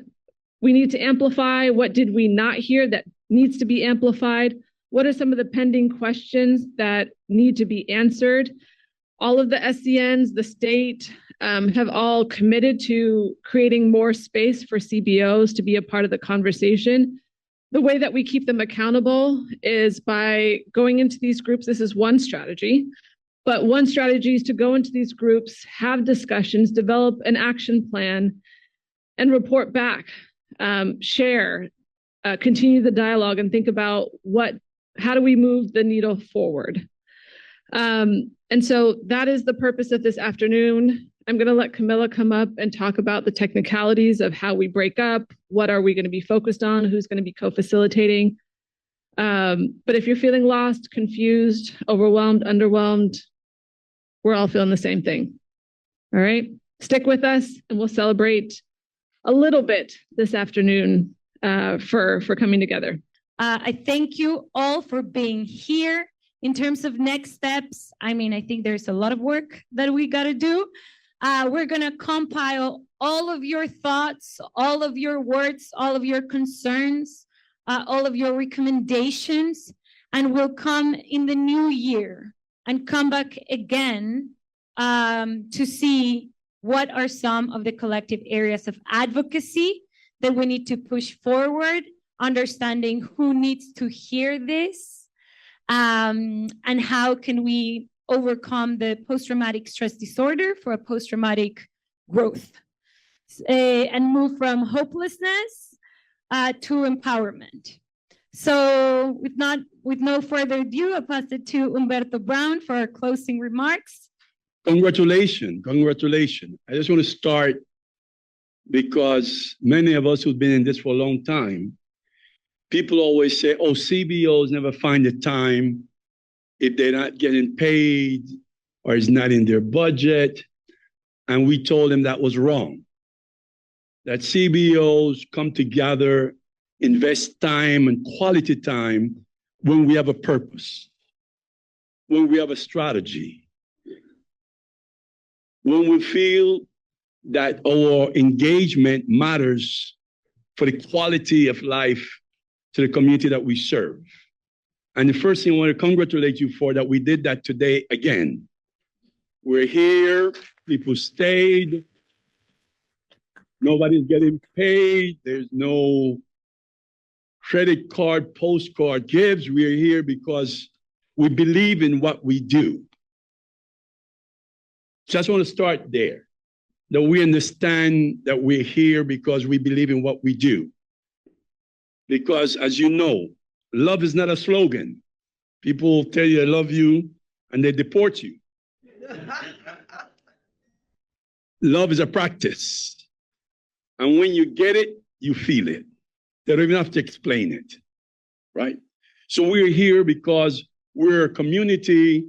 we need to amplify? What did we not hear that needs to be amplified? What are some of the pending questions that need to be answered? All of the SCNs, the state, have all committed to creating more space for CBOs to be a part of the conversation. The way that we keep them accountable is by going into these groups. This is one strategy, but one strategy is to go into these groups, have discussions, develop an action plan, and report back, share, continue the dialogue, and think about how do we move the needle forward. And so that is the purpose of this afternoon. I'm going to let Camilla come up and talk about the technicalities of how we break up, what are we going to be focused on, who's going to be co-facilitating. But if you're feeling lost, confused, overwhelmed, underwhelmed, we're all feeling the same thing. All right, stick with us and we'll celebrate a little bit this afternoon for coming together.
I thank you all for being here. In terms of next steps, I think there's a lot of work that we got to do. We're going to compile all of your thoughts, all of your words, all of your concerns, all of your recommendations, and we'll come in the new year and come back again to see what are some of the collective areas of advocacy that we need to push forward, understanding who needs to hear this, and how can we overcome the post-traumatic stress disorder for a post-traumatic growth, and move from hopelessness to empowerment. So with no further ado, I'll pass it to Humberto Brown for our closing remarks.
Congratulations. I just want to start because many of us who've been in this for a long time, people always say, oh, CBOs never find the time if they're not getting paid or it's not in their budget. And we told them that was wrong. That CBOs come together, invest time and quality time when we have a purpose, when we have a strategy, when we feel that our engagement matters for the quality of life to the community that we serve. And the first thing I want to congratulate you for that we did that today again. We're here, people stayed, nobody's getting paid, there's no credit card, postcard gifts. We're here because we believe in what we do. Just want to start there, that we understand that we're here because we believe in what we do. Because as you know, love is not a slogan. People tell you I love you and they deport you. Love is a practice. And when you get it, you feel it. They don't even have to explain it, right? So we're here because we're a community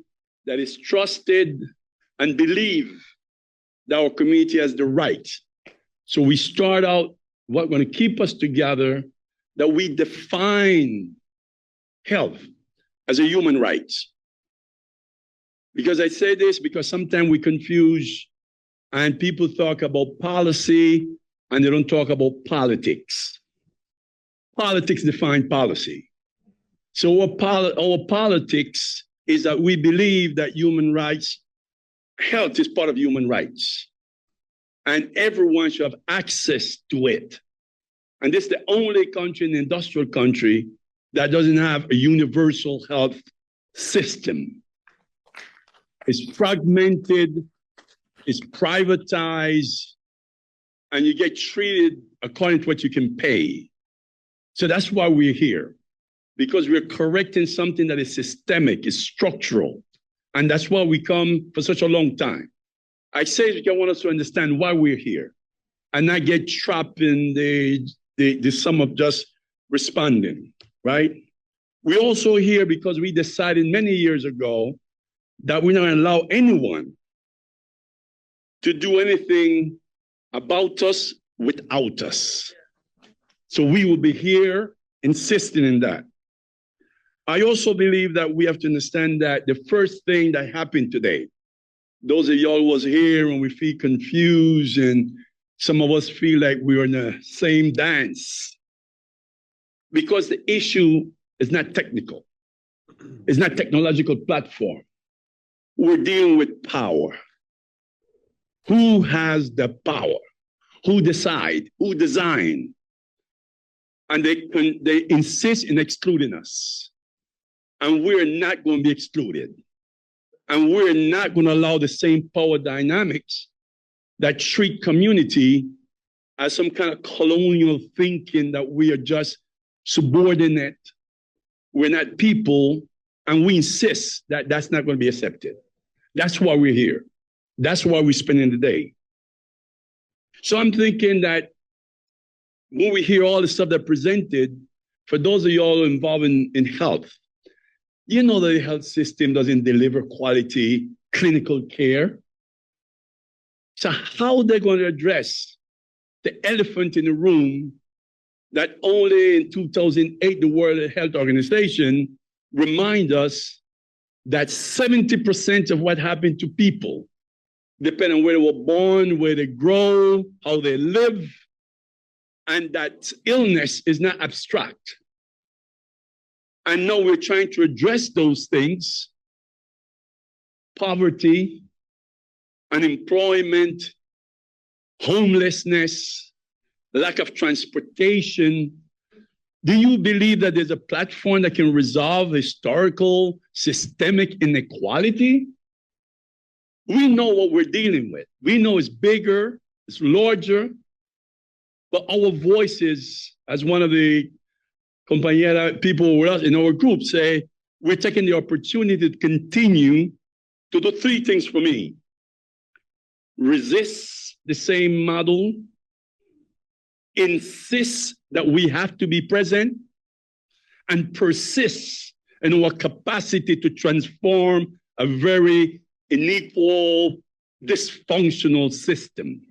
that is trusted and believe that our community has the right. So we start out what's going to keep us together, that we define health as a human right. Because I say this because sometimes we confuse and people talk about policy and they don't talk about politics. Politics define policy. So our politics is that we believe that human rights, health is part of human rights. And everyone should have access to it. And this is the only country, an industrial country, that doesn't have a universal health system. It's fragmented, it's privatized, and you get treated according to what you can pay. So that's why we're here, because we're correcting something that is systemic, is structural. And that's why we come for such a long time. I say because I want us to understand why we're here and not get trapped in the sum of just responding, right? We're also here because we decided many years ago that we're not going to allow anyone to do anything about us without us. So we will be here insisting in that. I also believe that we have to understand that the first thing that happened today, those of y'all was here and we feel confused and some of us feel like we're in the same dance, because the issue is not technical. It's not technological platform. We're dealing with power. Who has the power? Who decide? Who design? And they insist in excluding us. And we're not going to be excluded. And we're not going to allow the same power dynamics that treat community as some kind of colonial thinking that we are just subordinate. We're not people, and we insist that that's not going to be accepted. That's why we're here. That's why we're spending the day. So I'm thinking that when we hear all the stuff that presented, for those of y'all involved in health, you know that the health system doesn't deliver quality clinical care. So how are they going to address the elephant in the room that only in 2008, the World Health Organization remind us that 70% of what happened to people, depending on where they were born, where they grow, how they live, and that illness is not abstract. And now we're trying to address those things, poverty, unemployment, homelessness, lack of transportation. Do you believe that there's a platform that can resolve historical, systemic inequality? We know what we're dealing with. We know it's bigger, it's larger, but our voices, as one of the compañera people with us in our group say, we're taking the opportunity to continue to do three things for me. Resist the same model, insist that we have to be present, and persist in our capacity to transform a very unequal, dysfunctional system.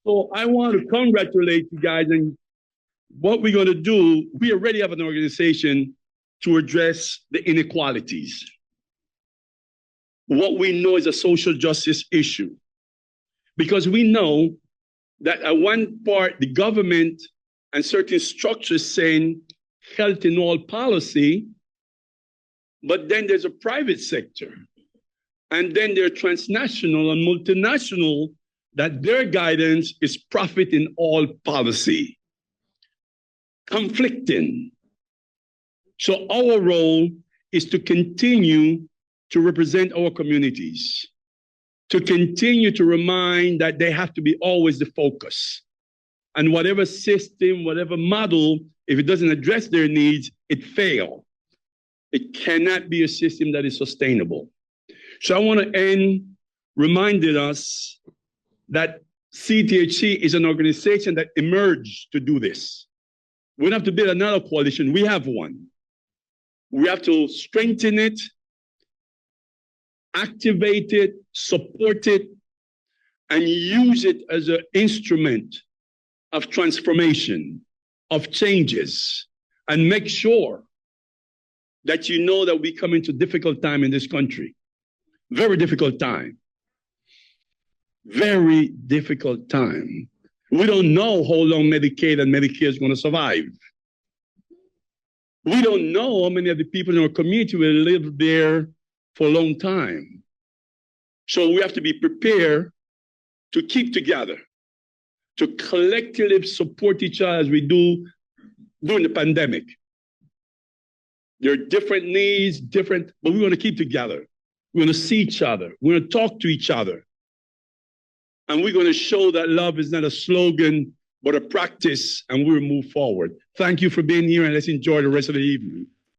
So I want to congratulate you guys, and what we're going to do, we already have an organization to address the inequalities. What we know is a social justice issue, because we know that at one part, the government and certain structures saying health in all policy, but then there's a private sector, and then there are transnational and multinational that their guidance is profit in all policy. Conflicting. So our role is to continue to represent our communities, to continue to remind that they have to be always the focus. And whatever system, whatever model, if it doesn't address their needs, it fails. It cannot be a system that is sustainable. So I want to end reminding us that CTHE is an organization that emerged to do this. We don't have to build another coalition. We have one. We have to strengthen it, activate it, support it, and use it as an instrument of transformation, of changes, and make sure that you know that we come into difficult time in this country. Very difficult time. Very difficult time. We don't know how long Medicaid and Medicare is going to survive. We don't know how many of the people in our community will live there for a long time. So we have to be prepared to keep together to collectively support each other as we do during the pandemic. There are different needs, but we're going to keep together. We're going to see each other. We're going to talk to each other. And we're going to show that love is not a slogan, but a practice, and we'll move forward. Thank you for being here, and let's enjoy the rest of the evening.